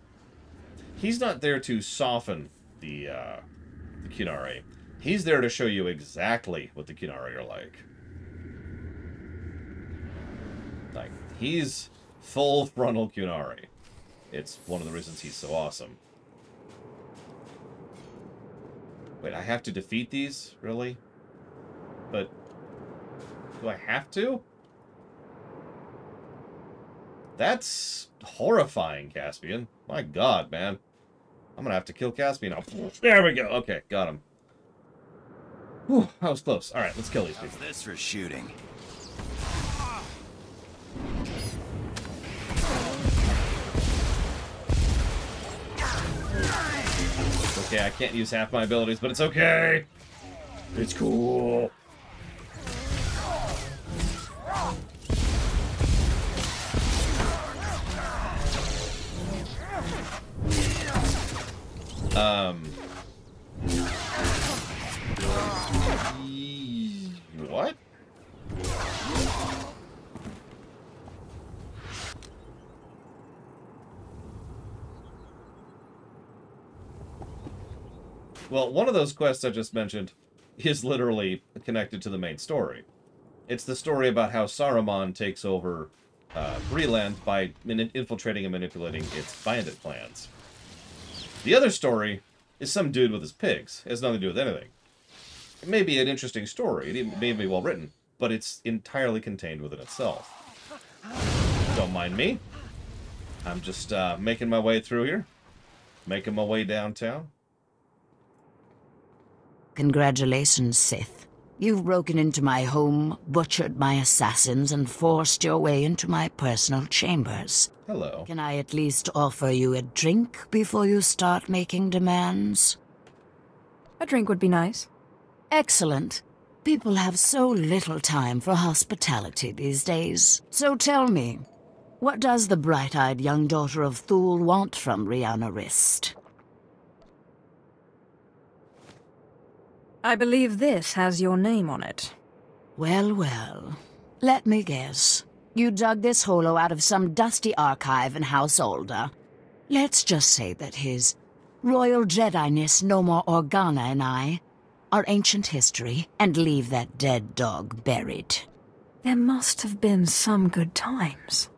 He's not there to soften the Qunari. He's there to show you exactly what the Qunari are like. Like, he's full frontal Qunari. It's one of the reasons he's so awesome. Wait, I have to defeat these? Really? But... do I have to? That's horrifying, Caspian. My God, man. I'm gonna have to kill Caspian now. There we go. Okay, got him. Whew, that was close. Alright, let's kill these people. How's this for shooting? Okay, I can't use half my abilities, but it's okay. It's cool. What? Well, one of those quests I just mentioned is literally connected to the main story. It's the story about how Saruman takes over Breland by infiltrating and manipulating its bandit plans. The other story is some dude with his pigs. It has nothing to do with anything. It may be an interesting story. It may be well written, but it's entirely contained within itself. Don't mind me. I'm just making my way through here. Making my way downtown. Congratulations, Sith. You've broken into my home, butchered my assassins, and forced your way into my personal chambers. Hello. Can I at least offer you a drink before you start making demands? A drink would be nice. Excellent. People have so little time for hospitality these days. So tell me, what does the bright-eyed young daughter of Thule want from Rihanna Rist? I believe this has your name on it. Well, well. Let me guess. You dug this holo out of some dusty archive in House Ulgo. Let's just say that his Royal Jedi-ness Nomar Organa and I are ancient history and leave that dead dog buried. There must have been some good times.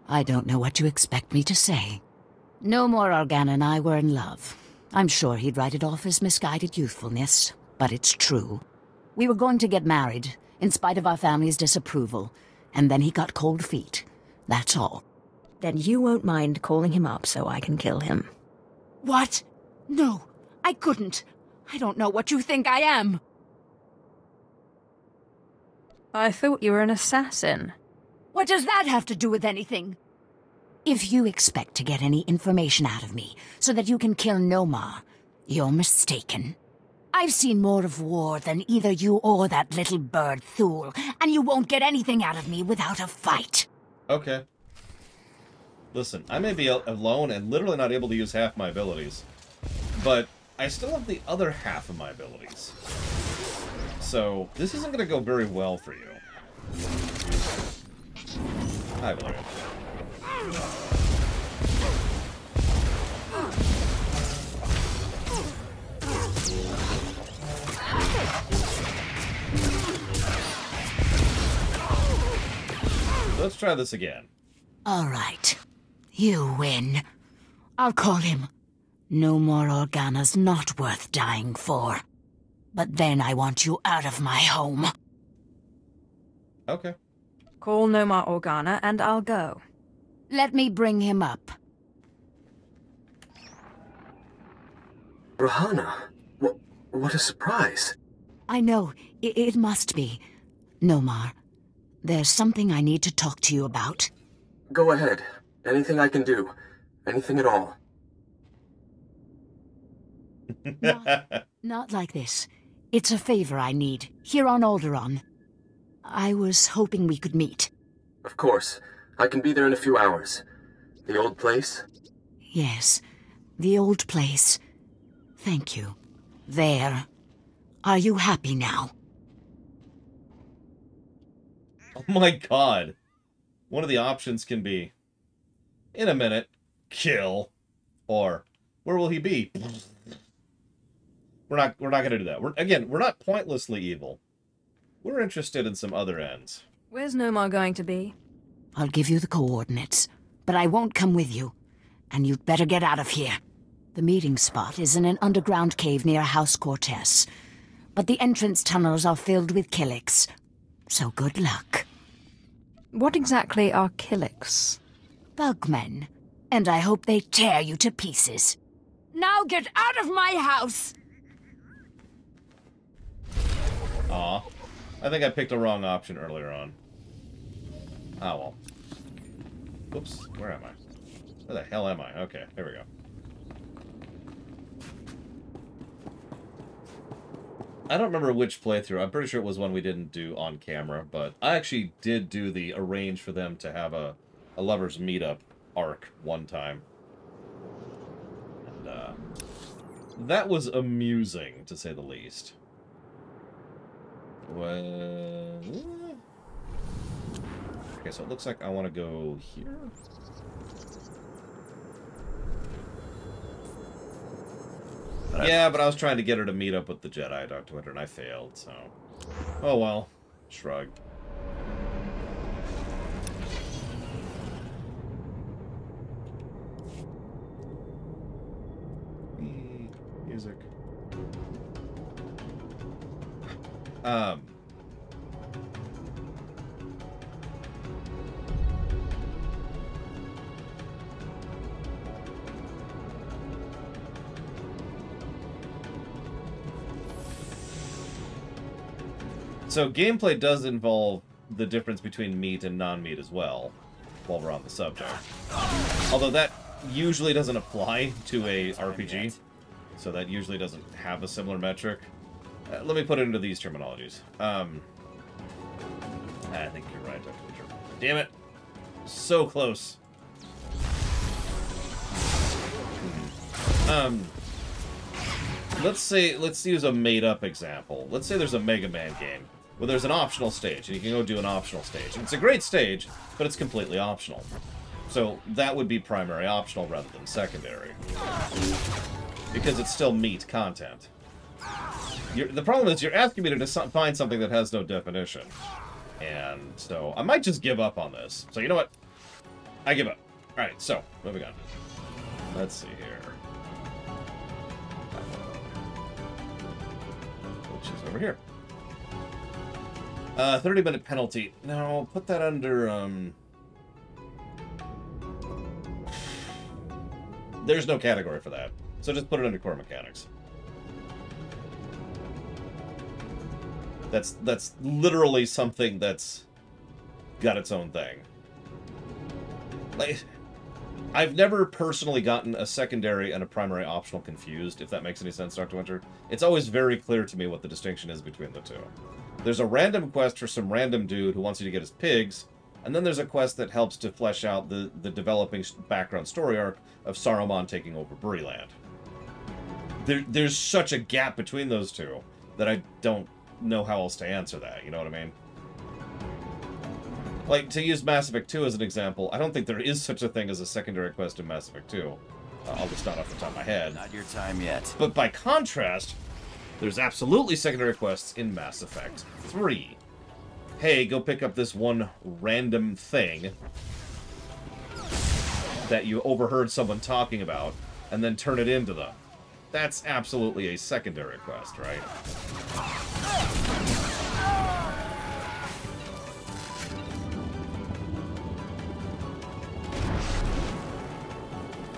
I don't know what you expect me to say. Nomar Organa and I were in love. I'm sure he'd write it off as misguided youthfulness, but it's true. We were going to get married, in spite of our family's disapproval, and then he got cold feet. That's all. Then you won't mind calling him up so I can kill him. What? No, I couldn't. I don't know what you think I am. I thought you were an assassin. What does that have to do with anything? If you expect to get any information out of me so that you can kill Nomar, you're mistaken. I've seen more of war than either you or that little bird Thule, and you won't get anything out of me without a fight. Okay. Listen, I may be alone and literally not able to use half my abilities, but I still have the other half of my abilities. So, this isn't going to go very well for you. Hi, Valerian. Let's try this again. All right. You win. I'll call him. Nomar Organa's not worth dying for. But then I want you out of my home. Okay. Call Nomar Organa and I'll go. Let me bring him up. Rihanna, what a surprise. I know, it must be. Nomar, there's something I need to talk to you about. Go ahead. Anything I can do. Anything at all. Not like this. It's a favor I need, here on Alderaan. I was hoping we could meet. Of course. I can be there in a few hours. The old place? Yes, the old place. Thank you. There. Are you happy now? Oh my god. One of the options can be, in a minute, kill, or where will he be? We're not going to do that. We're not pointlessly evil. We're interested in some other ends. Where's Nomar going to be? I'll give you the coordinates, but I won't come with you. And you'd better get out of here. The meeting spot is in an underground cave near House Cortez. But the entrance tunnels are filled with Killiks. So good luck. What exactly are Killiks? Bugmen. And I hope they tear you to pieces. Now get out of my house! Aw. I think I picked a wrong option earlier on. Ah, well. Oops. Where am I? Where the hell am I? Okay, here we go. I don't remember which playthrough. I'm pretty sure it was one we didn't do on camera, but I actually did do the arrange for them to have a lovers meetup arc one time. And that was amusing, to say the least. Well, okay, so it looks like I want to go here. Yeah, but I was trying to get her to meet up with the Jedi, Dr. Winter, and I failed, so... Oh well. Shrug. Music. So gameplay does involve the difference between meat and non-meat as well, while we're on the subject. Although that usually doesn't apply to a RPG, so that usually doesn't have a similar metric. Let me put it into these terminologies. I think you're right, Dr. Witcher. Damn it! So close. Let's use a made-up example. Let's say there's a Mega Man game where there's an optional stage, and you can go do an optional stage. And it's a great stage, but it's completely optional. So that would be primary optional rather than secondary. Because it's still meat content. The problem is you're asking me to find something that has no definition. And so I might just give up on this. So you know what? I give up. Alright, so, moving on. Let's see here. Which is over here. 30-minute penalty. No, put that under, There's no category for that. So just put it under core mechanics. That's literally something that's got its own thing. Like, I've never personally gotten a secondary and a primary optional confused, if that makes any sense, Dr. Winter. It's always very clear to me what the distinction is between the two. There's a random quest for some random dude who wants you to get his pigs, and then there's a quest that helps to flesh out the developing background story arc of Saruman taking over Breland. There's such a gap between those two that I don't know how else to answer that, you know what I mean? Like, to use Mass Effect 2 as an example, I don't think there is such a thing as a secondary quest in Mass Effect 2. I'll just not off the top of my head. Not your time yet. But by contrast, there's absolutely secondary quests in Mass Effect 3. Hey, go pick up this one random thing that you overheard someone talking about, and then turn it into them. That's absolutely a secondary quest, right?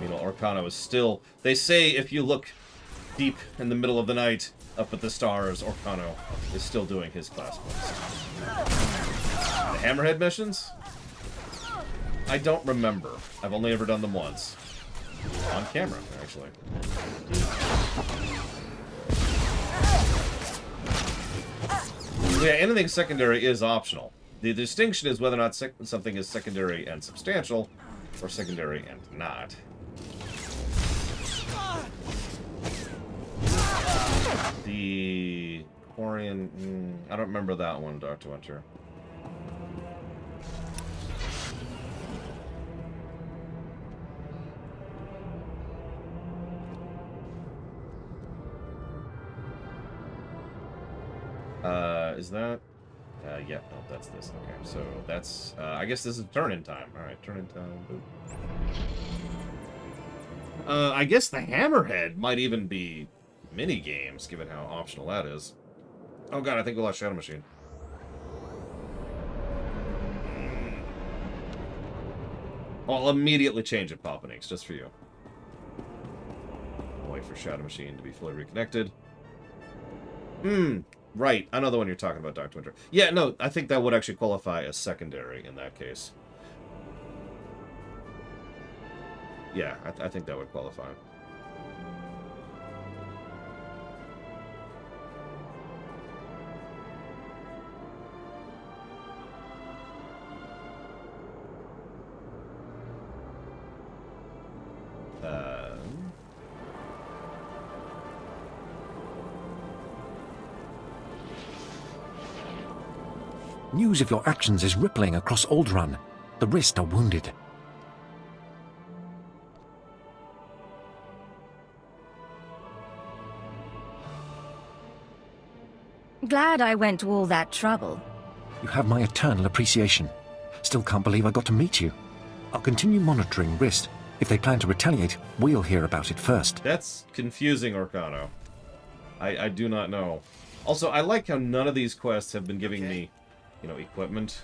Meanwhile, Orcano is still... They say if you look deep in the middle of the night, up at the stars, Orcano is still doing his class quest. The Hammerhead missions? I don't remember. I've only ever done them once. On camera, actually. Yeah, anything secondary is optional. The distinction is whether or not something is secondary and substantial, or secondary and not. The Quarian... I don't remember that one, Dr. Winter. Is that... yeah, no, that's this. Okay, so that's... I guess this is turn-in time. Alright, turn-in time. I guess the Hammerhead might even be mini-games, given how optional that is. Oh god, I think we lost Shadow Machine. I'll immediately change it, Popanix, just for you. I'll wait for Shadow Machine to be fully reconnected. Right, I know the one you're talking about, Dr. Winter. Yeah, no, I think that would actually qualify as secondary in that case. Yeah, I think that would qualify. News of your actions is rippling across Alderaan. The rest are wounded. Glad I went to all that trouble. You have my eternal appreciation. Still can't believe I got to meet you. I'll continue monitoring Rist. If they plan to retaliate, we'll hear about it first. That's confusing, Orcano. I do not know. Also, I like how none of these quests have been giving me, you know, equipment.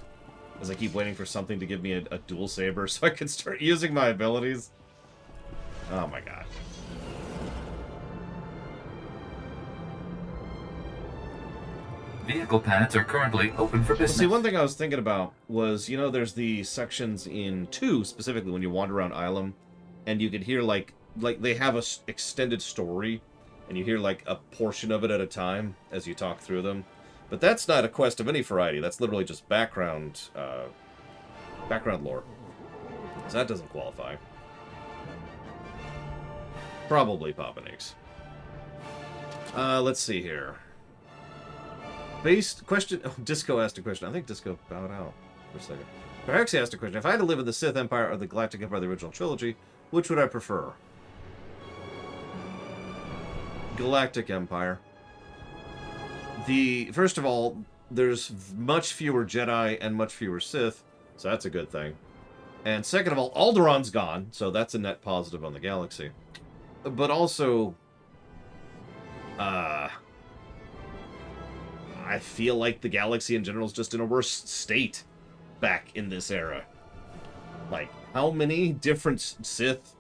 As I keep waiting for something to give me a dual saber so I can start using my abilities. Oh my god. Vehicle pads are currently open for business. See, one thing I was thinking about was, you know, there's the sections in 2, specifically, when you wander around Ilum, and you could hear, like they have a extended story, and you hear, like, a portion of it at a time as you talk through them. But that's not a quest of any variety. That's literally just background lore. So that doesn't qualify. Probably Papa Nix. Let's see here. Question. Oh, Disco asked a question. I think Disco bowed out for a second. Perhaps he asked a question. If I had to live in the Sith Empire or the Galactic Empire of the original trilogy, which would I prefer? Galactic Empire. First of all, there's much fewer Jedi and much fewer Sith, so that's a good thing. And second of all, Alderaan's gone, so that's a net positive on the galaxy. But also, I feel like the galaxy in general is just in a worse state back in this era. Like, how many different Sith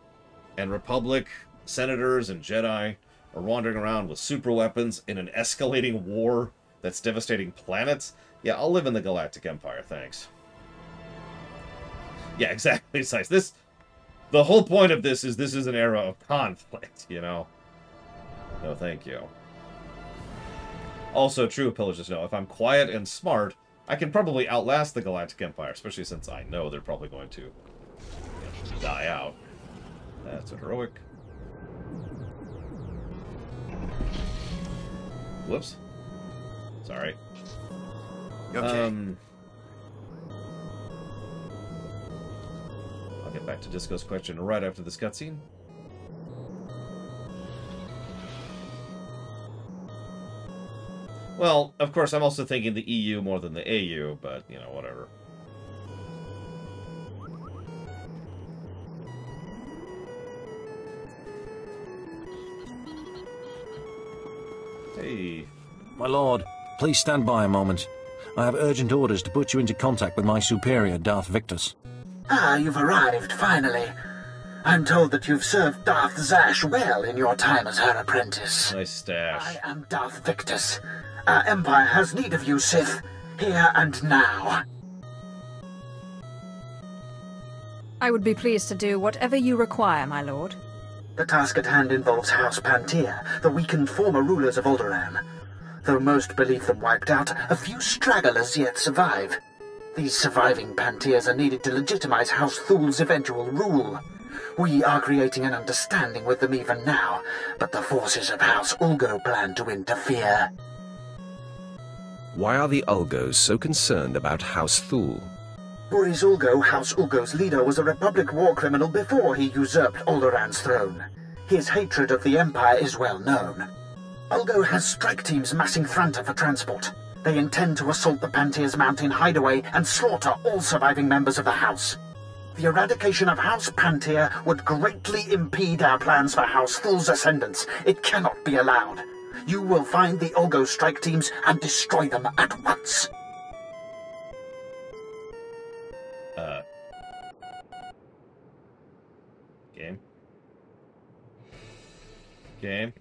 and Republic senators and Jedi are wandering around with super weapons in an escalating war that's devastating planets? Yeah, I'll live in the Galactic Empire, thanks. Yeah, exactly. The whole point of this is an era of conflict, you know? No, thank you. Also, true pillagers know, if I'm quiet and smart, I can probably outlast the Galactic Empire, especially since I know they're probably going to die out. That's a heroic. Whoops. Sorry. Okay. I'll get back to Disco's question right after this cutscene. Well, of course, I'm also thinking the EU more than the AU, but, you know, whatever. Hey. My lord, please stand by a moment. I have urgent orders to put you into contact with my superior, Darth Victus. Ah, you've arrived, finally. I'm told that you've served Darth Zash well in your time as her apprentice. Nice stash. I am Darth Victus. Our Empire has need of you, Sith. Here and now. I would be pleased to do whatever you require, my lord. The task at hand involves House Pantea, the weakened former rulers of Alderaan. Though most believe them wiped out, a few stragglers yet survive. These surviving Panteas are needed to legitimize House Thul's eventual rule. We are creating an understanding with them even now, but the forces of House Ulgo plan to interfere. Why are the Ulgos so concerned about House Thul? Boris Ulgo, House Ulgo's leader, was a Republic war criminal before he usurped Alderaan's throne. His hatred of the Empire is well known. Ulgo has strike teams massing Thranta for transport. They intend to assault the Pantea's mountain hideaway and slaughter all surviving members of the House. The eradication of House Pantea would greatly impede our plans for House Thul's ascendance. It cannot be allowed. You will find the Ulgo strike teams and destroy them at once. Game.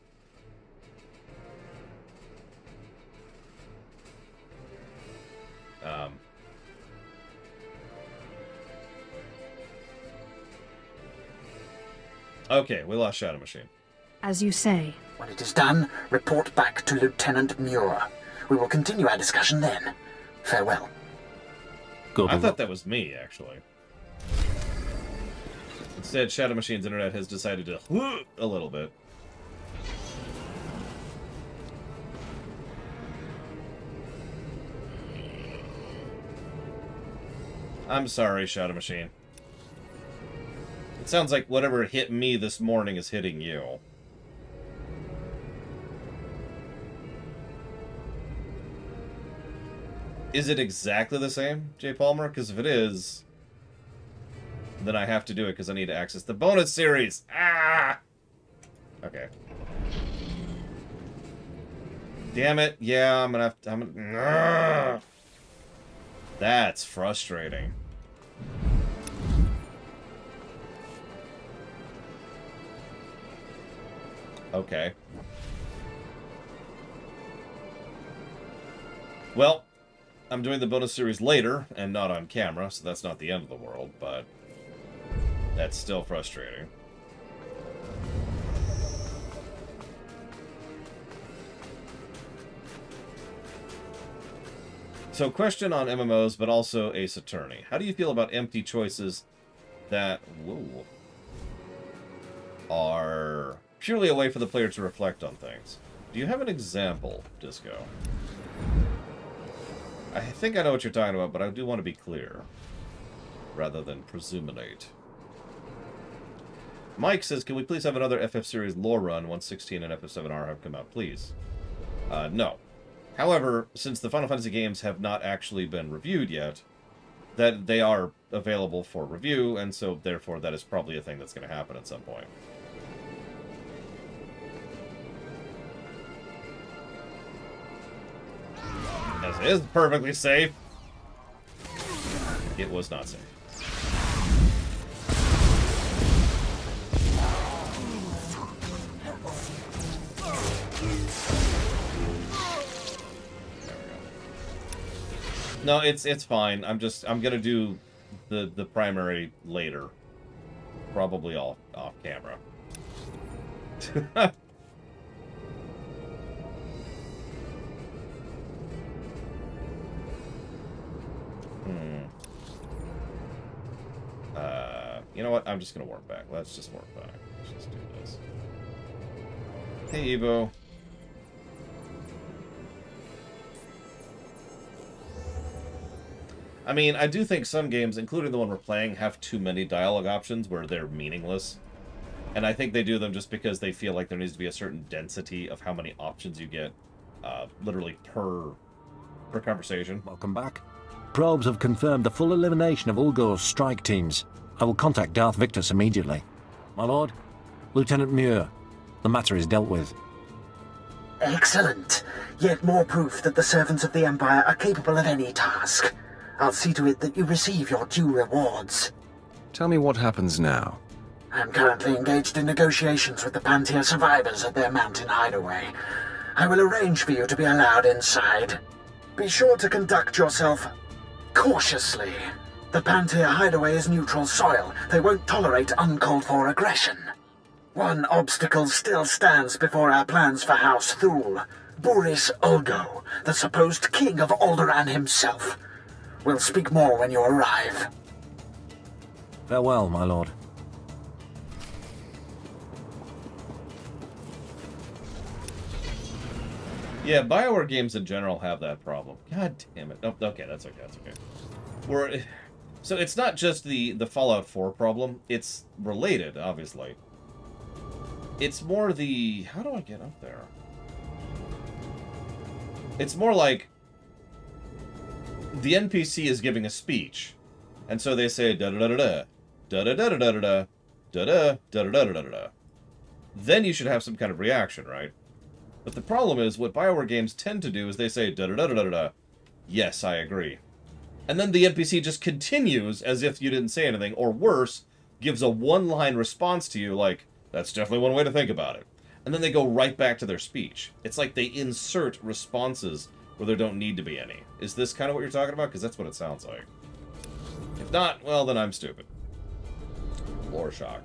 Okay, we lost Shadow Machine. As you say. When it is done, report back to Lieutenant Muir. We will continue our discussion then. Farewell. I thought that was me, actually. Instead, Shadow Machine's internet has decided to a little bit. I'm sorry, Shadow Machine. It sounds like whatever hit me this morning is hitting you. Is it exactly the same, J. Palmer? Because if it is, then I have to do it because I need to access the bonus series. Ah! Okay. Damn it. Yeah, I'm gonna have to... That's frustrating. Okay. Well, I'm doing the bonus series later, and not on camera, so that's not the end of the world, but that's still frustrating. So, question on MMOs, but also Ace Attorney. How do you feel about empty choices that are purely a way for the player to reflect on things? Do you have an example, Disco? I think I know what you're talking about, but I do want to be clear, rather than presuminate. Mike says, can we please have another FF series lore run 116 and FF7R have come out, please? No. However, since the Final Fantasy games have not actually been reviewed yet, that they are available for review, and so therefore that is probably a thing that's going to happen at some point. As it is perfectly safe. It was not safe. No, it's fine. I'm gonna do the primary later. Probably off camera. You know what? I'm just gonna work back. Let's just work back. Let's just do this. Hey, Evo. I mean, I do think some games, including the one we're playing, have too many dialogue options where they're meaningless. And I think they do them just because they feel like there needs to be a certain density of how many options you get, literally per conversation. Welcome back. Probes have confirmed the full elimination of Ulgo's strike teams. I will contact Darth Victus immediately. My lord, Lieutenant Muir, the matter is dealt with. Excellent. Yet more proof that the servants of the Empire are capable of any task. I'll see to it that you receive your due rewards. Tell me what happens now. I'm currently engaged in negotiations with the Pantia survivors at their mountain hideaway. I will arrange for you to be allowed inside. Be sure to conduct yourself cautiously. The Pantia hideaway is neutral soil. They won't tolerate uncalled-for aggression. One obstacle still stands before our plans for House Thule. Boris Ulgo, the supposed king of Alderaan himself. We'll speak more when you arrive. Farewell, my lord. Yeah, BioWare games in general have that problem. God damn it. Oh, okay, that's okay, that's okay. So it's not just the Fallout 4 problem. It's related, obviously. It's more the... How do I get up there? It's more like... The NPC is giving a speech. And so they say da-da-da-da-da, da-da-da-da-da-da, da-da, da-da-da-da-da-da. Then you should have some kind of reaction, right? But the problem is, what BioWare games tend to do is they say da-da-da-da-da-da, yes, I agree. And then the NPC just continues as if you didn't say anything, or worse, gives a one-line response to you like, that's definitely one way to think about it. And then they go right back to their speech. It's like they insert responses where there don't need to be any. Is this kind of what you're talking about? Because that's what it sounds like. If not, well, then I'm stupid. Lore shock.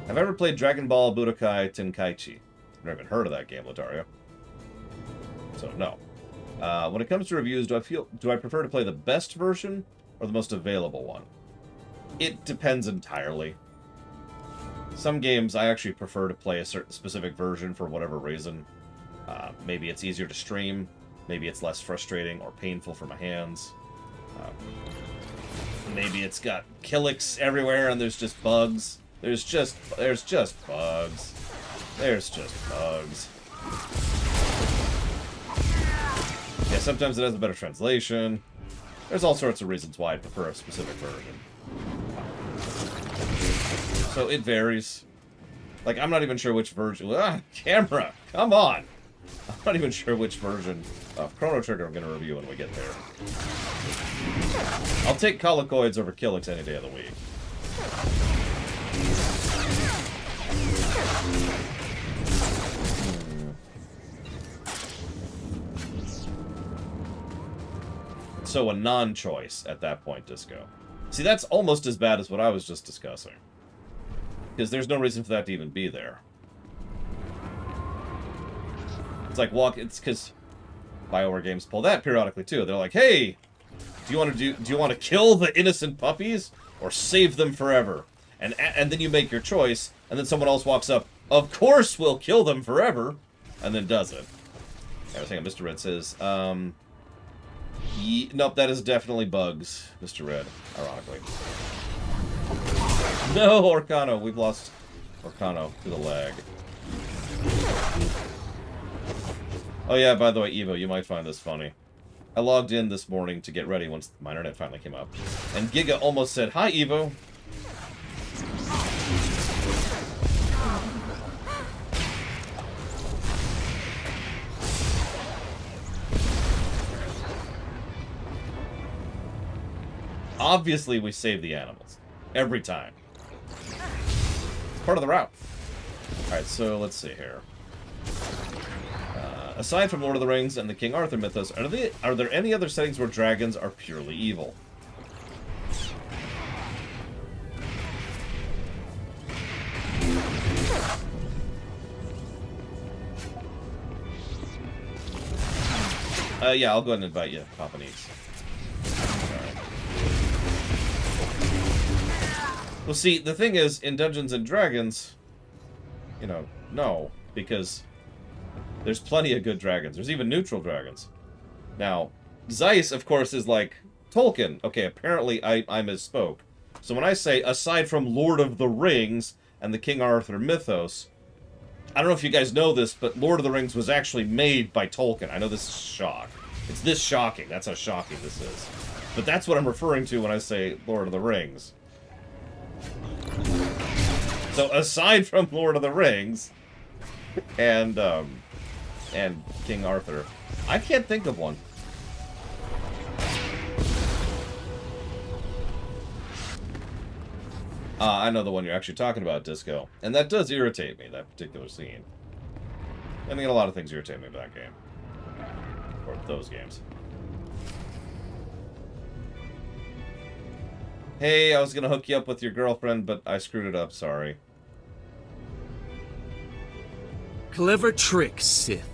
Have I ever played Dragon Ball Budokai Tenkaichi? I've never even heard of that game, Lotario. So, no. When it comes to reviews, do I prefer to play the best version or the most available one? It depends entirely. Some games I actually prefer to play a certain specific version for whatever reason. Maybe it's easier to stream, maybe it's less frustrating or painful for my hands. Maybe it's got Killiks everywhere and there's just bugs. There's just bugs. There's just bugs. Yeah, sometimes it has a better translation. There's all sorts of reasons why I prefer a specific version. So it varies. Like, I'm not even sure which version... Ah, camera! Come on! I'm not even sure which version of Chrono Trigger I'm going to review when we get there. I'll take Colicoids over Killiks any day of the week. So a non-choice at that point, Disco. See, that's almost as bad as what I was just discussing. Because there's no reason for that to even be there. It's like it's because BioWare games pull that periodically too. They're like, hey, do you want to kill the innocent puppies or save them forever? And then you make your choice, and then someone else walks up, of course we'll kill them forever, and then does it. I was thinking Mr. Red says, nope, that is definitely bugs, Mr. Red, ironically. No, Orcano, we've lost Orcano to the lag. Oh yeah, by the way, Evo, you might find this funny. I logged in this morning to get ready once my internet finally came up. And Giga almost said, hi, Evo. Obviously, we save the animals. Every time. It's part of the route. Alright, so let's see here. Aside from Lord of the Rings and the King Arthur mythos, are there any other settings where dragons are purely evil? Yeah, I'll go ahead and invite you, Papa Neeks. Well, see, the thing is, in Dungeons & Dragons, you know, no, because there's plenty of good dragons. There's even neutral dragons. Now, Zeiss, of course, is like Tolkien. Okay, apparently I misspoke. So when I say, aside from Lord of the Rings and the King Arthur mythos, I don't know if you guys know this, but Lord of the Rings was actually made by Tolkien. I know this is shock. It's this shocking. That's how shocking this is. But that's what I'm referring to when I say Lord of the Rings. So aside from Lord of the Rings and King Arthur, I can't think of one. I know the one you're actually talking about, Disco. And that does irritate me, that particular scene. I think a lot of things irritate me about that game. Or those games. Hey, I was gonna hook you up with your girlfriend, but I screwed it up, sorry. Clever trick, Sith.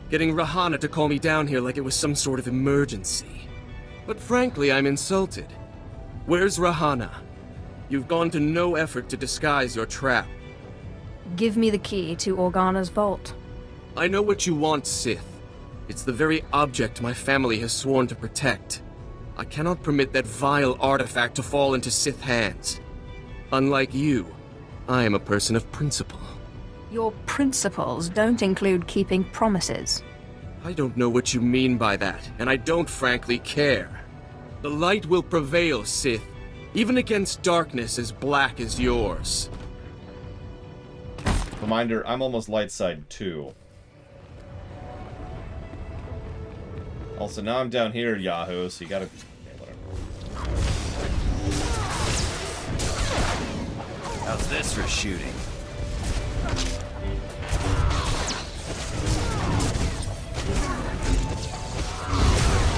Getting Rahana to call me down here like it was some sort of emergency. But frankly, I'm insulted. Where's Rahana? You've gone to no effort to disguise your trap. Give me the key to Organa's vault. I know what you want, Sith. It's the very object my family has sworn to protect. I cannot permit that vile artifact to fall into Sith hands. Unlike you, I am a person of principle. Your principles don't include keeping promises. I don't know what you mean by that, and I don't frankly care. The light will prevail, Sith, even against darkness as black as yours. Reminder, I'm almost light side 2. Also, now I'm down here, Yahoo, so you gotta... Okay, whatever. How's this for shooting?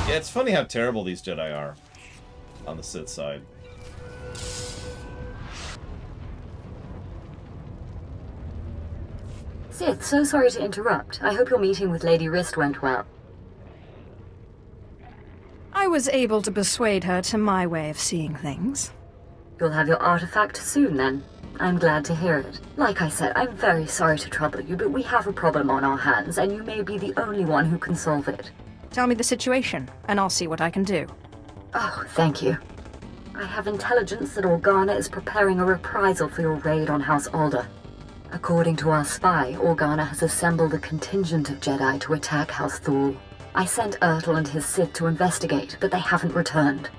Yeah, it's funny how terrible these Jedi are on the Sith side. Sith, so sorry to interrupt. I hope your meeting with Lady Rist went well. I was able to persuade her to my way of seeing things. You'll have your artifact soon, then. I'm glad to hear it. Like I said, I'm very sorry to trouble you, but we have a problem on our hands, and you may be the only one who can solve it. Tell me the situation, and I'll see what I can do. Oh, thank you. I have intelligence that Organa is preparing a reprisal for your raid on House Alder. According to our spy, Organa has assembled a contingent of Jedi to attack House Thule. I sent Ertl and his Sith to investigate, but they haven't returned.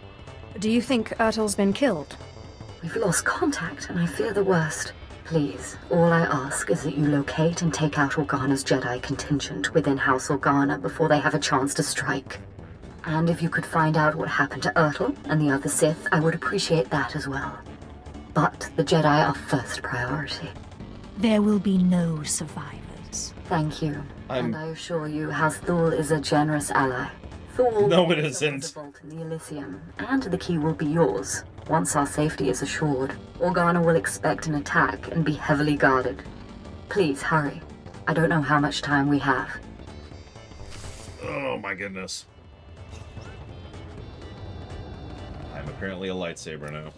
Do you think Ertl's been killed? We've lost contact, and I fear the worst. Please, all I ask is that you locate and take out Organa's Jedi contingent within House Organa before they have a chance to strike. And if you could find out what happened to Ertl and the other Sith, I would appreciate that as well. But the Jedi are first priority. There will be no survivors. Thank you. And I assure you, House Thule is a generous ally. Thor No, it is isn't. the vault in the Elysium, and the key will be yours. Once our safety is assured, Organa will expect an attack and be heavily guarded. Please, hurry. I don't know how much time we have. Oh my goodness. I'm apparently a lightsaber now.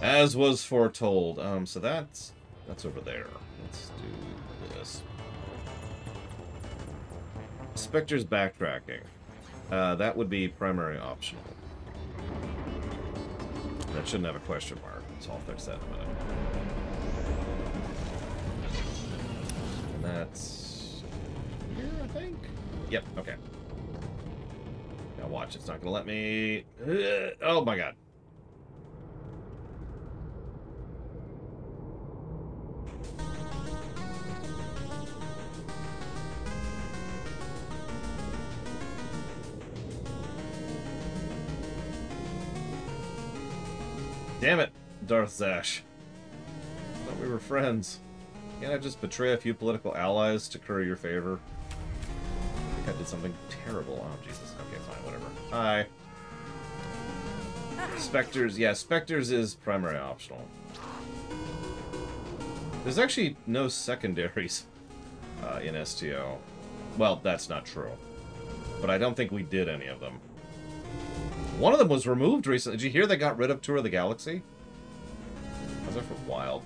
As was foretold. So that's over there. Let's do this. Spectre's backtracking. That would be primary optional. That shouldn't have a question mark, so I'll fix that in a minute. And that's here, I think? Yep, okay. Now watch, it's not gonna let me... Oh my god. Damn it, Darth Zash. I thought we were friends. Can't I just betray a few political allies to curry your favor? I think I did something terrible. Oh, Jesus. Okay, fine, whatever. Hi. Spectres. Yeah, Spectres is primary optional. There's actually no secondaries in STO. Well, that's not true. But I don't think we did any of them. One of them was removed recently. Did you hear they got rid of Tour of the Galaxy? I was there for a while.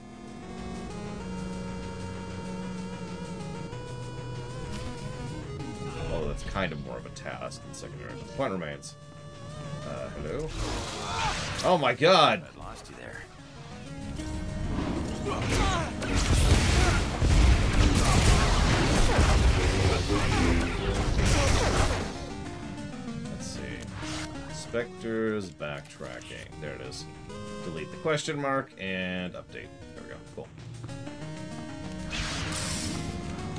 Although that's kind of more of a task than secondary. Point remains. Hello? Oh my god! I lost you there. Let's see. Spectre's backtracking. There it is. Delete the question mark and update. There we go. Cool.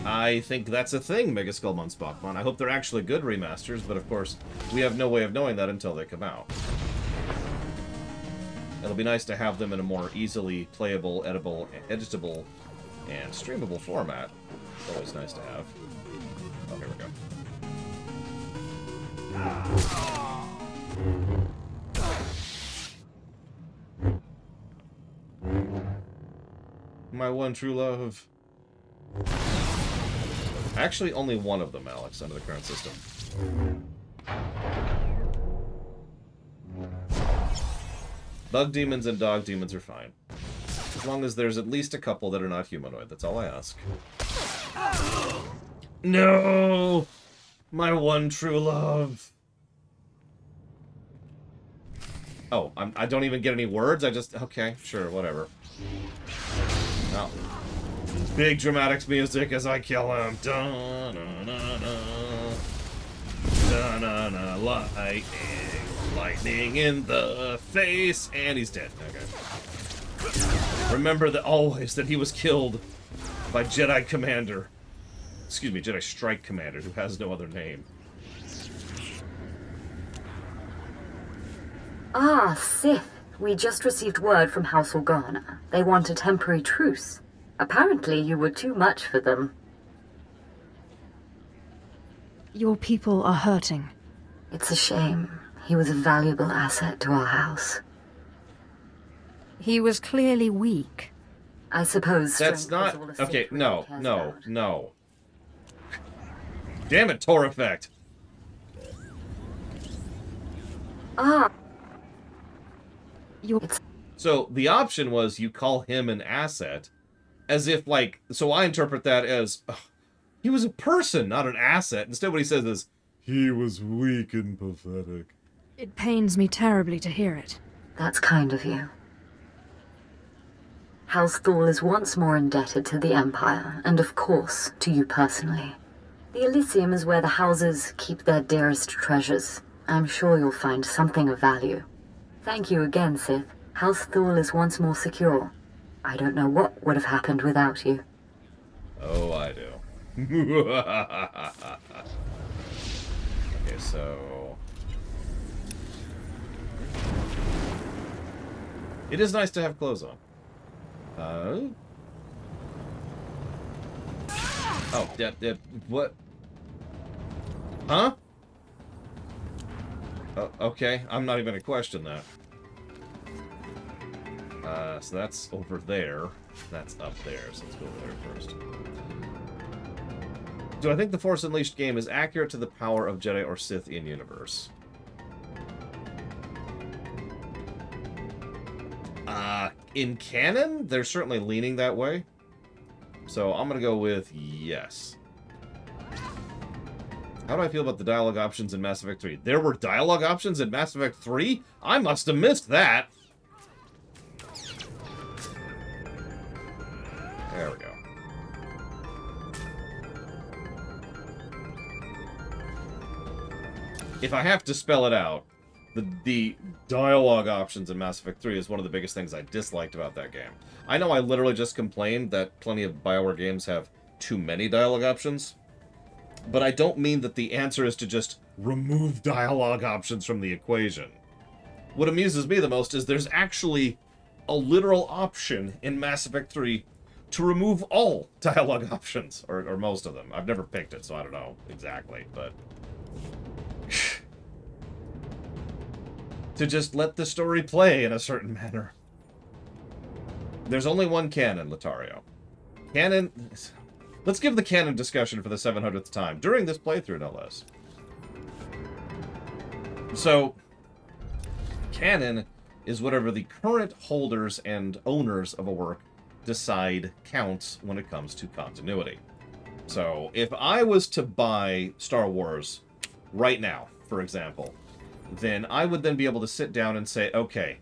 I think that's a thing, Mega Skullmon Spockmon. I hope they're actually good remasters, but of course, we have no way of knowing that until they come out. It'll be nice to have them in a more easily playable, editable, and streamable format. It's always nice to have. Oh, here we go. My one true love. Actually, only one of them, Alex, under the current system. Bug demons and dog demons are fine. As long as there's at least a couple that are not humanoid. That's all I ask. No! My one true love. Oh, I don't even get any words? I just... Okay, sure, whatever. No. Big dramatics music as I kill him. Da-na-na-na. Da-na-na. Lightning in the face. And he's dead. Okay. Remember that always that he was killed by Jedi Commander. Excuse me, Jedi Strike Commander, who has no other name. Ah, Sith. We just received word from House Organa. They want a temporary truce. Apparently you were too much for them. Your people are hurting. It's a shame. He was a valuable asset to our house. He was clearly weak. I suppose that's not... Okay, no. Damn it, Tor Effect! Ah. So, the option was you call him an asset, as if, like... So I interpret that as... he was a person, not an asset. Instead, what he says is, he was weak and pathetic. It pains me terribly to hear it. That's kind of you. House Thul is once more indebted to the Empire, and of course, to you personally. The Elysium is where the houses keep their dearest treasures. I'm sure you'll find something of value. Thank you again, Sith. House Thul is once more secure. I don't know what would have happened without you. Oh, I do. Okay, so... It is nice to have clothes on. Oh, what? Huh? Okay, I'm not even going to question that. So that's over there. That's up there, so let's go over there first. Do I think the Force Unleashed game is accurate to the power of Jedi or Sith in universe? In canon, they're certainly leaning that way. So I'm going to go with yes. How do I feel about the dialogue options in Mass Effect 3? There were dialogue options in Mass Effect 3? I must have missed that. There we go. If I have to spell it out, the dialogue options in Mass Effect 3 is one of the biggest things I disliked about that game. I know I literally just complained that plenty of BioWare games have too many dialogue options, but I don't mean that the answer is to just remove dialogue options from the equation. What amuses me the most is there's actually a literal option in Mass Effect 3 to remove all dialogue options, or most of them. I've never picked it, so I don't know exactly, but... to just let the story play in a certain manner. There's only one canon, Latario. Canon... Let's give the canon discussion for the 700th time, during this playthrough, no less. So, canon is whatever the current holders and owners of a work decide counts when it comes to continuity. So, if I was to buy Star Wars right now, for example, then I would then be able to sit down and say, okay,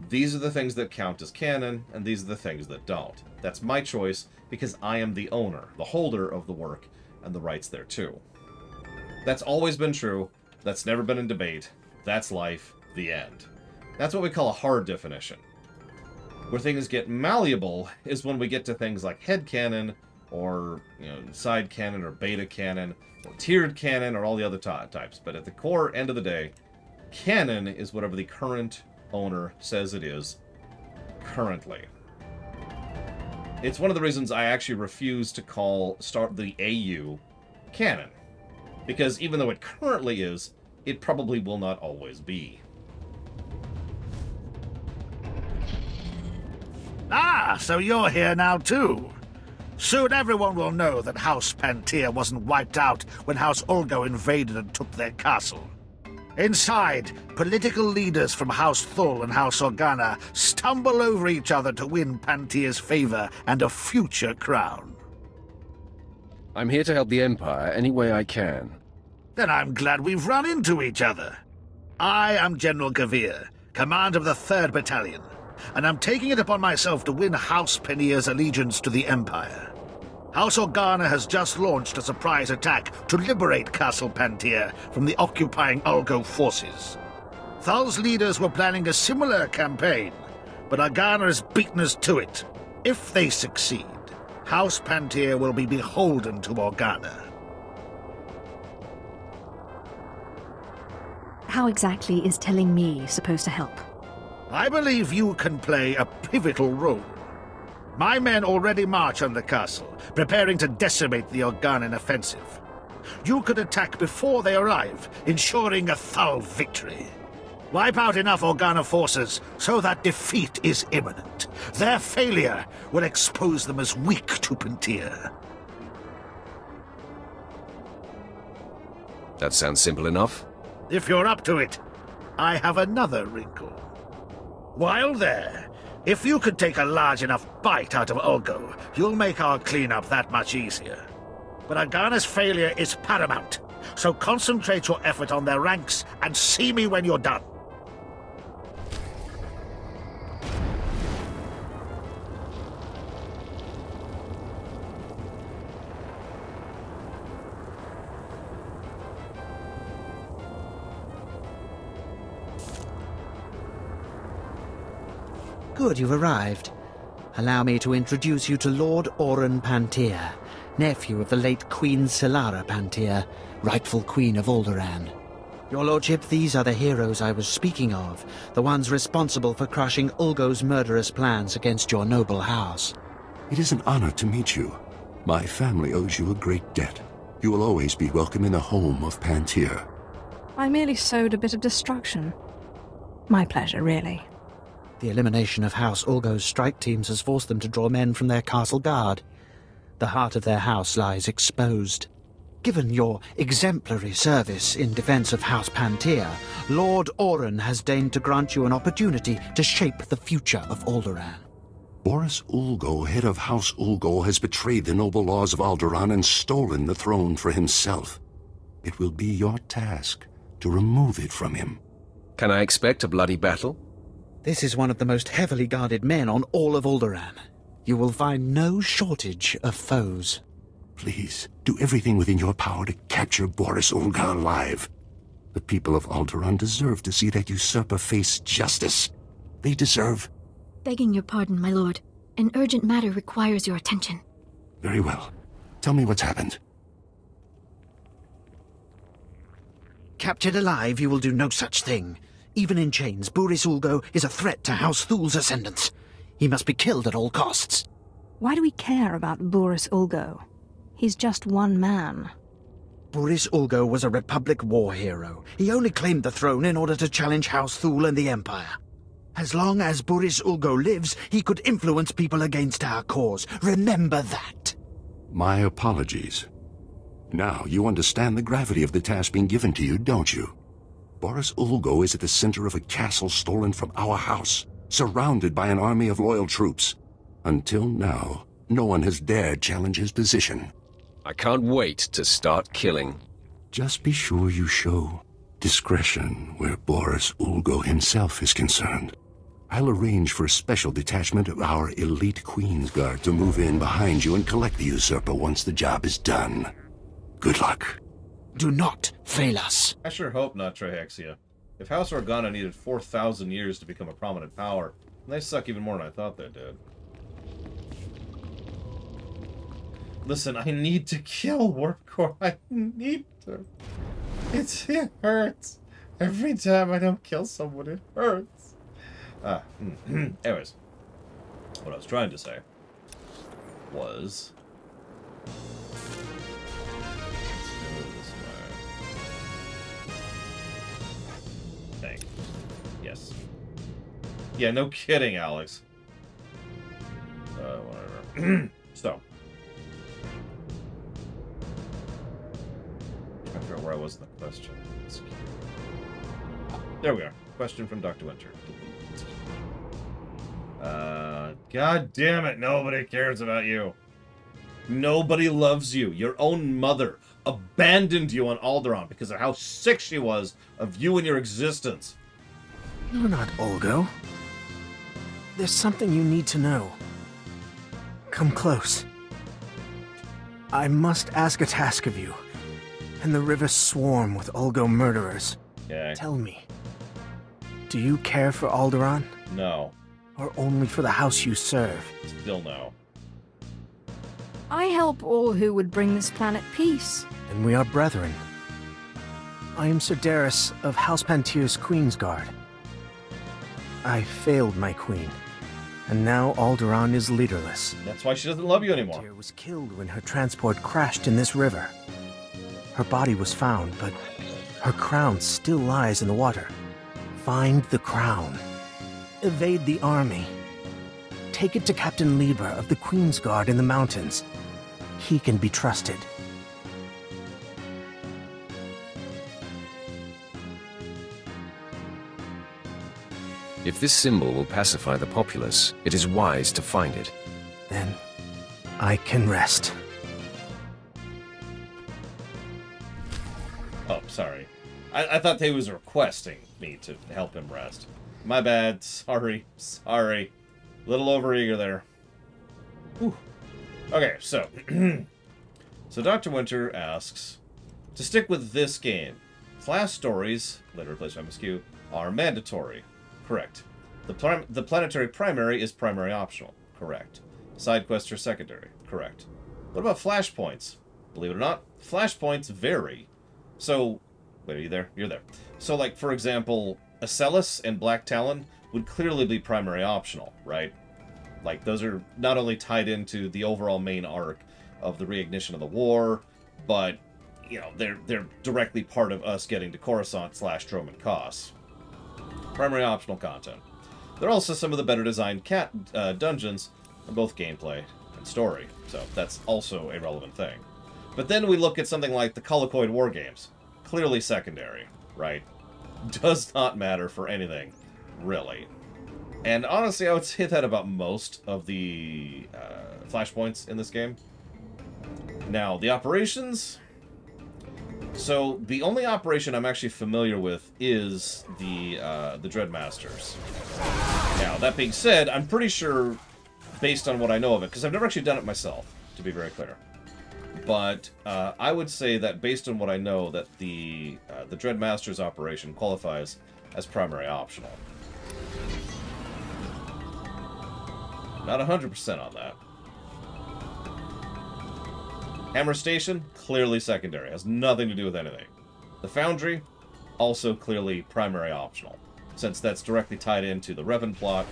these are the things that count as canon, and these are the things that don't. That's my choice, because I am the owner, the holder of the work, and the rights thereto. That's always been true. That's never been in debate. That's life. The end. That's what we call a hard definition. Where things get malleable is when we get to things like headcanon, or side canon, or beta canon, or tiered canon, or all the other types. But at the core end of the day, canon is whatever the current owner says it is currently. It's one of the reasons I actually refuse to call the AU canon. Because even though it currently is, it probably will not always be. Ah, so you're here now too. Soon everyone will know that House Pantea wasn't wiped out when House Ulgo invaded and took their castle. Inside, political leaders from House Thul and House Organa stumble over each other to win Pantea's favor and a future crown. I'm here to help the Empire any way I can. Then I'm glad we've run into each other. I am General Gavir, commander of the 3rd Battalion, and I'm taking it upon myself to win House Panea's allegiance to the Empire. House Organa has just launched a surprise attack to liberate Castle Pantea from the occupying Ulgo forces. Thul's leaders were planning a similar campaign, but Organa has beaten us to it. If they succeed, House Pantea will be beholden to Organa. How exactly is telling me supposed to help? I believe you can play a pivotal role. My men already march on the castle, preparing to decimate the Organan offensive. You could attack before they arrive, ensuring a Thul victory. Wipe out enough Organa forces so that defeat is imminent. Their failure will expose them as weak to Pantea. That sounds simple enough. If you're up to it, I have another wrinkle. While there, if you could take a large enough bite out of Ulgo, you'll make our cleanup that much easier. But Organa's failure is paramount, so concentrate your effort on their ranks and see me when you're done. Good, you've arrived. Allow me to introduce you to Lord Alderaan Pantea, nephew of the late Queen Solara Pantea, rightful Queen of Alderaan. Your lordship, these are the heroes I was speaking of, the ones responsible for crushing Ulgo's murderous plans against your noble house. It is an honor to meet you. My family owes you a great debt. You will always be welcome in the home of Pantea. I merely sowed a bit of destruction. My pleasure, really. The elimination of House Ulgo's strike teams has forced them to draw men from their castle guard. The heart of their house lies exposed. Given your exemplary service in defense of House Pantea, Lord Oran has deigned to grant you an opportunity to shape the future of Alderaan. Boris Ulgo, head of House Ulgo, has betrayed the noble laws of Alderaan and stolen the throne for himself. It will be your task to remove it from him. Can I expect a bloody battle? This is one of the most heavily guarded men on all of Alderaan. You will find no shortage of foes. Please, do everything within your power to capture Boris Ulgo alive. The people of Alderaan deserve to see that usurper face justice. They deserve... Begging your pardon, my lord. An urgent matter requires your attention. Very well. Tell me what's happened. Captured alive, you will do no such thing. Even in chains, Boris Ulgo is a threat to House Thul's ascendants. He must be killed at all costs. Why do we care about Boris Ulgo? He's just one man. Boris Ulgo was a Republic war hero. He only claimed the throne in order to challenge House Thul and the Empire. As long as Boris Ulgo lives, he could influence people against our cause. Remember that. My apologies. Now you understand the gravity of the task being given to you, don't you? Boris Ulgo is at the center of a castle stolen from our house, surrounded by an army of loyal troops. Until now, no one has dared challenge his position. I can't wait to start killing. Just be sure you show discretion where Boris Ulgo himself is concerned. I'll arrange for a special detachment of our elite Queen's Guard to move in behind you and collect the usurper once the job is done. Good luck. Do not fail us. I sure hope not, Trihexia. If House Organa needed 4,000 years to become a prominent power, they suck even more than I thought they did. Listen, I need to kill Warpcore. I need to. It hurts. Every time I don't kill someone, it hurts. Anyways, what I was trying to say was... Thank you. Yes. Yeah, no kidding, Alex. Whatever. So. I forgot where I was in the question. There we are. Question from Dr. Winter. God damn it, nobody cares about you. Nobody loves you. Your own mother abandoned you on Alderaan because of how sick she was of you and your existence. You're not Ulgo. There's something you need to know. Come close. I must ask a task of you. And the rivers swarm with Ulgo murderers. Okay. Tell me, do you care for Alderaan? No. Or only for the house you serve? Still no. I help all who would bring this planet peace. Then we are brethren. I am Sir Darius of House Pantea's Queen's Guard. I failed my queen, and now Alderaan is leaderless. That's why she doesn't love you anymore. Pantea was killed when her transport crashed in this river. Her body was found, but her crown still lies in the water. Find the crown. Evade the army. Take it to Captain Lieber of the Queen's Guard in the mountains. He can be trusted. If this symbol will pacify the populace, it is wise to find it. Then I can rest. Oh, sorry. I thought they was requesting me to help him rest. My bad. Sorry. Sorry. A little overeager there. Whew. Okay, so... so Dr. Winter asks, to stick with this game, class stories, later replaced by MSQ, are mandatory. Correct. The planetary primary is primary optional. Correct. Side quests are secondary. Correct. What about flashpoints? Believe it or not, flashpoints vary. So, wait, are you there? You're there. So, like, for example, Acellus and Black Talon would clearly be primary optional, right? Like, those are not only tied into the overall main arc of the reignition of the war, but you know, they're directly part of us getting to Coruscant / Droman Kos. Primary optional content. They're also some of the better designed dungeons in both gameplay and story, so that's also a relevant thing. But then we look at something like the Colicoid War Games. Clearly secondary, right? Does not matter for anything, really. And honestly, I would say that about most of the flashpoints in this game. Now, the operations... So, the only operation I'm actually familiar with is the Dreadmasters. Now, that being said, I'm pretty sure, based on what I know of it, because I've never actually done it myself, to be very clear. But I would say that based on what I know, that the Dreadmasters operation qualifies as primary optional. Not 100% on that. Hammer Station, clearly secondary. Has nothing to do with anything. The Foundry, also clearly primary optional, since that's directly tied into the Revan plot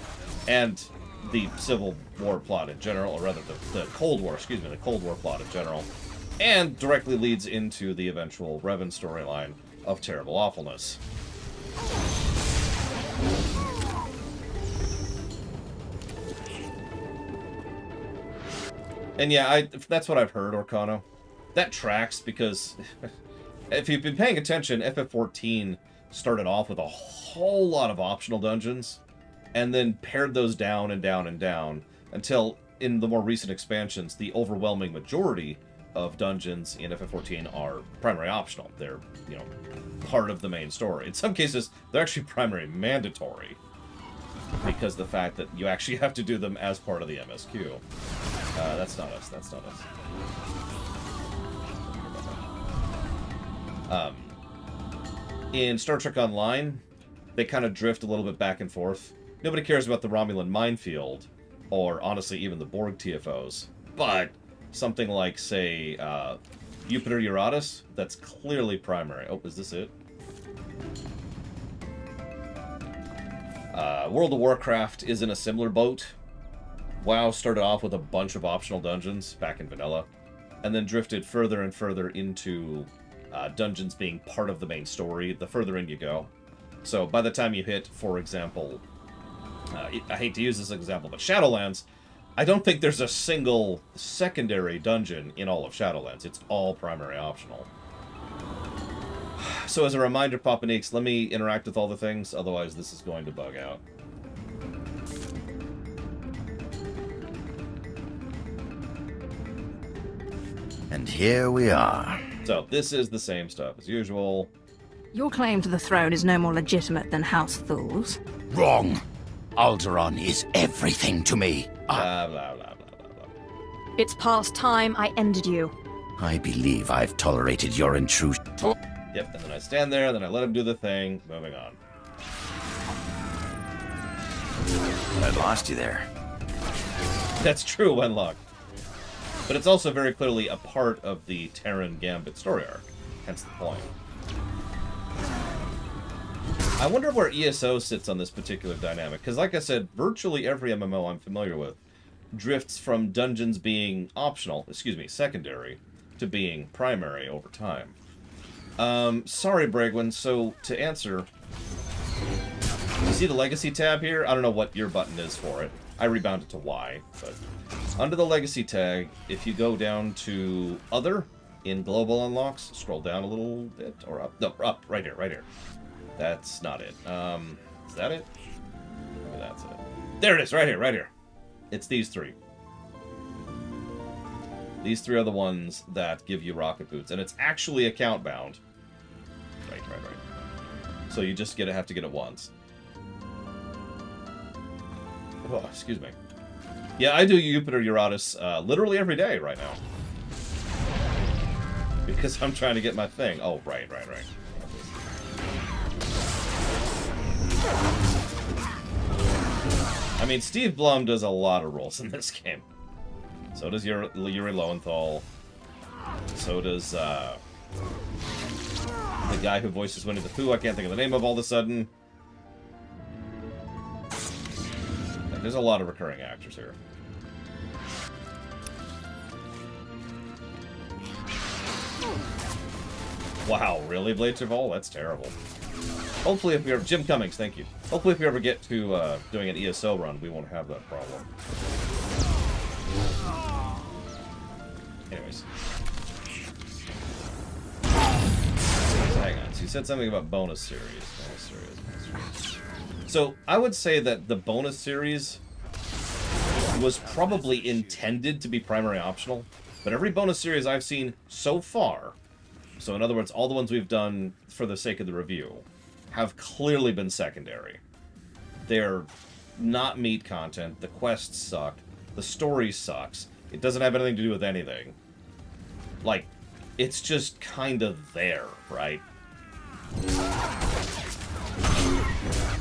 and the Civil War plot in general, or rather the Cold War, excuse me, the Cold War plot in general, and directly leads into the eventual Revan storyline of Terrible Awfulness. And yeah, that's what I've heard, Orcano. That tracks, because if you've been paying attention, FF14 started off with a whole lot of optional dungeons, and then pared those down and down and down, until in the more recent expansions, the overwhelming majority of dungeons in FF14 are primary optional. They're, you know, part of the main story. In some cases, they're actually primary mandatory, because the fact that you actually have to do them as part of the MSQ. That's not us. That's not us. In Star Trek Online, they kind of drift a little bit back and forth. Nobody cares about the Romulan minefield, or honestly even the Borg TFOs. But something like, say, Jupiter Uratus, that's clearly primary. Oh, is this it? World of Warcraft is in a similar boat. WoW started off with a bunch of optional dungeons back in vanilla, and then drifted further and further into dungeons being part of the main story the further in you go. So by the time you hit, for example, I hate to use this example, but Shadowlands, I don't think there's a single secondary dungeon in all of Shadowlands. It's all primary optional. So as a reminder, Papaneeks, let me interact with all the things, otherwise this is going to bug out. And here we are. So, this is the same stuff as usual. Your claim to the throne is no more legitimate than House Thul's. Wrong. Alderaan is everything to me. Blah, blah, blah, blah, blah, blah. It's past time I ended you. I believe I've tolerated your intrusion. Yep, and then I stand there, then I let him do the thing. Moving on. I lost you there. That's true, Wenlock. But it's also very clearly a part of the Terran Gambit story arc. Hence the point. I wonder where ESO sits on this particular dynamic, because like I said, virtually every MMO I'm familiar with drifts from dungeons being optional, secondary, to being primary over time. Sorry, Bregwin, so to answer, you see the Legacy tab here? I don't know what your button is for it. I rebound it to Y, but under the Legacy tag, if you go down to Other in Global Unlocks, scroll down a little bit, or up, no, up, right here, right here. That's not it. Is that it? Maybe that's it. There it is, right here, right here. It's these three. These three are the ones that give you rocket boots, and it's actually account bound. Right. So you just have to get it once. Oh, excuse me. Yeah, I do Jupiter Uratus literally every day right now. Because I'm trying to get my thing. Oh, right. I mean, Steve Blum does a lot of roles in this game. So does Yuri Lowenthal. So does the guy who voices Winnie the Pooh. I can't think of the name of all of a sudden. There's a lot of recurring actors here. Wow, really, Blades of All? That's terrible. Hopefully if we ever... Jim Cummings, thank you. Hopefully if we ever get to doing an ESO run, we won't have that problem. Anyways. So hang on. So you said something about bonus series. So I would say that the bonus series was probably intended to be primary optional, but every bonus series I've seen so far, so in other words, all the ones we've done for the sake of the review, have clearly been secondary. They're not meat content, the quests suck, the story sucks, it doesn't have anything to do with anything. Like, it's just kind of there, right?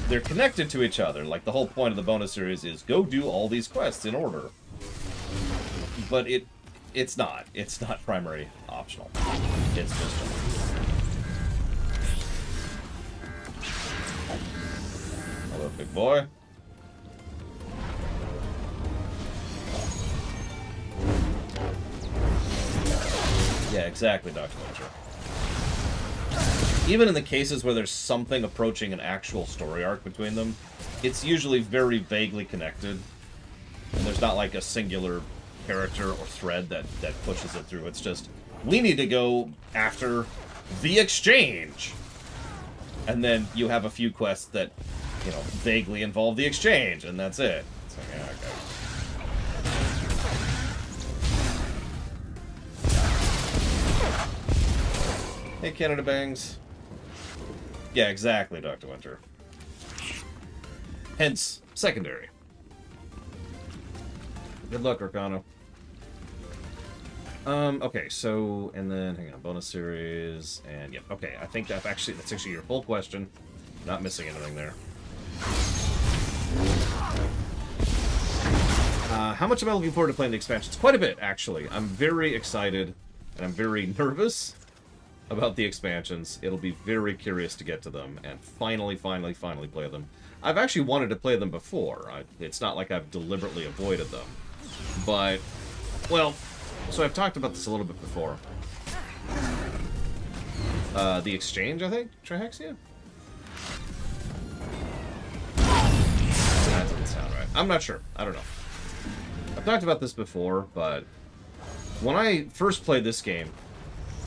They're connected to each other, like the whole point of the bonus series is go do all these quests in order. But it's not primary optional. It's just hello, big boy. Yeah, exactly, Dr. Winter. Even in the cases where there's something approaching an actual story arc between them, it's usually very vaguely connected. And there's not like a singular character or thread that pushes it through. It's just, we need to go after the exchange. And then you have a few quests that, you know, vaguely involve the exchange, and that's it. It's like, yeah, okay. Hey, Canada Bangs. Yeah, exactly, Dr. Winter. Hence, secondary. Good luck, Arcano. Okay, so, and then, hang on, bonus series, and, yep, okay, I think that's actually your full question. Not missing anything there. How much am I looking forward to playing the expansions? Quite a bit, actually. I'm very excited, and I'm very nervous about the expansions. It'll be very curious to get to them and finally play them. I've actually wanted to play them before. It's not like I've deliberately avoided them. But, well, so I've talked about this a little bit before. The exchange, I think? Trihexia? That doesn't sound right. I'm not sure. I don't know. I've talked about this before, but when I first played this game,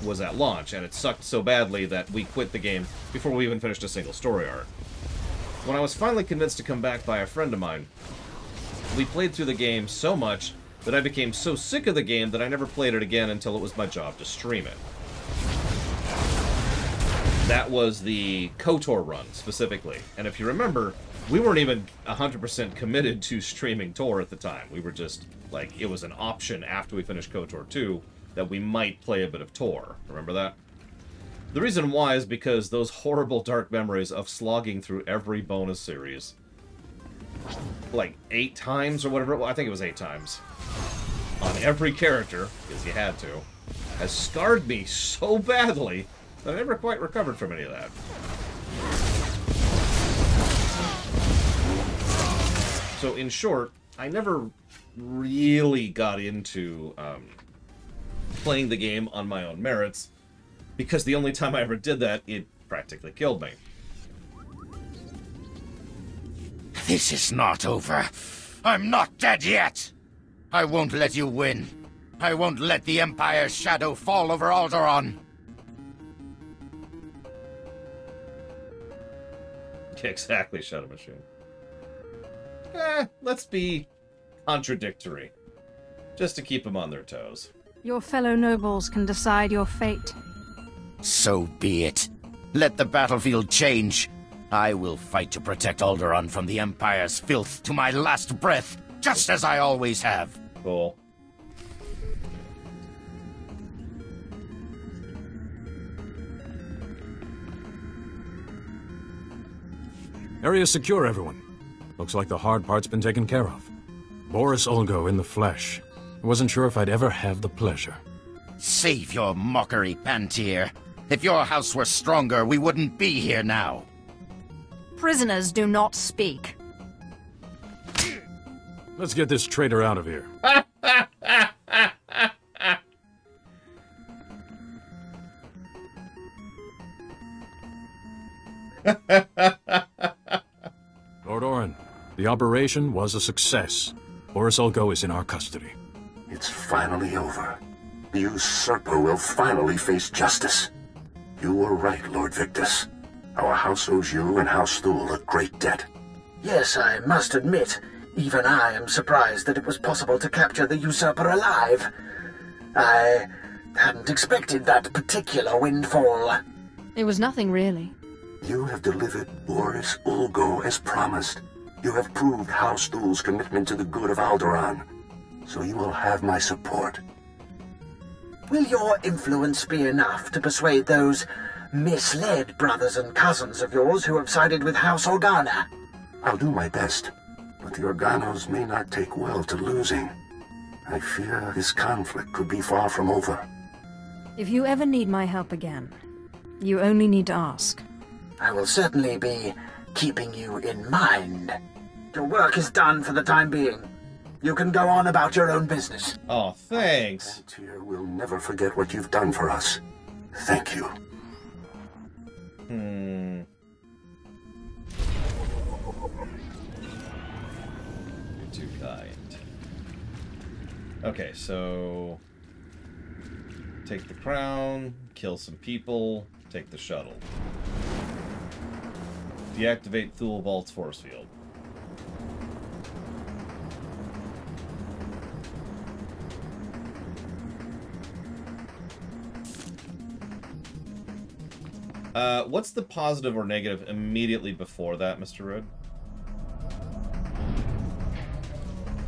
was at launch, and it sucked so badly that we quit the game before we even finished a single story arc. When I was finally convinced to come back by a friend of mine, we played through the game so much that I became so sick of the game that I never played it again until it was my job to stream it. That was the KOTOR run, specifically. And if you remember, we weren't even 100% committed to streaming Tor at the time. We were just, like, it was an option after we finished KOTOR 2 that we might play a bit of Tor. Remember that? The reason why is because those horrible dark memories of slogging through every bonus series, like 8 times or whatever it was, I think it was 8 times, on every character, because you had to, has scarred me so badly that I never quite recovered from any of that. So in short, I never really got into playing the game on my own merits, because the only time I ever did that, it practically killed me. This is not over. I'm not dead yet. I won't let you win. I won't let the Empire's shadow fall over Alderaan. Exactly, Shadow Machine. Let's be contradictory, just to keep them on their toes. Your fellow nobles can decide your fate. So be it. Let the battlefield change. I will fight to protect Alderaan from the Empire's filth to my last breath, just as I always have. Cool. Area secure, everyone. Looks like the hard part's been taken care of. Boris Ulgo in the flesh. I wasn't sure if I'd ever have the pleasure. Save your mockery, Pantier. If your house were stronger, we wouldn't be here now. Prisoners do not speak. Let's get this traitor out of here. The operation was a success. Boris Ulgo is in our custody. It's finally over. The usurper will finally face justice. You were right, Lord Victus. Our house owes you and House Thule a great debt. Yes, I must admit, even I am surprised that it was possible to capture the usurper alive. I hadn't expected that particular windfall. It was nothing, really. You have delivered Boris Ulgo as promised. You have proved House Thule's commitment to the good of Alderaan. So you will have my support. Will your influence be enough to persuade those misled brothers and cousins of yours who have sided with House Organa? I'll do my best, but the Organos may not take well to losing. I fear this conflict could be far from over. If you ever need my help again, you only need to ask. I will certainly be keeping you in mind. Your work is done for the time being. You can go on about your own business. Oh, thanks. Banter will never forget what you've done for us. Thank you. You're too kind. Okay, so take the crown, kill some people, take the shuttle. Deactivate Thule Vault's force field. What's the positive or negative immediately before that, Mr. Rude?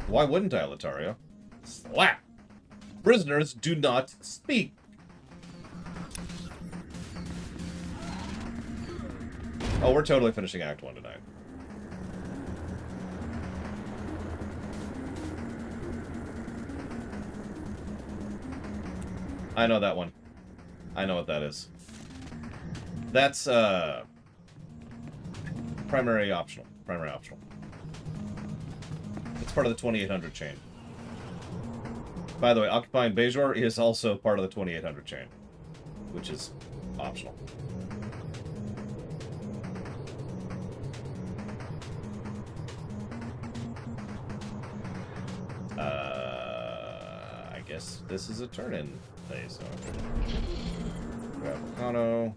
Why wouldn't I, Latario? Slap! Prisoners do not speak! Oh, we're totally finishing Act 1 tonight. I know that one. I know what that is. That's, primary optional. Primary optional. It's part of the 2800 chain. By the way, occupying Bajor is also part of the 2800 chain, which is optional. I guess this is a turn-in phase. So grab Volcano.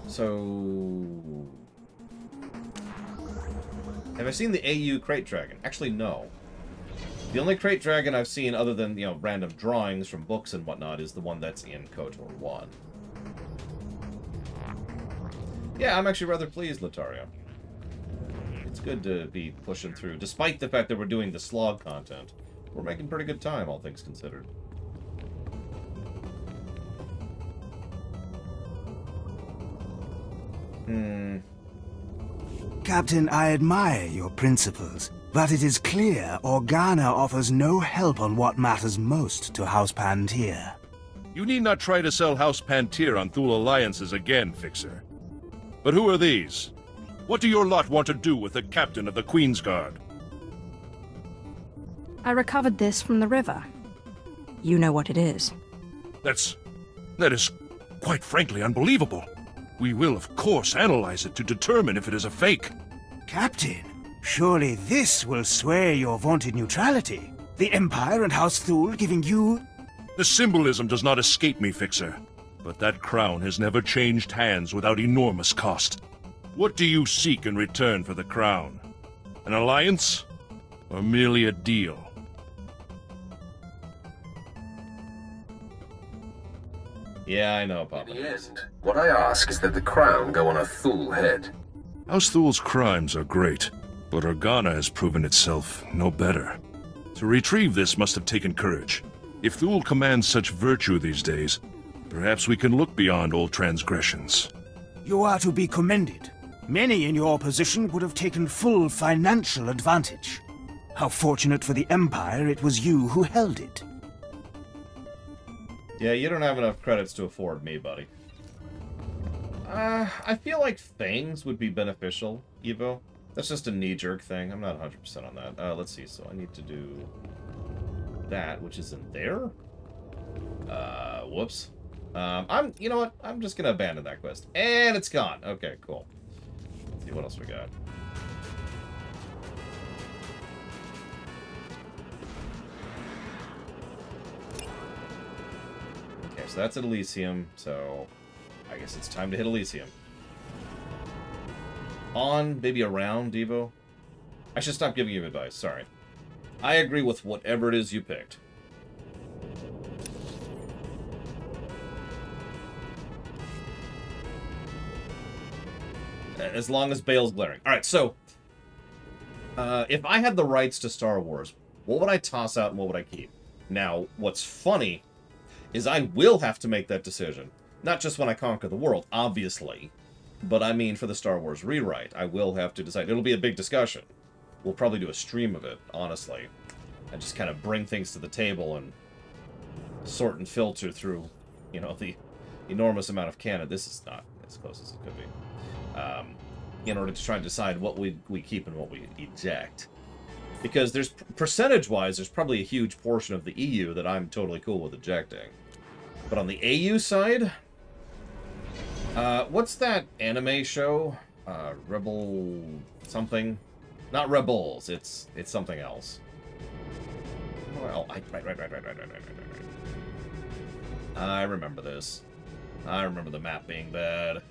So have I seen the AU Crate Dragon? Actually, no. The only Crate Dragon I've seen, other than, you know, random drawings from books and whatnot, is the one that's in KOTOR 1. Yeah, I'm actually rather pleased, Latario. It's good to be pushing through. Despite the fact that we're doing the slog content, we're making pretty good time, all things considered. Captain, I admire your principles, but it is clear Organa offers no help on what matters most to House Pantir. You need not try to sell House Pantir on Thule alliances again, Fixer. But who are these? What do your lot want to do with the captain of the Queen's Guard? I recovered this from the river. You know what it is. That is quite frankly unbelievable. We will, of course, analyze it to determine if it is a fake. Captain, surely this will swear your vaunted neutrality. The Empire and House Thule giving you... The symbolism does not escape me, Fixer. But that crown has never changed hands without enormous cost. What do you seek in return for the crown? An alliance? Or merely a deal? Yeah, I know, Papa. In the end, what I ask is that the crown go on a Thule head. House Thule's crimes are great, but Organa has proven itself no better. To retrieve this must have taken courage. If Thule commands such virtue these days, perhaps we can look beyond old transgressions. You are to be commended. Many in your position would have taken full financial advantage. How fortunate for the Empire it was you who held it. Yeah, you don't have enough credits to afford me, buddy. I feel like Fangs would be beneficial, Evo. That's just a knee-jerk thing. I'm not 100% on that. Let's see. So I need to do that, which is in there. Whoops. You know what? I'm just gonna abandon that quest. And it's gone. Okay, cool. see what else we got. Okay, so that's at Elysium, so I guess it's time to hit Elysium. On, maybe around, Devo? I should stop giving you advice, sorry. I agree with whatever it is you picked. As long as Bale's glaring. Alright, so... if I had the rights to Star Wars, what would I toss out and what would I keep? Now, what's funny is I will have to make that decision. Not just when I conquer the world, obviously. But I mean for the Star Wars rewrite. I will have to decide. It'll be a big discussion. We'll probably do a stream of it, honestly. And just kind of bring things to the table and sort and filter through, you know, the enormous amount of canon. This is not as close as it could be. In order to try and decide what we keep and what we eject. Because there's, percentage-wise, there's probably a huge portion of the EU that I'm totally cool with ejecting. But on the AU side, what's that anime show? Rebel something? Not Rebels, it's something else. Oh, right. I remember this. I remember the map being bad.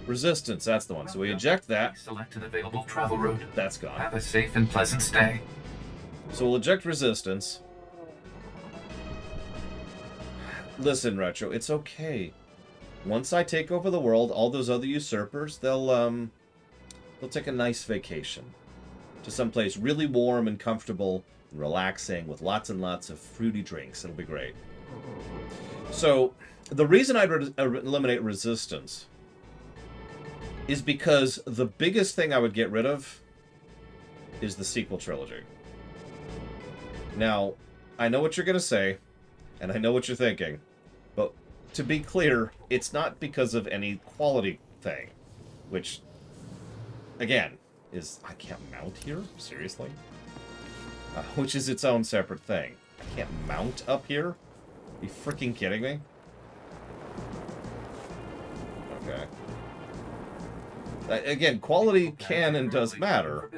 Resistance, that's the one. So we eject that. Select an available travel route. That's gone. Have a safe and pleasant stay. So we'll eject Resistance. Listen, Retro, it's okay. Once I take over the world, all those other usurpers, they'll take a nice vacation to someplace really warm and comfortable and relaxing with lots and lots of fruity drinks. It'll be great. So the reason I'd eliminate Resistance is because the biggest thing I would get rid of is the sequel trilogy. Now, I know what you're going to say, and I know what you're thinking, but to be clear, it's not because of any quality thing, which, again, is... I can't mount here? Seriously? Which is its own separate thing. I can't mount up here? Are you freaking kidding me? Okay. Again, quality can and does matter. Okay,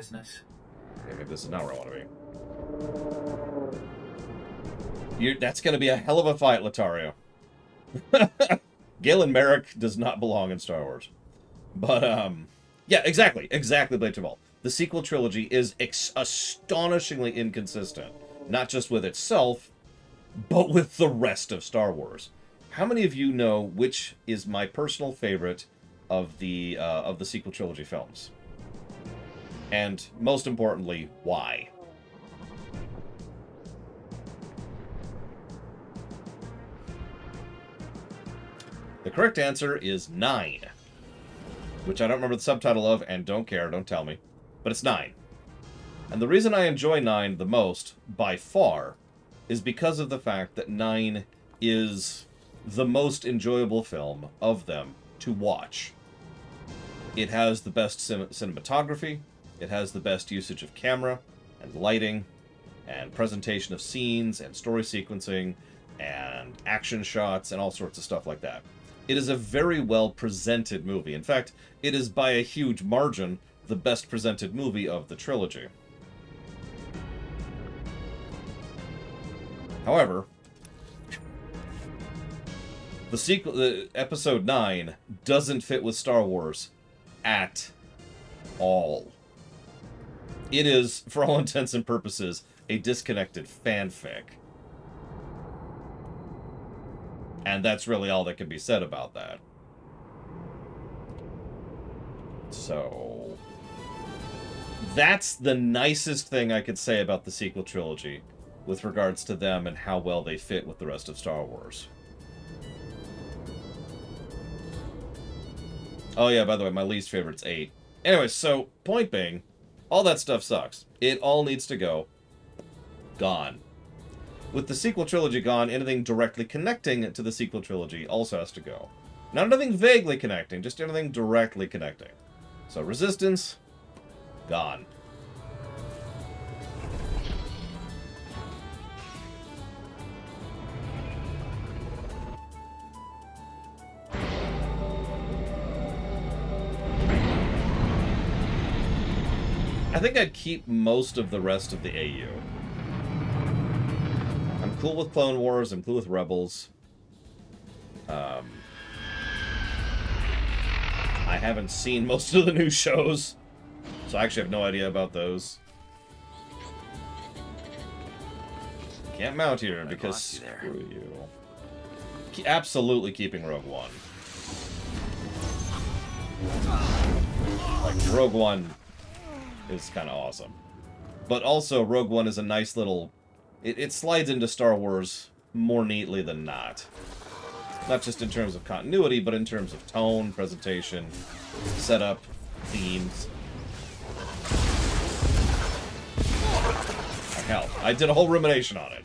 maybe this is not where I want to be. That's going to be a hell of a fight, Latario. Galen Merrick does not belong in Star Wars. But, yeah, exactly, Blade to Vault. The sequel trilogy is astonishingly inconsistent. Not just with itself, but with the rest of Star Wars. How many of you know which is my personal favorite of the sequel trilogy films? And most importantly, why? The correct answer is 9. Which I don't remember the subtitle of, and don't care, don't tell me. But it's 9. And the reason I enjoy 9 the most, by far, is because of the fact that 9 is the most enjoyable film of them to watch. It has the best cinematography, it has the best usage of camera, and lighting, and presentation of scenes, and story sequencing, and action shots, and all sorts of stuff like that. It is a very well presented movie. In fact, it is by a huge margin the best presented movie of the trilogy. However, the sequel, Episode 9, doesn't fit with Star Wars at all. It is, for all intents and purposes, a disconnected fanfic. And that's really all that can be said about that. So that's the nicest thing I could say about the sequel trilogy with regards to them and how well they fit with the rest of Star Wars. Oh yeah, by the way, my least favorite's 8. Anyway, so, point being, all that stuff sucks. It all needs to go. Gone. With the sequel trilogy gone, anything directly connecting to the sequel trilogy also has to go. Not anything vaguely connecting, just anything directly connecting. So, Resistance, gone. I think I'd keep most of the rest of the AU. I'm cool with Clone Wars, I'm cool with Rebels. I haven't seen most of the new shows, so I actually have no idea about those. Can't mount here because screw you. Absolutely keeping Rogue One. Like, Rogue One is kind of awesome. But also, Rogue One is a nice little... It slides into Star Wars more neatly than not. Not just in terms of continuity, but in terms of tone, presentation, setup, themes. Hell, I did a whole rumination on it.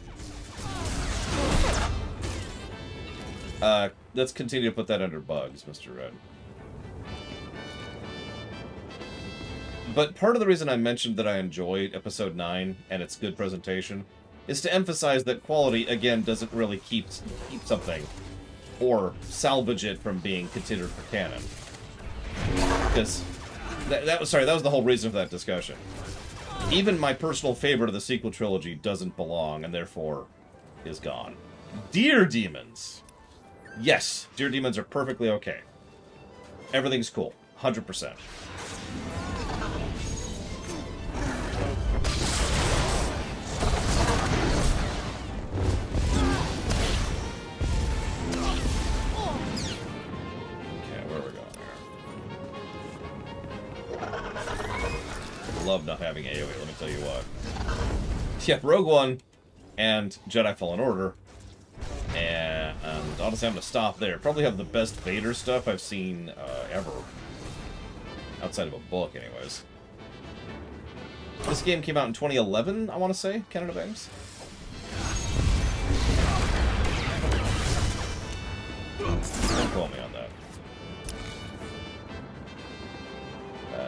Let's continue to put that under bugs, Mr. Red. But part of the reason I mentioned that I enjoyed Episode 9 and its good presentation is to emphasize that quality, again, doesn't really keep something or salvage it from being considered for canon. Because that was the whole reason for that discussion. Even my personal favorite of the sequel trilogy doesn't belong and therefore is gone. Deer Demons. Yes, Deer Demons are perfectly okay. Everything's cool. 100%. Love not having AoE, let me tell you what. Yeah, Rogue One and Jedi Fallen Order. And honestly, I'm going to stop there. Probably have the best Vader stuff I've seen ever. Outside of a book, anyways. This game came out in 2011, I want to say, Canada Banks. Don't call me on that.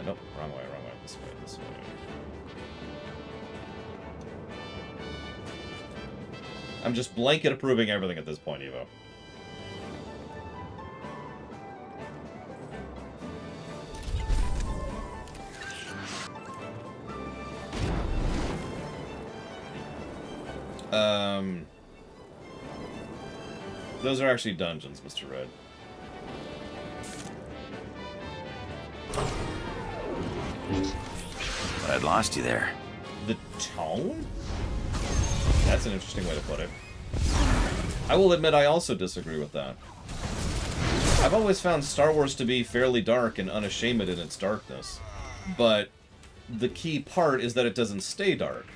Nope, wrong way. This way. I'm just blanket approving everything at this point, Evo. Those are actually dungeons, Mr. Red. But I'd lost you there. The tone? That's an interesting way to put it. I will admit I also disagree with that. I've always found Star Wars to be fairly dark and unashamed in its darkness. But the key part is that it doesn't stay dark.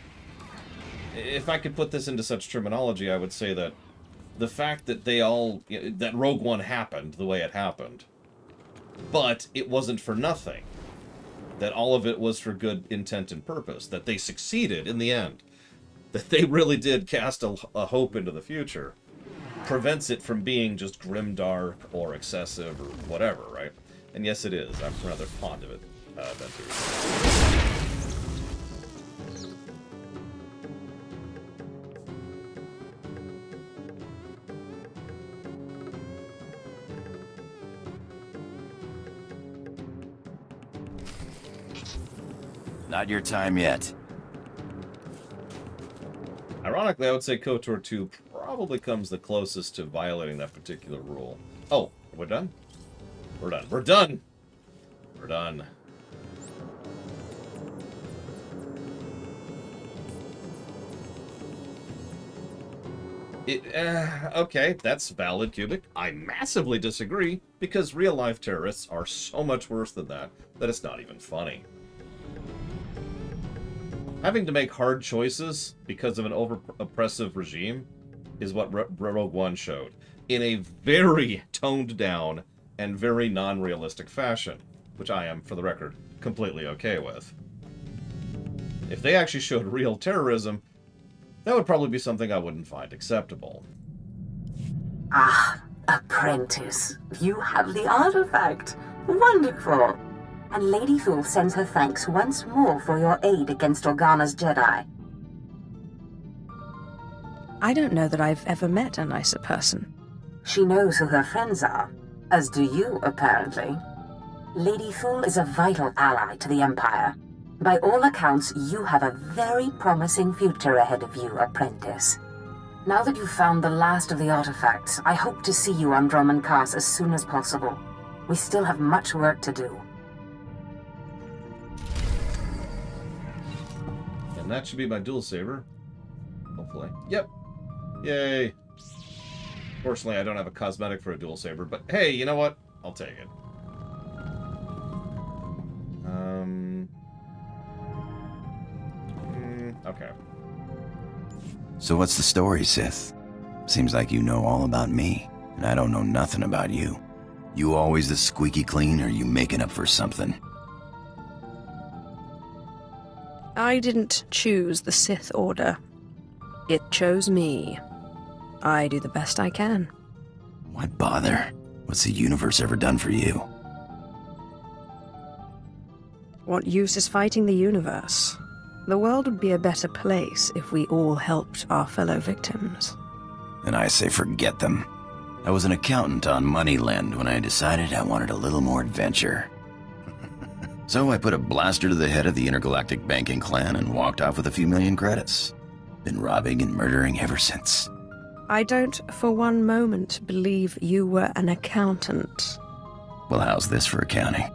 If I could put this into such terminology, I would say that the fact that that Rogue One happened the way it happened, but it wasn't for nothing. That all of it was for good intent and purpose. That they succeeded in the end. That they really did cast a hope into the future. Prevents it from being just grimdark or excessive or whatever, right? And yes, it is. I'm rather fond of it, Banter. Not your time yet. Ironically, I would say KOTOR 2 probably comes the closest to violating that particular rule. Oh, we're done? We're done. We're done! We're done. Okay, that's valid, Cubic. I massively disagree, because real-life terrorists are so much worse than that it's not even funny. Having to make hard choices because of an over-oppressive regime is what Rogue One showed, in a very toned-down and very non-realistic fashion, which I am, for the record, completely okay with. If they actually showed real terrorism, that would probably be something I wouldn't find acceptable. Ah, apprentice, you have the artifact. Wonderful. And Lady Thule sends her thanks once more for your aid against Organa's Jedi. I don't know that I've ever met a nicer person. She knows who her friends are, as do you, apparently. Lady Thule is a vital ally to the Empire. By all accounts, you have a very promising future ahead of you, apprentice. Now that you've found the last of the artifacts, I hope to see you on Drummond Cass as soon as possible. We still have much work to do. And that should be my dual saber. Hopefully. Yep. Yay. Fortunately, I don't have a cosmetic for a dual saber, but hey, you know what? I'll take it. Okay. So what's the story, Sith? Seems like you know all about me, and I don't know nothing about you. You always the squeaky clean, or you making up for something? I didn't choose the Sith Order. It chose me. I do the best I can. Why bother? What's the universe ever done for you? What use is fighting the universe? The world would be a better place if we all helped our fellow victims. And I say forget them. I was an accountant on Moneyland when I decided I wanted a little more adventure. So I put a blaster to the head of the intergalactic banking clan and walked off with a few million credits. Been robbing and murdering ever since. I don't for one moment believe you were an accountant. Well, how's this for accounting?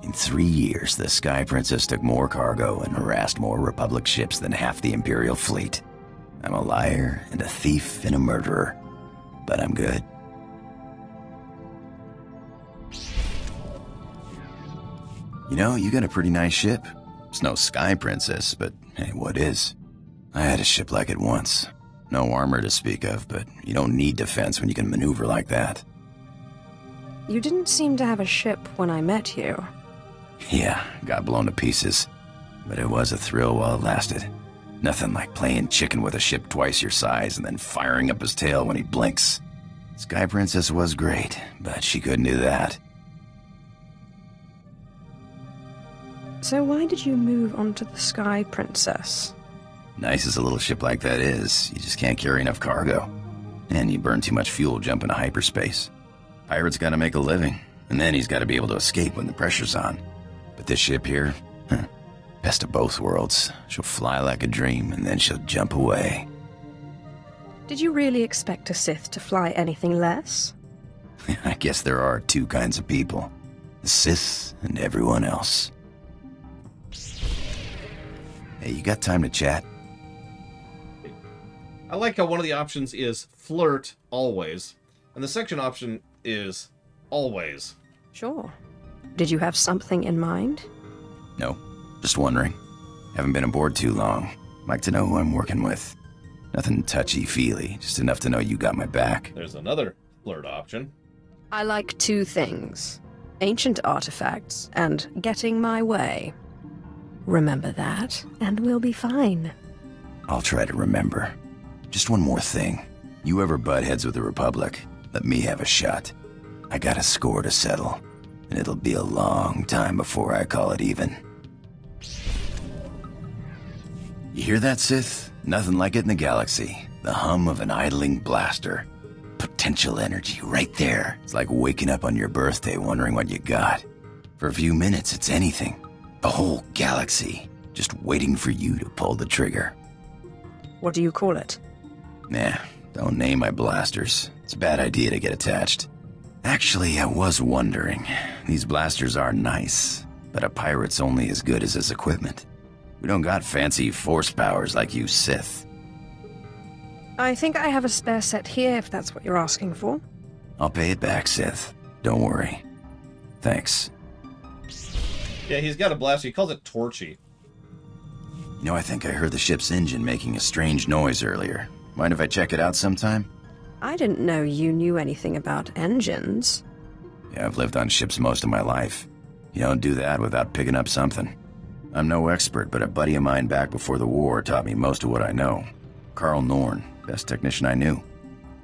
In 3 years, the Sky Princess took more cargo and harassed more Republic ships than half the Imperial fleet. I'm a liar and a thief and a murderer, but I'm good. You know, you got a pretty nice ship. It's no Sky Princess, but hey, what is? I had a ship like it once. No armor to speak of, but you don't need defense when you can maneuver like that. You didn't seem to have a ship when I met you. Yeah, got blown to pieces. But it was a thrill while it lasted. Nothing like playing chicken with a ship twice your size and then firing up his tail when he blinks. Sky Princess was great, but she couldn't do that. So why did you move onto the Sky Princess? Nice as a little ship like that is, you just can't carry enough cargo. And you burn too much fuel jumping to hyperspace. Pirate's gotta make a living, and then he's gotta be able to escape when the pressure's on. But this ship here, best of both worlds. She'll fly like a dream, and then she'll jump away. Did you really expect a Sith to fly anything less? I guess there are two kinds of people. The Sith and everyone else. Hey, you got time to chat? I like how one of the options is flirt always, and the section option is always. Sure. Did you have something in mind? No, just wondering. Haven't been aboard too long. Like to know who I'm working with. Nothing touchy-feely, just enough to know you got my back. There's another flirt option. I like two things. Ancient artifacts and getting my way. Remember that, and we'll be fine. I'll try to remember. Just one more thing. You ever butt heads with the Republic, let me have a shot. I got a score to settle, and it'll be a long time before I call it even. You hear that, Sith? Nothing like it in the galaxy. The hum of an idling blaster. Potential energy right there. It's like waking up on your birthday wondering what you got. For a few minutes, it's anything. The whole galaxy, just waiting for you to pull the trigger. What do you call it? Nah, don't name my blasters. It's a bad idea to get attached. Actually, I was wondering. These blasters are nice, but a pirate's only as good as his equipment. We don't got fancy force powers like you Sith. I think I have a spare set here, if that's what you're asking for. I'll pay it back, Sith. Don't worry. Thanks. Yeah, he's got a blaster. He calls it Torchy. You know, I think I heard the ship's engine making a strange noise earlier. Mind if I check it out sometime? I didn't know you knew anything about engines. Yeah, I've lived on ships most of my life. You don't do that without picking up something. I'm no expert, but a buddy of mine back before the war taught me most of what I know. Carl Norn, best technician I knew.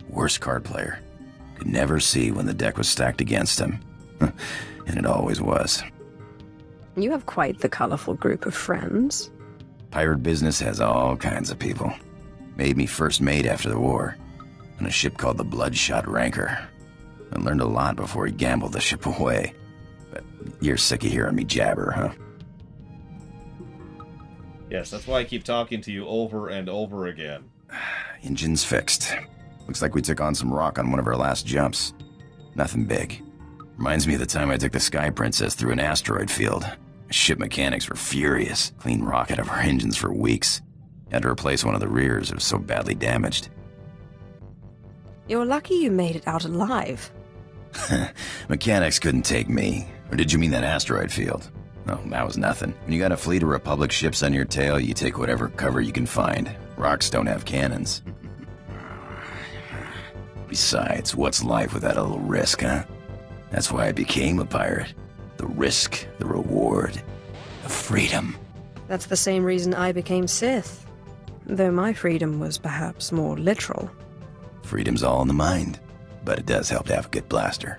Worst card player. Could never see when the deck was stacked against him. And it always was. You have quite the colorful group of friends. Pirate business has all kinds of people. Made me first mate after the war, on a ship called the Bloodshot Ranker. I learned a lot before he gambled the ship away. But you're sick of hearing me jabber, huh? Yes, that's why I keep talking to you over and over again. Engine's fixed. Looks like we took on some rock on one of our last jumps. Nothing big. Reminds me of the time I took the Sky Princess through an asteroid field. Ship mechanics were furious. Clean rock out of our engines for weeks. Had to replace one of the rears, it was so badly damaged. You're lucky you made it out alive. Mechanics couldn't take me. Or did you mean that asteroid field? No, that was nothing. When you got a fleet of Republic ships on your tail, you take whatever cover you can find. Rocks don't have cannons. Besides, what's life without a little risk, huh? That's why I became a pirate. The risk, the reward, the freedom. That's the same reason I became Sith. Though my freedom was perhaps more literal. Freedom's all in the mind, but it does help to have a good blaster.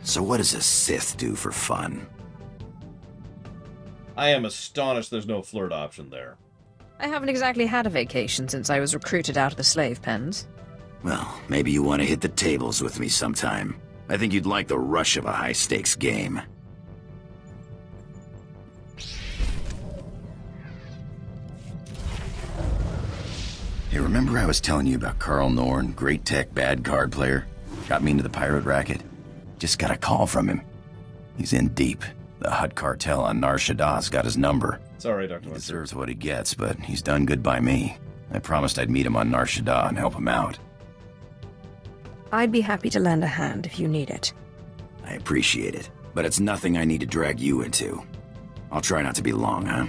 So what does a Sith do for fun? I am astonished there's no flirt option there. I haven't exactly had a vacation since I was recruited out of the slave pens. Well, maybe you want to hit the tables with me sometime. I think you'd like the rush of a high-stakes game. Hey, remember I was telling you about Carl Norn, great tech, bad card player? Got me into the pirate racket? Just got a call from him. He's in deep. The Hutt cartel on Nar Shaddah's got his number. Sorry, Dr. He deserves what he gets, but he's done good by me. I promised I'd meet him on Nar Shaddaa and help him out. I'd be happy to lend a hand if you need it. I appreciate it, but it's nothing I need to drag you into. I'll try not to be long, huh?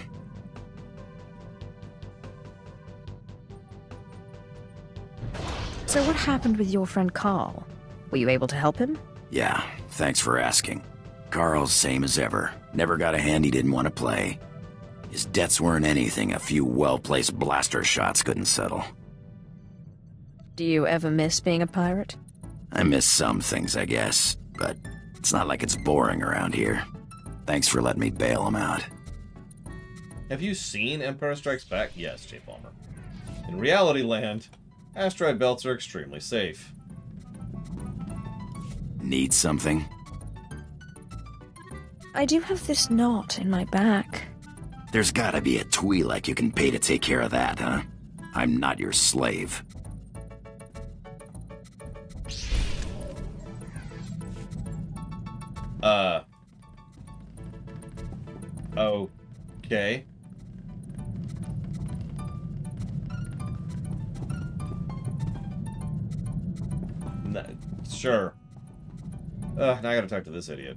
So what happened with your friend Carl? Were you able to help him? Yeah, thanks for asking. Carl's same as ever. Never got a hand he didn't want to play. His debts weren't anything a few well-placed blaster shots couldn't settle. Do you ever miss being a pirate? I miss some things, I guess, but it's not like it's boring around here. Thanks for letting me bail him out. Have you seen Empire Strikes Back? Yes, J. Palmer. In reality land, asteroid belts are extremely safe. Need something? I do have this knot in my back. There's gotta be a Twi'lek you can pay to take care of that, huh? I'm not your slave. Okay. Sure. Now I gotta talk to this idiot.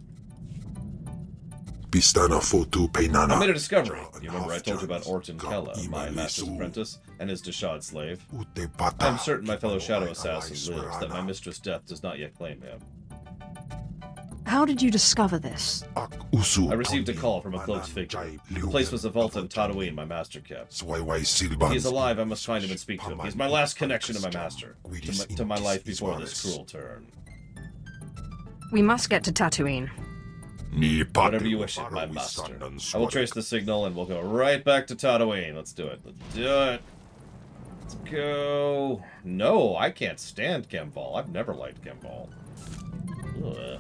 I made a discovery. You remember I told you about Orton Kella, my master's apprentice, and his Deshad slave? I'm certain my fellow shadow assassin lives, that my mistress Death does not yet claim him. How did you discover this? I received a call from a cloaked figure. The place was a vault in Tatooine my master kept. If he is alive, I must find him and speak to him. He's my last connection to my master, to my life before this cruel turn. We must get to Tatooine. Whatever you wish, my master. I will trace the signal and we'll go right back to Tatooine. Let's do it. Let's do it. Let's go. No, I can't stand Chemval. I've never liked Chemval. Ugh.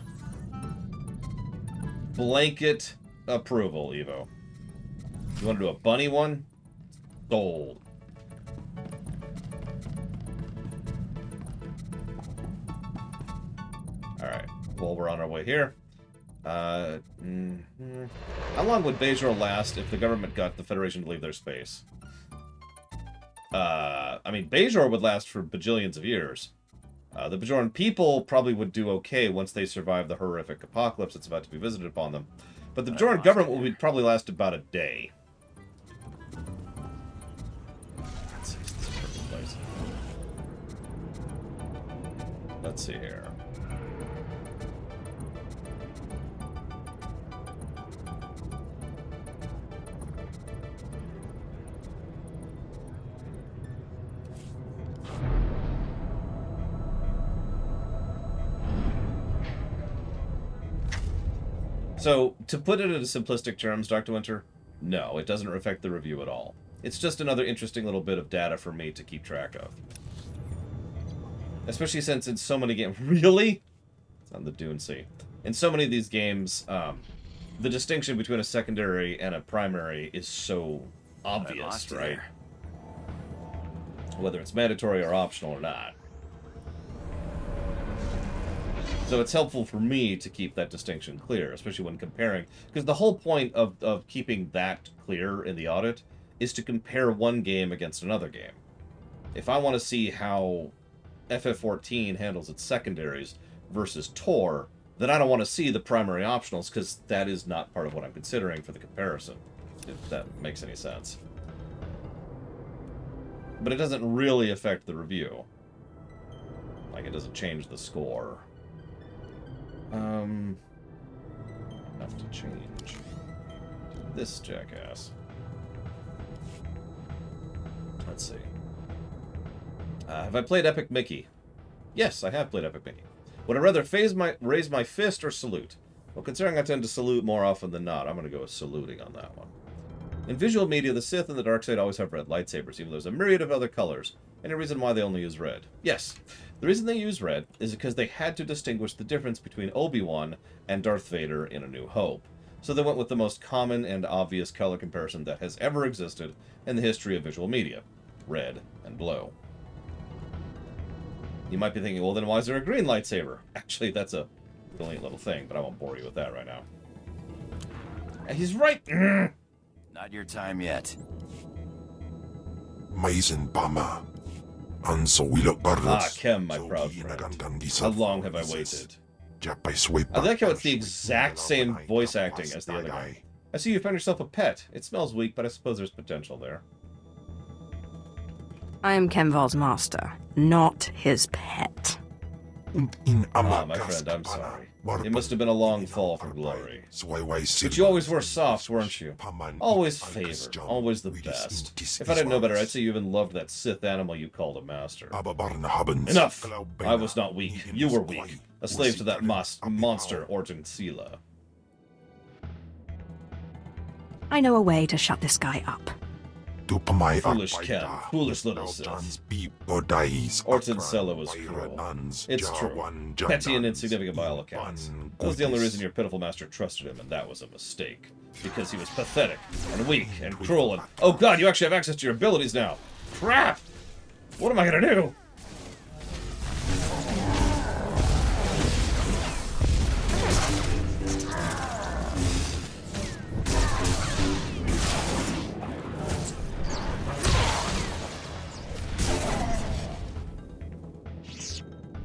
Blanket approval, Evo. You want to do a bunny one? Sold. Alright. Well, we're on our way here. How long would Bajor last if the government got the Federation to leave their space? I mean, Bajor would last for bajillions of years. The Bajoran people probably would do okay once they survive the horrific apocalypse that's about to be visited upon them. But the Bajoran government would probably last about a day. Let's see, this is a perfect place. Let's see here. So, to put it in simplistic terms, Dr. Winter, no, it doesn't affect the review at all. It's just another interesting little bit of data for me to keep track of. Especially since in so many games... Really? It's on the Dune Sea. In so many of these games, the distinction between a secondary and a primary is so obvious, right? Whether it's mandatory or optional or not. So it's helpful for me to keep that distinction clear, especially when comparing, because the whole point of keeping that clear in the audit is to compare one game against another game. If I want to see how FF14 handles its secondaries versus Tor, then I don't want to see the primary optionals, because that is not part of what I'm considering for the comparison, if that makes any sense. But it doesn't really affect the review. Like, it doesn't change the score. Have to change this jackass. Let's see. Have I played Epic Mickey? Yes, I have played Epic Mickey. Would I rather raise my fist or salute? Well, considering I tend to salute more often than not, I'm going to go with saluting on that one. In visual media, the Sith and the dark side always have red lightsabers, even though there's a myriad of other colors. Any reason why they only use red? Yes. The reason they use red is because they had to distinguish the difference between Obi-Wan and Darth Vader in A New Hope. So they went with the most common and obvious color comparison that has ever existed in the history of visual media. Red and blue. You might be thinking, well, then why is there a green lightsaber? Actually, that's a brilliant little thing, but I won't bore you with that right now. And he's right! Not your time yet. Maisen Bama. Ah, Kem, my proud friend. How long have I waited? I like how it's the exact same voice acting as the other guy. I see you found yourself a pet. It smells weak, but I suppose there's potential there. I am Kemval's master, not his pet. Ah, my friend, I'm sorry. It must have been a long fall from glory. But you always were soft, weren't you? Always favored, always the best. If I didn't know better, I'd say you even loved that Sith animal you called a master. Enough! I was not weak. You were weak. A slave to that monster, Orton Sela. I know a way to shut this guy up. Foolish Ken, foolish little Sith. Orton Sela was cruel. It's true. Petty and insignificant by all accounts. That was the only reason your pitiful master trusted him, and that was a mistake. Because he was pathetic, and weak, and cruel, and... Oh god, you actually have access to your abilities now! Crap! What am I gonna do?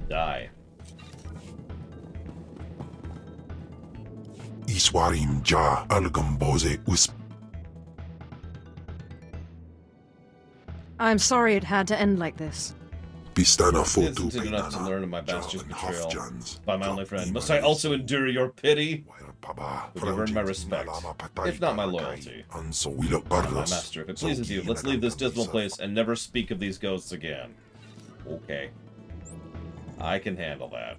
Die. I'm sorry it had to end like this. Isn't it enough to learn of my bastard's betrayal by my only friend? Must I also endure your pity? Would you earn my respect, if not my loyalty? My master, if it pleases you, let's leave this dismal place and never speak of these ghosts again. Okay. I can handle that.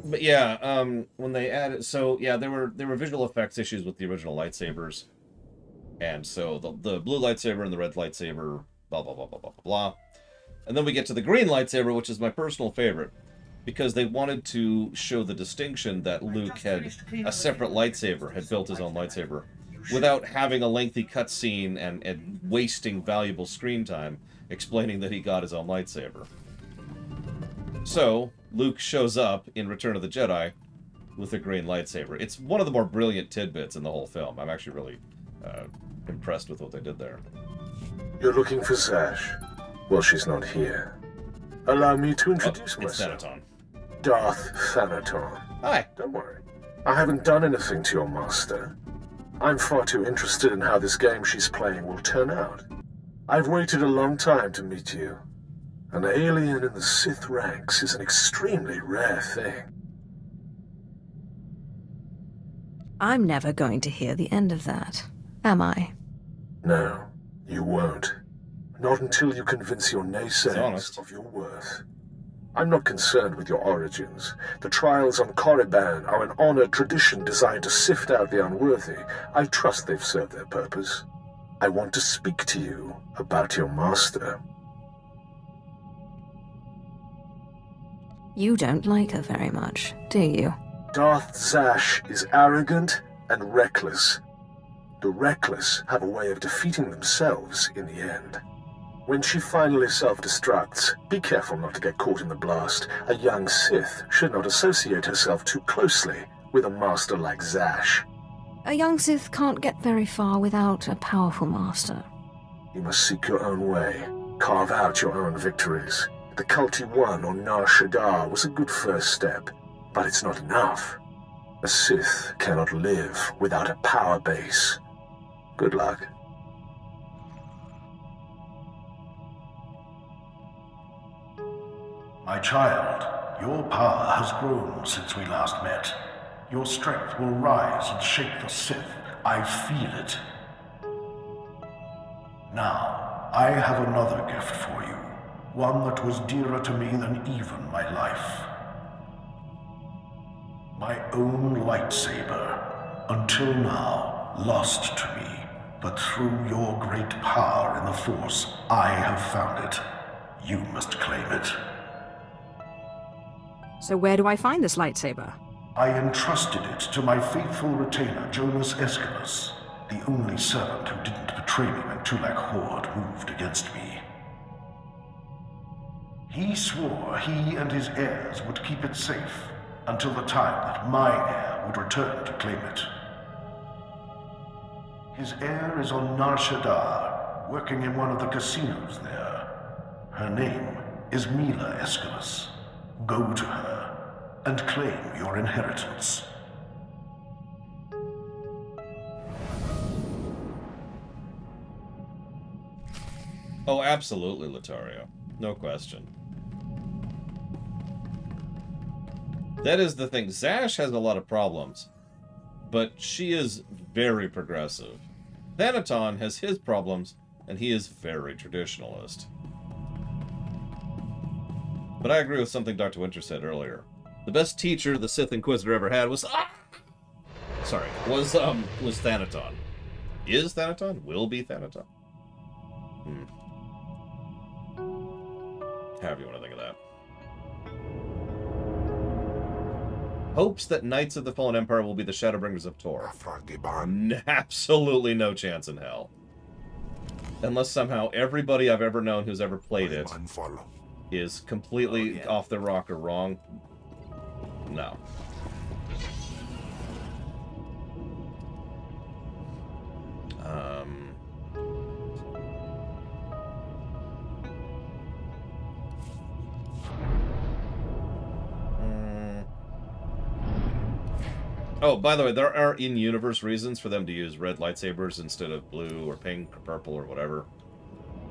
But yeah, when they added, so yeah, there were visual effects issues with the original lightsabers, and so the blue lightsaber and the red lightsaber, blah blah blah blah blah blah, and then we get to the green lightsaber, which is my personal favorite, because they wanted to show the distinction that Luke had a separate lightsaber, had built his own lightsaber, without having a lengthy cutscene and wasting valuable screen time explaining that he got his own lightsaber. So, Luke shows up in Return of the Jedi with a green lightsaber. It's one of the more brilliant tidbits in the whole film. I'm actually really impressed with what they did there. You're looking for Sash? Well, she's not here. Allow me to introduce myself. Thanaton. Darth Thanaton. Hi. Don't worry. I haven't done anything to your master. I'm far too interested in how this game she's playing will turn out. I've waited a long time to meet you. An alien in the Sith ranks is an extremely rare thing. I'm never going to hear the end of that, am I? No, you won't. Not until you convince your naysayers of your worth. I'm not concerned with your origins. The trials on Korriban are an honored tradition designed to sift out the unworthy. I trust they've served their purpose. I want to speak to you about your master. You don't like her very much, do you? Darth Zash is arrogant and reckless. The reckless have a way of defeating themselves in the end. When she finally self-destructs, be careful not to get caught in the blast. A young Sith should not associate herself too closely with a master like Zash. A young Sith can't get very far without a powerful master. You must seek your own way. Carve out your own victories. The cult you won on Nar Shaddaa was a good first step, but it's not enough. A Sith cannot live without a power base. Good luck. My child, your power has grown since we last met. Your strength will rise and shake the Sith. I feel it. Now, I have another gift for you. One that was dearer to me than even my life. My own lightsaber. Until now, lost to me. But through your great power in the Force, I have found it. You must claim it. So where do I find this lightsaber? I entrusted it to my faithful retainer, Jonas Aeschylus, the only servant who didn't betray me when Tulak Horde moved against me. He swore he and his heirs would keep it safe until the time that my heir would return to claim it. His heir is on Nar Shaddaa, working in one of the casinos there. Her name is Mila Aeschylus. Go to her and claim your inheritance. Oh, absolutely, Latario. No question. That is the thing. Zash has a lot of problems, but she is very progressive. Thanaton has his problems, and he is very traditionalist. But I agree with something Dr. Winter said earlier. The best teacher the Sith Inquisitor ever had was Thanaton. Is Thanaton? Will be Thanaton? However you want to think of that. Hopes that Knights of the Fallen Empire will be the Shadowbringers of Tor. Absolutely no chance in hell. Unless somehow everybody I've ever known who's ever played it is completely off the rocker wrong. No. Oh, by the way, there are in-universe reasons for them to use red lightsabers instead of blue or pink or purple or whatever.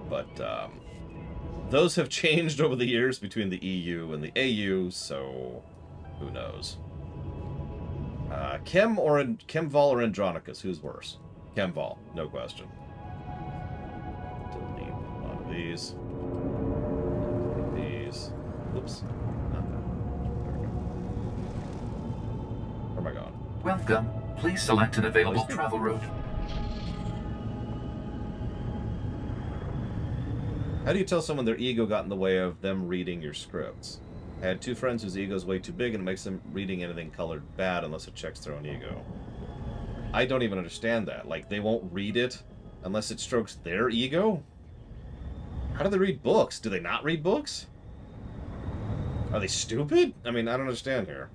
But, those have changed over the years between the EU and the AU, so who knows? Chemval or Andronicus, who's worse? Chemval, no question. Delete one of these. These. Oops. Where am I going? Welcome. Please select an available travel route. How do you tell someone their ego got in the way of them reading your scripts? I had two friends whose ego's way too big and it makes them reading anything colored bad unless it checks their own ego. I don't even understand that. Like, they won't read it unless it strokes their ego? How do they read books? Do they not read books? Are they stupid? I mean, I don't understand here.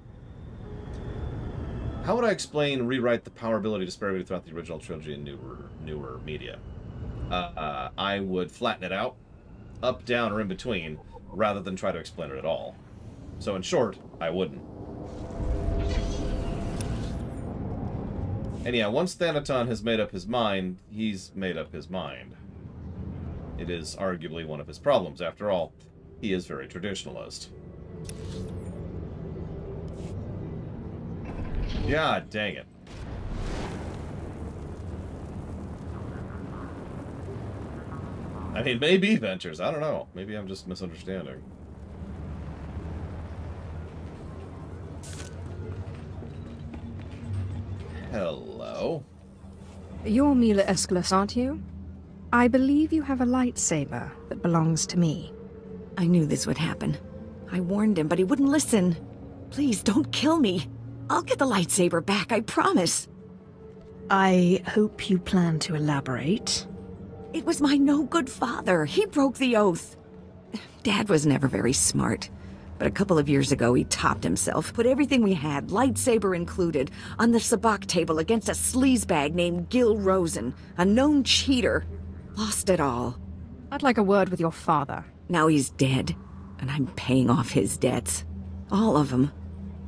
How would I explain rewrite the power ability disparity throughout the original trilogy and newer media? I would flatten it out, up, down, or in between, rather than try to explain it at all. So in short, I wouldn't. And yeah, once Thanaton has made up his mind, he's made up his mind. It is arguably one of his problems. After all, he is very traditionalist. God dang it. I mean, maybe Ventures. I don't know. Maybe I'm just misunderstanding. Hello. You're Mila Aeschylus, aren't you? I believe you have a lightsaber that belongs to me. I knew this would happen. I warned him, but he wouldn't listen. Please, don't kill me. I'll get the lightsaber back, I promise. I hope you plan to elaborate. It was my no-good father. He broke the oath. Dad was never very smart. But a couple of years ago, he topped himself, put everything we had, lightsaber included, on the sabacc table against a sleazebag named Gil Rosen, a known cheater. Lost it all. I'd like a word with your father. Now he's dead, and I'm paying off his debts. All of them.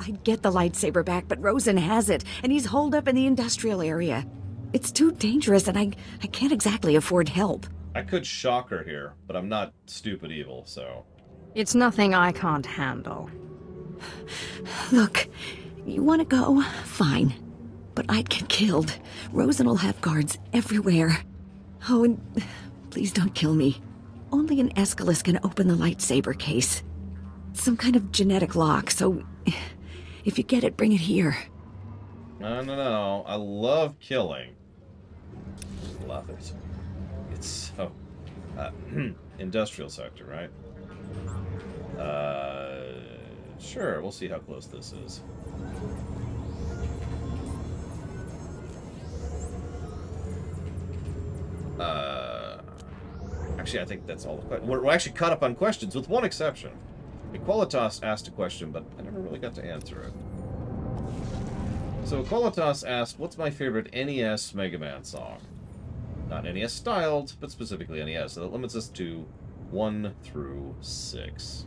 I'd get the lightsaber back, but Rosen has it, and he's holed up in the industrial area. It's too dangerous, and I can't exactly afford help. I could shock her here, but I'm not stupid evil, so... It's nothing I can't handle. Look, you want to go? Fine. But I'd get killed. Rosen will have guards everywhere. Oh, and please don't kill me. Only an Escalus can open the lightsaber case. It's some kind of genetic lock, so if you get it, bring it here. No. I love killing. Love it. It's so... industrial sector, right? Sure, we'll see how close this is. Actually, I think that's all the questions. We're actually caught up on questions, with one exception. Equalitas asked a question, but I never really got to answer it. So Equalitas asked, what's my favorite NES Mega Man song? Not NES styled, but specifically NES, so that limits us to 1 through 6.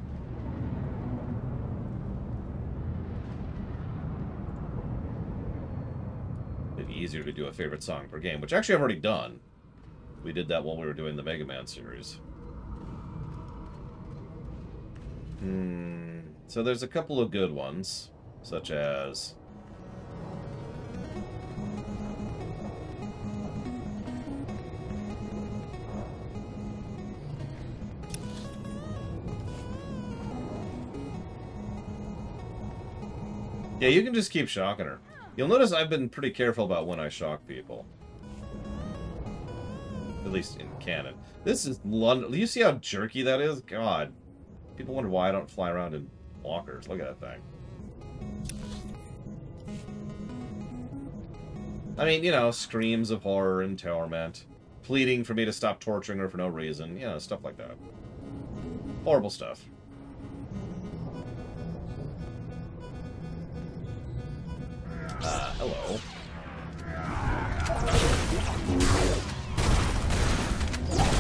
It'd be easier to do a favorite song per game, which actually I've already done. We did that while we were doing the Mega Man series. So there's a couple of good ones, such as... Yeah, you can just keep shocking her. You'll notice I've been pretty careful about when I shock people. At least in canon. This is London. You see how jerky that is? God. People wonder why I don't fly around in walkers. Look at that thing. I mean, you know, screams of horror and torment. Pleading for me to stop torturing her for no reason. You know, stuff like that. Horrible stuff. Hello.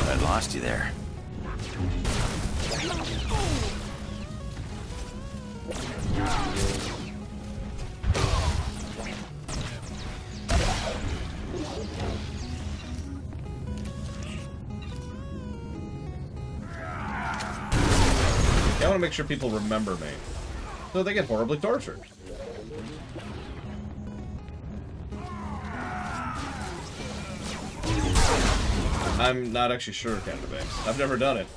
I lost you there. I want to make sure people remember me, so they get horribly tortured. I'm not actually sure, Captain Banks. I've never done it.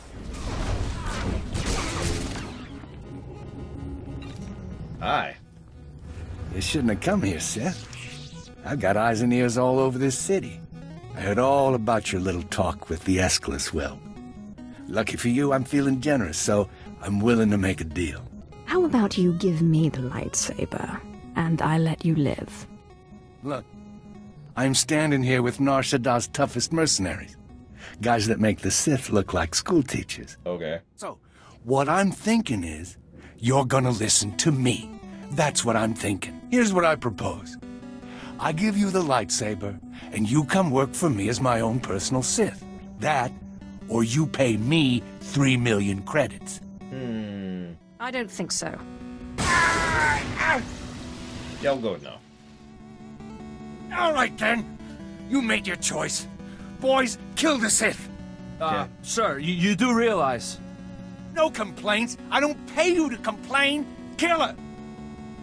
Hi. You shouldn't have come here, Sith. I've got eyes and ears all over this city. I heard all about your little talk with the Escalus whelp. Lucky for you, I'm feeling generous, so I'm willing to make a deal. How about you give me the lightsaber, and I let you live? Look, I'm standing here with Nar Shaddah's toughest mercenaries. Guys that make the Sith look like schoolteachers. Okay. So, what I'm thinking is, you're gonna listen to me. That's what I'm thinking. Here's what I propose. I give you the lightsaber, and you come work for me as my own personal Sith. That, or you pay me 3 million credits. I don't think so. Yeah, I'll go with no. All right, then. You made your choice. Boys, kill the Sith. Sir, you do realize... No complaints. I don't pay you to complain. Kill her.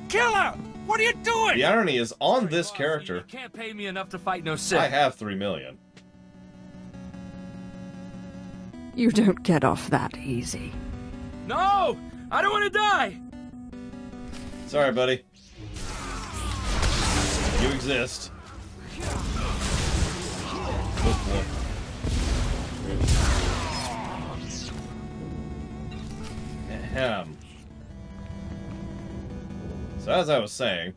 Kill her. What are you doing? The irony is, on this character... You can't pay me enough to fight no Sith. I have 3 million. You don't get off that easy. No! I don't want to die! Sorry, buddy. You exist. Ahem. So as I was saying,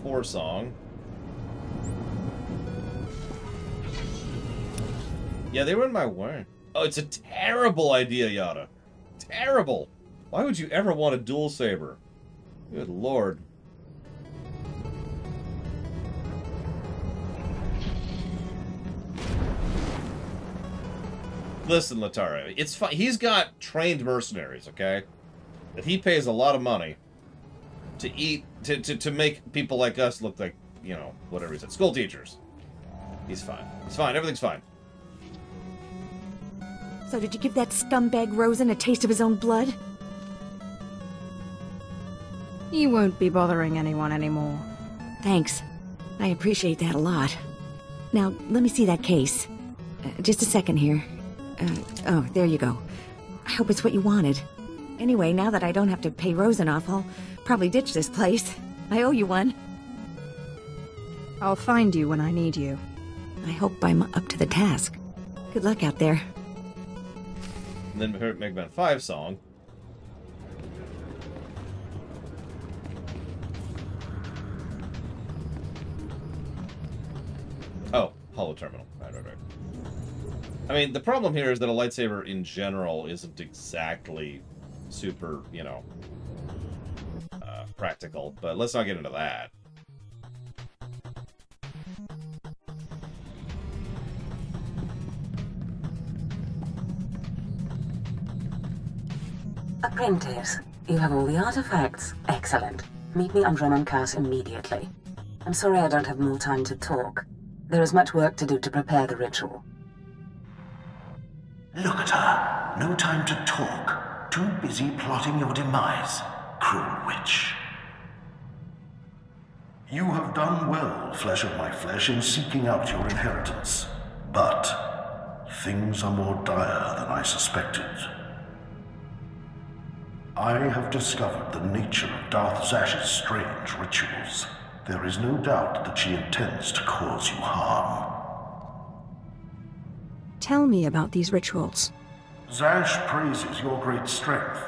4 song. Yeah, they were in my way. Oh, it's a terrible idea, Yada. Terrible. Why would you ever want a dual saber? Good lord. Listen, Latara, it's fine. He's got trained mercenaries, okay? That he pays a lot of money to eat, to make people like us look like, you know, whatever he said, school teachers. He's fine. He's fine. Everything's fine. So did you give that scumbag Rosen a taste of his own blood? You won't be bothering anyone anymore. Thanks. I appreciate that a lot. Now, let me see that case. Just a second here. Oh, there you go. I hope it's what you wanted. Anyway, now that I don't have to pay Rosen off, I'll probably ditch this place. I owe you one. I'll find you when I need you. I hope I'm up to the task. Good luck out there. And then Mega Man 5 song. Oh, Holo Terminal. Right. I mean, the problem here is that a lightsaber in general isn't exactly super, you know, practical, but let's not get into that. Apprentice, you have all the artifacts. Excellent. Meet me on Dromon immediately. I'm sorry I don't have more time to talk. There is much work to do to prepare the ritual. Look at her. No time to talk. Too busy plotting your demise, cruel witch. You have done well, flesh of my flesh, in seeking out your inheritance. But things are more dire than I suspected. I have discovered the nature of Darth Zash's strange rituals. There is no doubt that she intends to cause you harm. Tell me about these rituals. Zash praises your great strength,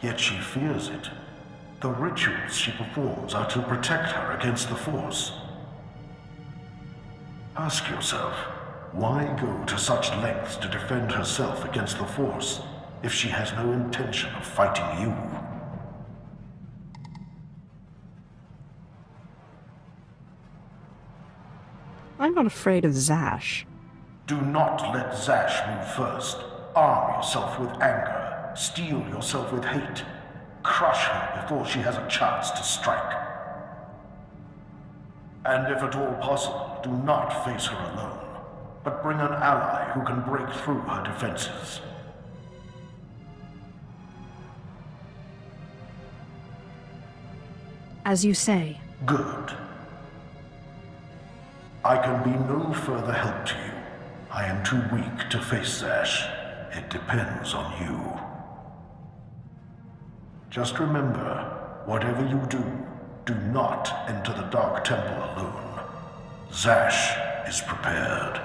yet she fears it. The rituals she performs are to protect her against the Force. Ask yourself, why go to such lengths to defend herself against the Force if she has no intention of fighting you? I'm not afraid of Zash. Do not let Zash move first. Arm yourself with anger. Steel yourself with hate. Crush her before she has a chance to strike. And if at all possible, do not face her alone, but bring an ally who can break through her defenses. As you say. Good. I can be no further help to you. I am too weak to face Zash. It depends on you. Just remember, whatever you do, do not enter the Dark Temple alone. Zash is prepared.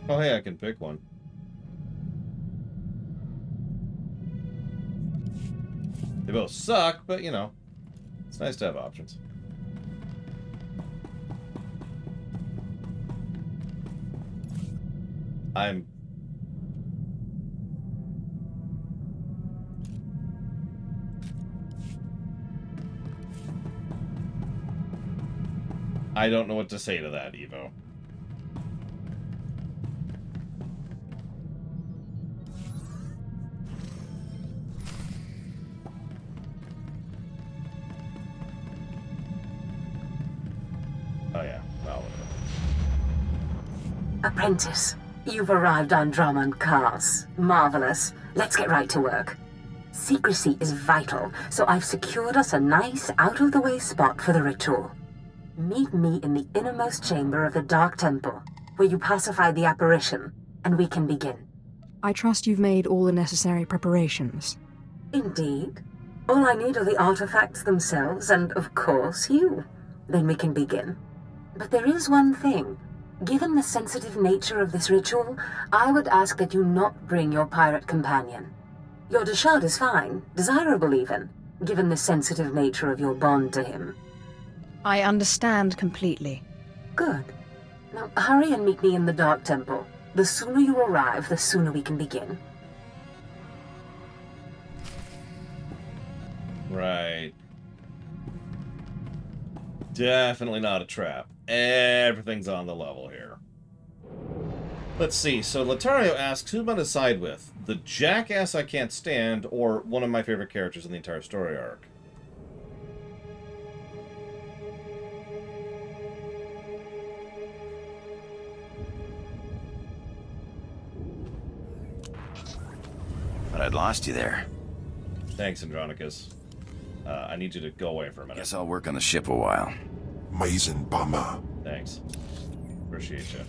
Oh, hey, I can pick one. They both suck, but, you know, it's nice to have options. I don't know what to say to that, Evo. Oh yeah, well, Apprentice, you've arrived on Dromon Cars. Marvelous. Let's get right to work. Secrecy is vital, so I've secured us a nice, out-of-the-way spot for the ritual. Meet me in the innermost chamber of the Dark Temple, where you pacify the apparition, and we can begin. I trust you've made all the necessary preparations. Indeed. All I need are the artifacts themselves, and, of course, you. Then we can begin. But there is one thing. Given the sensitive nature of this ritual, I would ask that you not bring your pirate companion. Your Deshard is fine, desirable even, given the sensitive nature of your bond to him. I understand completely. Good. Now hurry and meet me in the Dark Temple. The sooner you arrive, the sooner we can begin. Right. Definitely not a trap. Everything's on the level here. Let's see. So Latario asks, who am I to side with? The jackass I can't stand, or one of my favorite characters in the entire story arc? But I'd lost you there. Thanks, Andronicus. I need you to go away for a minute. Guess I'll work on the ship a while. Maizen Bama. Thanks. Appreciate you.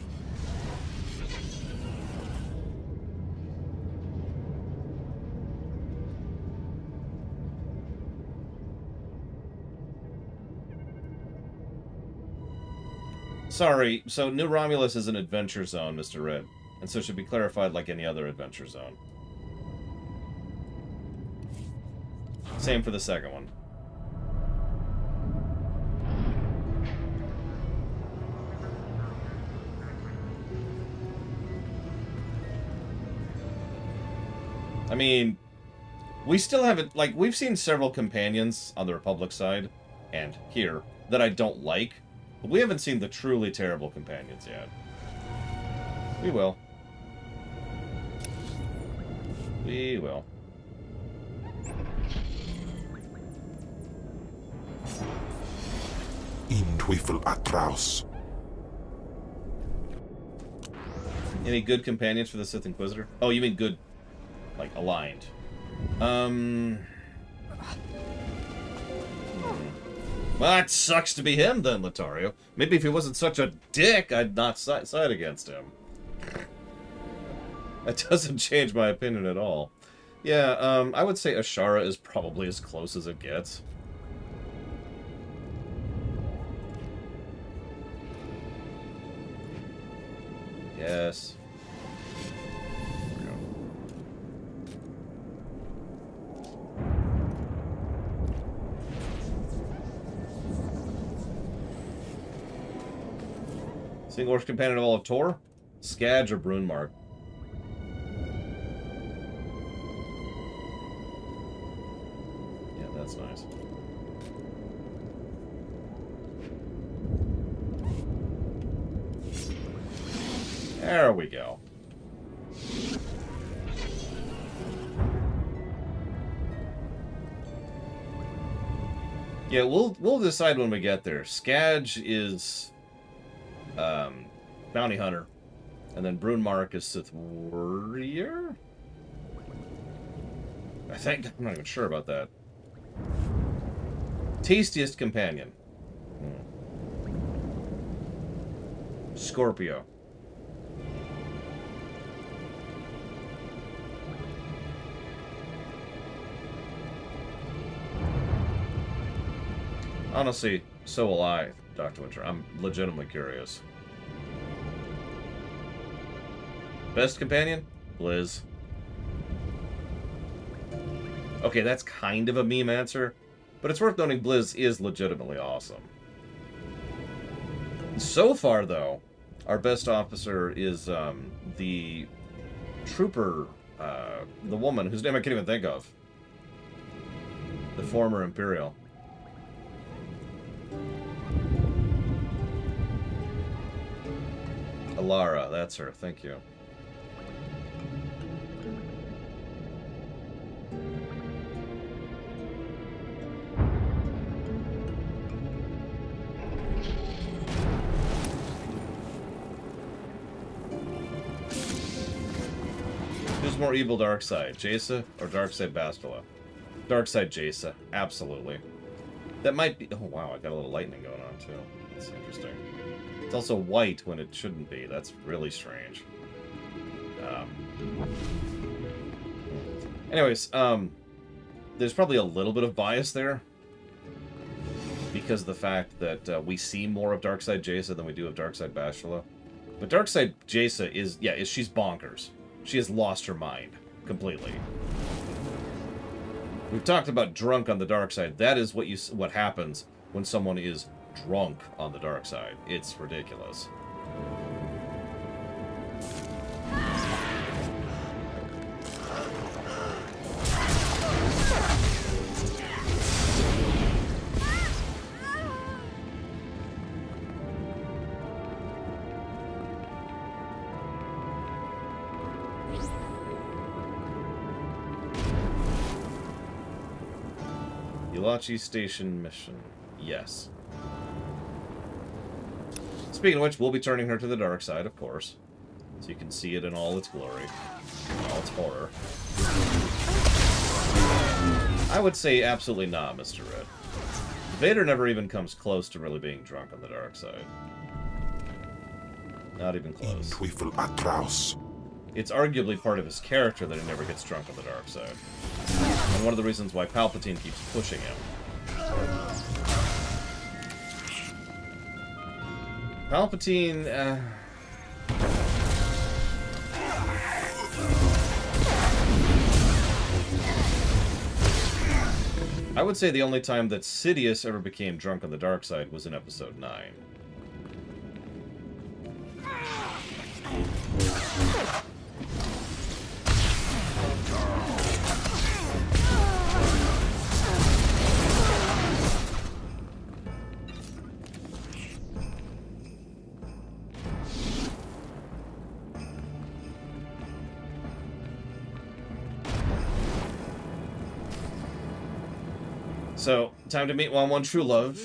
Sorry, so New Romulus is an adventure zone, Mr. Red, and so should be clarified like any other adventure zone. Same for the second one. I mean, we still haven't, like, we've seen several companions on the Republic side, and here, that I don't like, but we haven't seen the truly terrible companions yet. We will. We will. In Teufel Atraus. Any good companions for the Sith Inquisitor? Oh, you mean good, like, aligned. Well, that sucks to be him, then, Latario. Maybe if he wasn't such a dick, I'd not side against him. That doesn't change my opinion at all. Yeah, I would say Ashara is probably as close as it gets. Yes. There we go. Single worst companion of all of Tor? Skadge or Brunmark? Yeah, that's nice. There we go. Yeah, we'll decide when we get there. Skadge is bounty hunter, and then Brunmark is Sith warrior. I think I'm not even sure about that. Tastiest companion. Scorpio. Honestly, so will I, Dr. Winter. I'm legitimately curious. Best companion? Blizz. Okay, that's kind of a meme answer, but it's worth noting Blizz is legitimately awesome. So far, though, our best officer is the trooper, the woman whose name I can't even think of. The former Imperial. Alara, that's her. Thank you. Who's more evil, Darkseid, Jaisa or Darkseid Bastila? Darkseid Jaisa, absolutely. That might be. Oh wow, I got a little lightning going on too. That's interesting. It's also white when it shouldn't be. That's really strange. Anyways, there's probably a little bit of bias there because of the fact that we see more of Darkseid Jaisa than we do of Darkseid Bastila. But Darkseid Jaisa she's bonkers. She has lost her mind completely. We've talked about drunk on the dark side. That is what happens when someone is drunk on the dark side. It's ridiculous. Yulachi Station mission. Yes. Speaking of which, we'll be turning her to the dark side, of course. So you can see it in all its glory. All its horror. I would say absolutely not, Mr. Red. Vader never even comes close to really being drunk on the dark side. Not even close. It's arguably part of his character that he never gets drunk on the dark side. And one of the reasons why Palpatine keeps pushing him. Palpatine, I would say the only time that Sidious ever became drunk on the dark side was in Episode 9. So, time to meet one true love.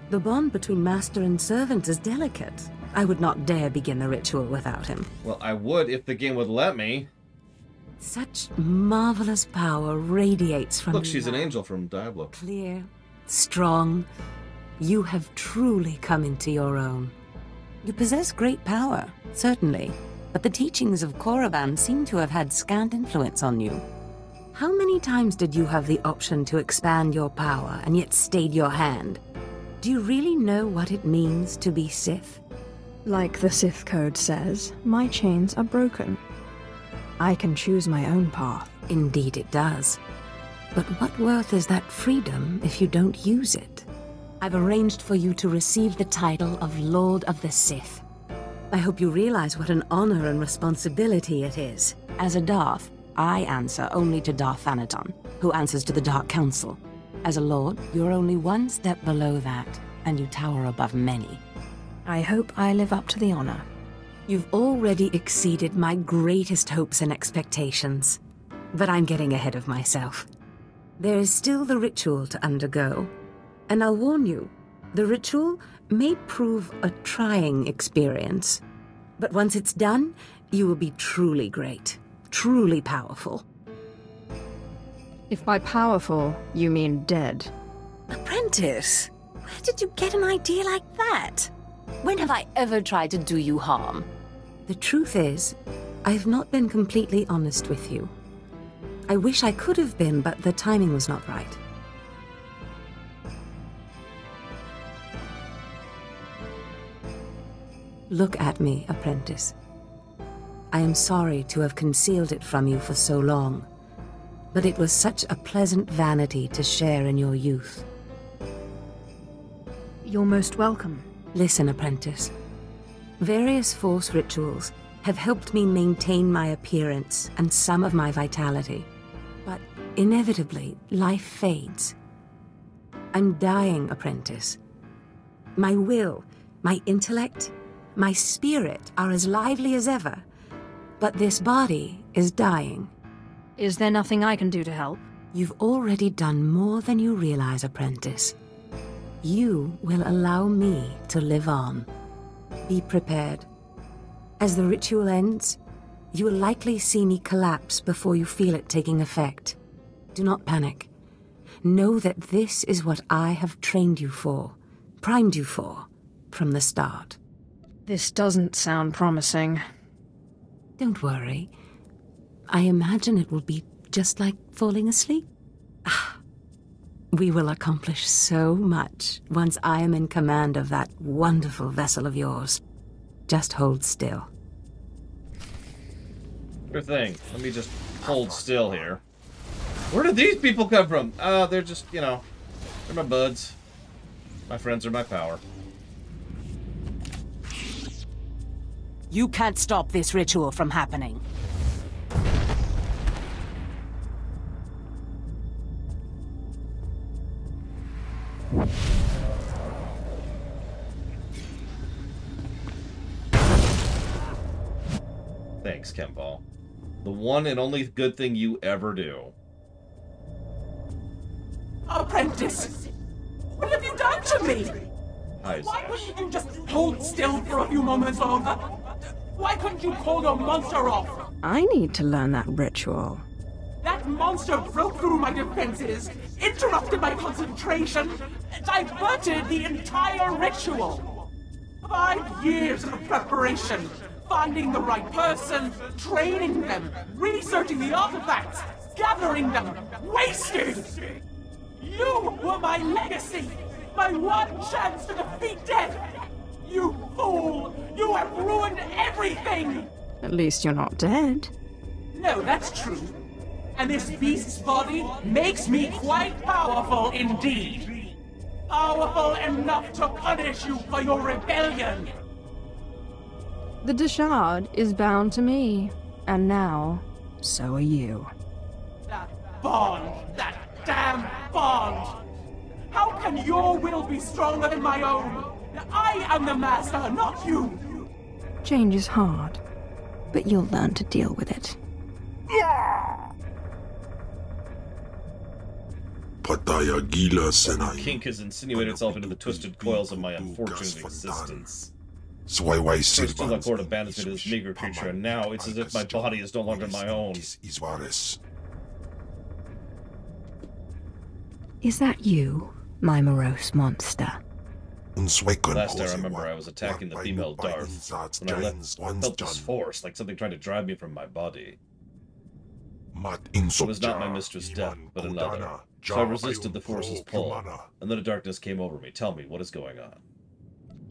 The bond between master and servant is delicate. I would not dare begin the ritual without him. Well, I would if the game would let me. Such marvelous power radiates from you. Look, she's an angel from Diablo. Clear, strong. You have truly come into your own. You possess great power, certainly, but the teachings of Korriban seem to have had scant influence on you. How many times did you have the option to expand your power and yet stayed your hand? Do you really know what it means to be Sith? Like the Sith code says, my chains are broken. I can choose my own path. Indeed it does. But what worth is that freedom if you don't use it? I've arranged for you to receive the title of Lord of the Sith. I hope you realize what an honor and responsibility it is. As a Darth, I answer only to Darth Thanaton, who answers to the Dark Council. As a Lord, you're only one step below that, and you tower above many. I hope I live up to the honor. You've already exceeded my greatest hopes and expectations. But I'm getting ahead of myself. There is still the ritual to undergo. And I'll warn you, the ritual may prove a trying experience. But once it's done, you will be truly great. Truly powerful. If by powerful, you mean dead. Apprentice, where did you get an idea like that? When have I ever tried to do you harm? The truth is, I have not been completely honest with you. I wish I could have been, but the timing was not right. Look at me, apprentice. I am sorry to have concealed it from you for so long, but it was such a pleasant vanity to share in your youth. You're most welcome. Listen, apprentice. Various Force rituals have helped me maintain my appearance and some of my vitality, but inevitably, life fades. I'm dying, apprentice. My will, my intellect, my spirit are as lively as ever. But this body is dying. Is there nothing I can do to help? You've already done more than you realize, apprentice. You will allow me to live on. Be prepared. As the ritual ends, you will likely see me collapse before you feel it taking effect. Do not panic. Know that this is what I have trained you for, primed you for, from the start. This doesn't sound promising. Don't worry. I imagine it will be just like falling asleep. We will accomplish so much once I am in command of that wonderful vessel of yours. Just hold still. Sure thing. Let me just hold still here. Where did these people come from? They're just, you know, they're my buds. My friends are my power. You can't stop this ritual from happening. Thanks, Kempal. The one and only good thing you ever do. Apprentice! What have you done to me? Why couldn't you just hold still for a few moments longer? Why couldn't you call your monster off? I need to learn that ritual. That monster broke through my defenses, interrupted my concentration, diverted the entire ritual. 5 years of preparation, finding the right person, training them, researching the artifacts, gathering them, wasted! You were my legacy, my one chance to defeat death! You fool! You have ruined everything! At least you're not dead. No, that's true. And this beast's body makes me quite powerful indeed. Powerful enough to punish you for your rebellion. The Deshard is bound to me, and now, so are you. That bond! That damn bond! How can your will be stronger than my own? I am the master, not you! Change is hard, but you'll learn to deal with it. Kink has insinuated itself into the twisted coils of my unfortunate existence. First Holocron abandons me to this meager creature, and now it's as if my body is no longer my own. Is that you, my morose monster? Last I remember, I was attacking the female Darth. When I felt this force, like something trying to drive me from my body. It was not my mistress' death, but another. So I resisted the force's pull, and then a darkness came over me. Tell me, what is going on?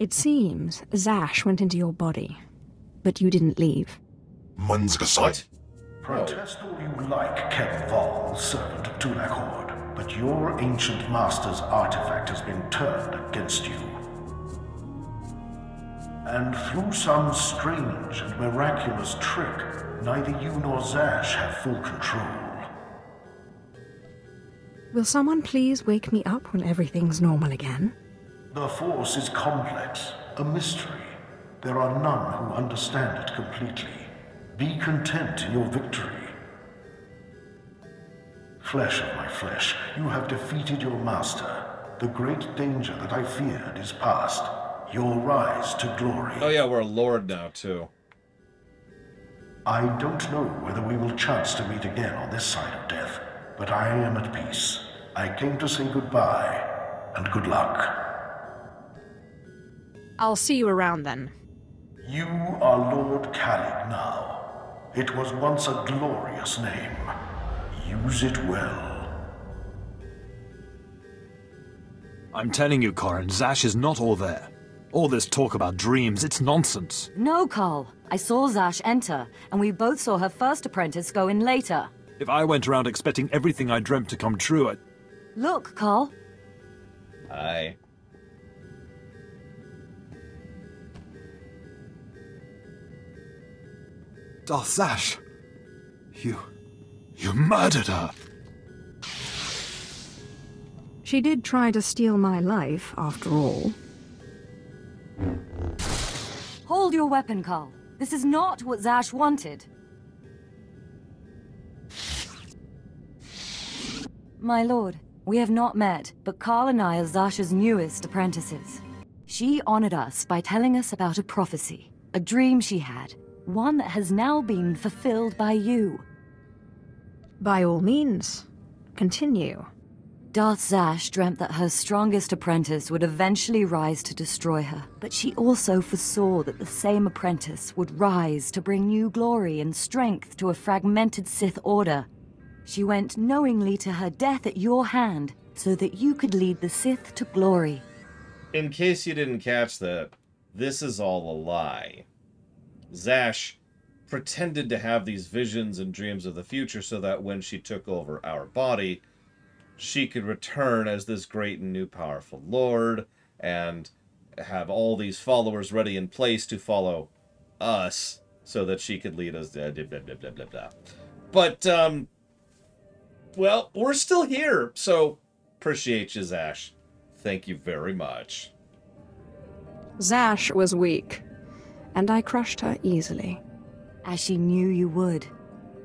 It seems Zash went into your body, but you didn't leave. What? Protest all you like, Kempal, servant of Tulakord, but your ancient master's artifact has been turned against you. And through some strange and miraculous trick, neither you nor Zash have full control. Will someone please wake me up when everything's normal again? The Force is complex, a mystery. There are none who understand it completely. Be content in your victory. Flesh of my flesh, you have defeated your master. The great danger that I feared is past. Your rise to glory. Oh yeah, we're a lord now, too. I don't know whether we will chance to meet again on this side of death, but I am at peace. I came to say goodbye, and good luck. I'll see you around then. You are Lord Killik now. It was once a glorious name. Use it well. I'm telling you, Corrin, Zash is not all there. All this talk about dreams, it's nonsense. No, Carl. I saw Zash enter, and we both saw her first apprentice go in later. If I went around expecting everything I dreamt to come true, Look, Carl. Hi. Darth Zash! You murdered her! She did try to steal my life, after all. Hold your weapon, Carl. This is not what Zash wanted. My lord, we have not met, but Carl and I are Zash's newest apprentices. She honored us by telling us about a prophecy, a dream she had, one that has now been fulfilled by you. By all means, continue. Darth Zash dreamt that her strongest apprentice would eventually rise to destroy her, but she also foresaw that the same apprentice would rise to bring new glory and strength to a fragmented Sith order. She went knowingly to her death at your hand, so that you could lead the Sith to glory. In case you didn't catch that, this is all a lie. Zash pretended to have these visions and dreams of the future so that when she took over our body, she could return as this great and new powerful lord and have all these followers ready in place to follow us so that she could lead us. Blah, blah, blah, blah, blah, blah. But, well, we're still here, so appreciate you, Zash. Thank you very much. Zash was weak, and I crushed her easily. As she knew you would.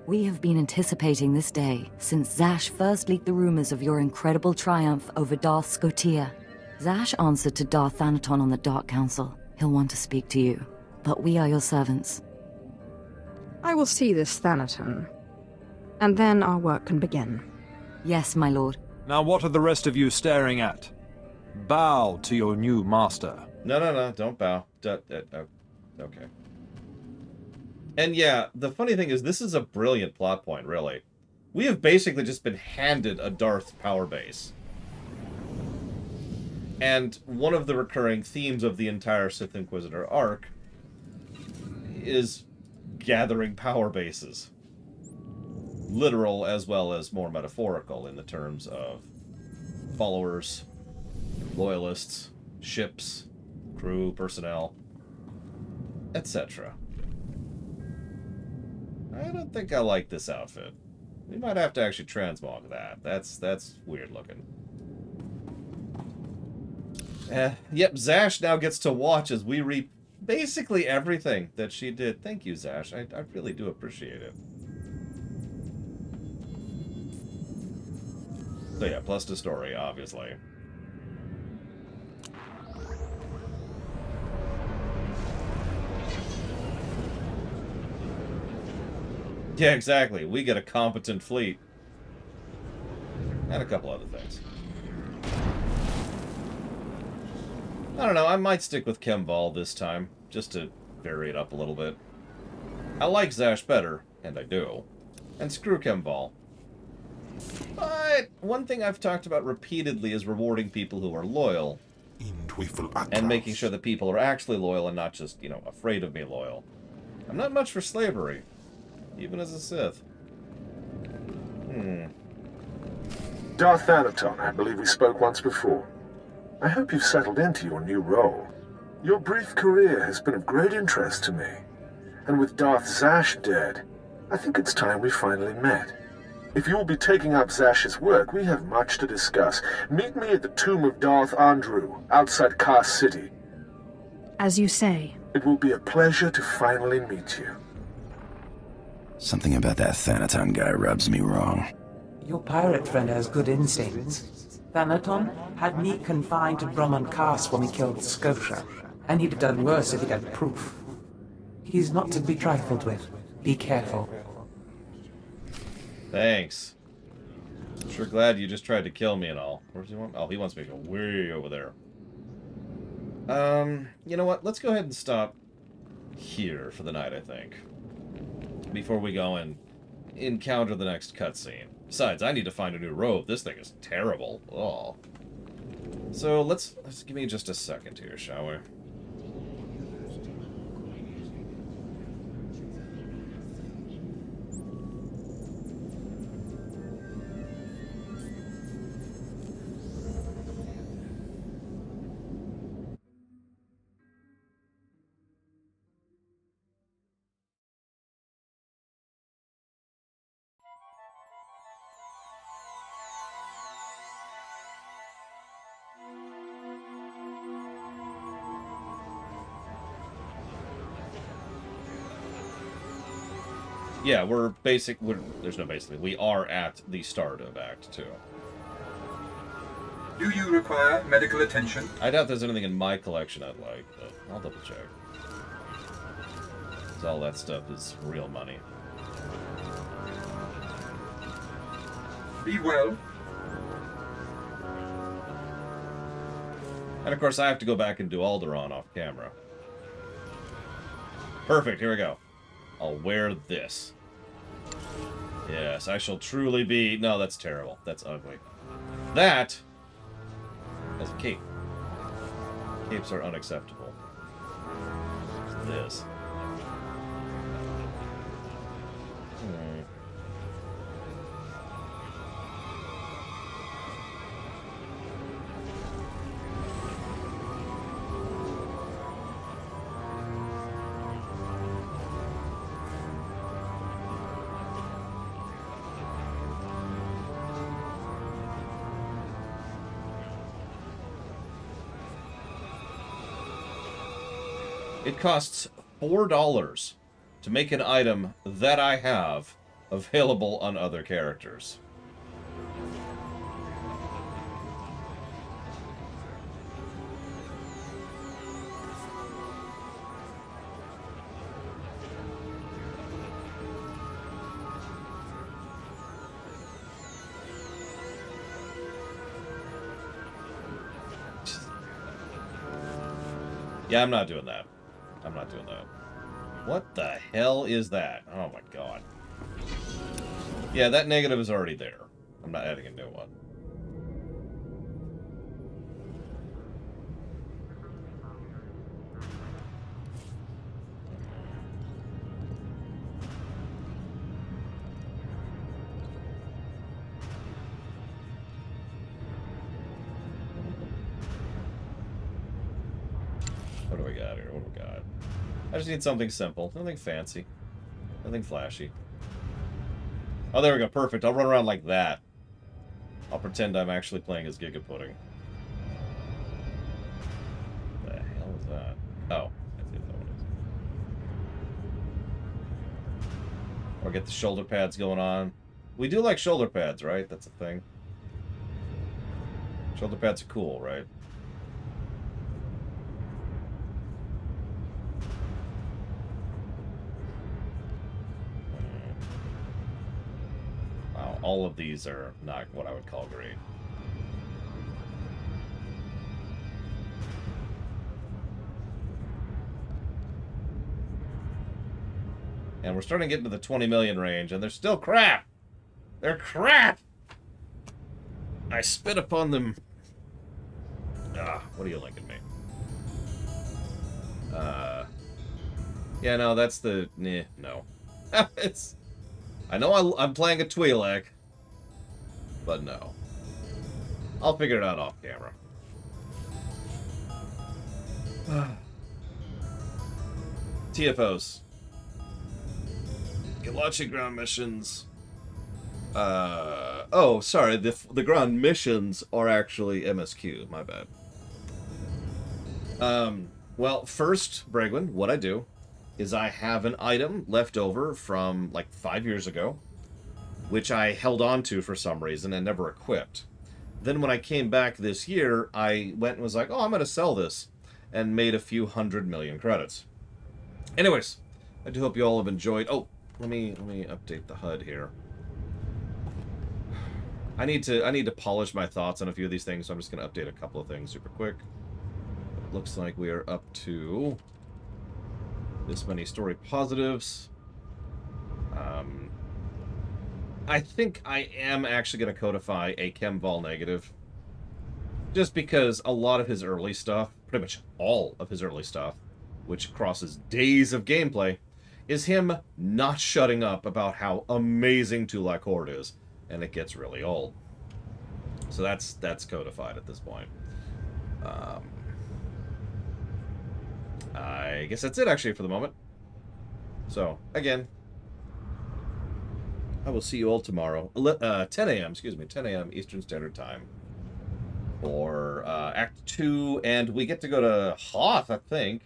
We have been anticipating this day since Zash first leaked the rumors of your incredible triumph over Darth Scotia. Zash answered to Darth Thanaton on the Dark Council. He'll want to speak to you, but we are your servants. I will see this Thanaton, and then our work can begin. Yes, my lord. Now what are the rest of you staring at? Bow to your new master. No, don't bow. Okay. And yeah, the funny thing is, this is a brilliant plot point, really. We have basically just been handed a Darth power base. And one of the recurring themes of the entire Sith Inquisitor arc is gathering power bases. Literal as well as more metaphorical in the terms of followers, loyalists, ships, crew, personnel, etc. I don't think I like this outfit. We might have to actually transmog that. That's weird looking. Yep, Zash now gets to watch as we reap basically everything that she did. Thank you, Zash. I really do appreciate it. So yeah, plus the story, obviously. Yeah, exactly. We get a competent fleet. And a couple other things. I don't know, I might stick with Kemval this time, just to vary it up a little bit. I like Zash better, and I do. And screw Kemval. But one thing I've talked about repeatedly is rewarding people who are loyal. And making sure that people are actually loyal and not just, you know, afraid of me loyal. I'm not much for slavery. Even as a Sith. Darth Thanaton, I believe we spoke once before. I hope you've settled into your new role. Your brief career has been of great interest to me. And with Darth Zash dead, I think it's time we finally met. If you will be taking up Zash's work, we have much to discuss. Meet me at the tomb of Darth Andrew, outside Kar City. As you say. It will be a pleasure to finally meet you. Something about that Thanaton guy rubs me wrong. Your pirate friend has good instincts. Thanaton had me confined to Brahman Cast when we killed Scotia, and he'd have done worse if he'd had proof. He's not to be trifled with. Be careful. Thanks. I'm sure glad you just tried to kill me and all. Where's he want? Oh, he wants me to go way over there. You know what? Let's go ahead and stop here for the night, I think. Before we go and encounter the next cutscene. Besides, I need to find a new robe. This thing is terrible. Oh. So let's give me just a second here, shall we? Yeah, there's no basically. We are at the start of Act 2. Do you require medical attention? I doubt there's anything in my collection I'd like, but I'll double check. Because all that stuff is real money. Be well. And of course I have to go back and do Alderaan off camera. Perfect, here we go. I'll wear this. Yes, I shall truly be... No, that's terrible. That's ugly. That as a cape. Capes are unacceptable. This. It costs $4 to make an item that I have available on other characters. Yeah, I'm not doing that. I'm not doing that. What the hell is that? Oh my god. Yeah, that negative is already there. I'm not adding a new one. What do we got here? What do we got? I just need something simple. Nothing fancy. Nothing flashy. Oh, there we go. Perfect. I'll run around like that. I'll pretend I'm actually playing as Giga Pudding. What the hell is that? Oh. I see what that one is. Or get the shoulder pads going on. We do like shoulder pads, right? That's a thing. Shoulder pads are cool, right? All of these are not what I would call great. And we're starting to get into the 20 million range, and they're still crap! They're crap! I spit upon them. What are you linking me? Yeah, no, that's the... no. It's... I know I'm playing a Twi'lek, but no. I'll figure it out off camera. TFOs. You're launching ground missions. Oh, sorry. The ground missions are actually MSQ. My bad. Well, first, Bregwin, what I do is I have an item left over from like 5 years ago, which I held on to for some reason and never equipped. Then when I came back this year, I went and was like, oh, I'm going to sell this, and made a few 100 million credits. Anyways, I do hope you all have enjoyed. Oh, let me update the HUD here. I need to polish my thoughts on a few of these things, so I'm just going to update a couple of things super quick. It looks like we are up to this many story positives. I think I am actually going to codify a Chemval negative. Just because a lot of his early stuff, pretty much all of his early stuff, which crosses days of gameplay, is him not shutting up about how amazing Tulak Horde is. And it gets really old. So that's codified at this point. I guess that's it, actually, for the moment. So, again, I will see you all tomorrow. 10 a.m., excuse me, 10 a.m. Eastern Standard Time. For Act 2, and we get to go to Hoth, I think.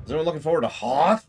Is everyone looking forward to Hoth?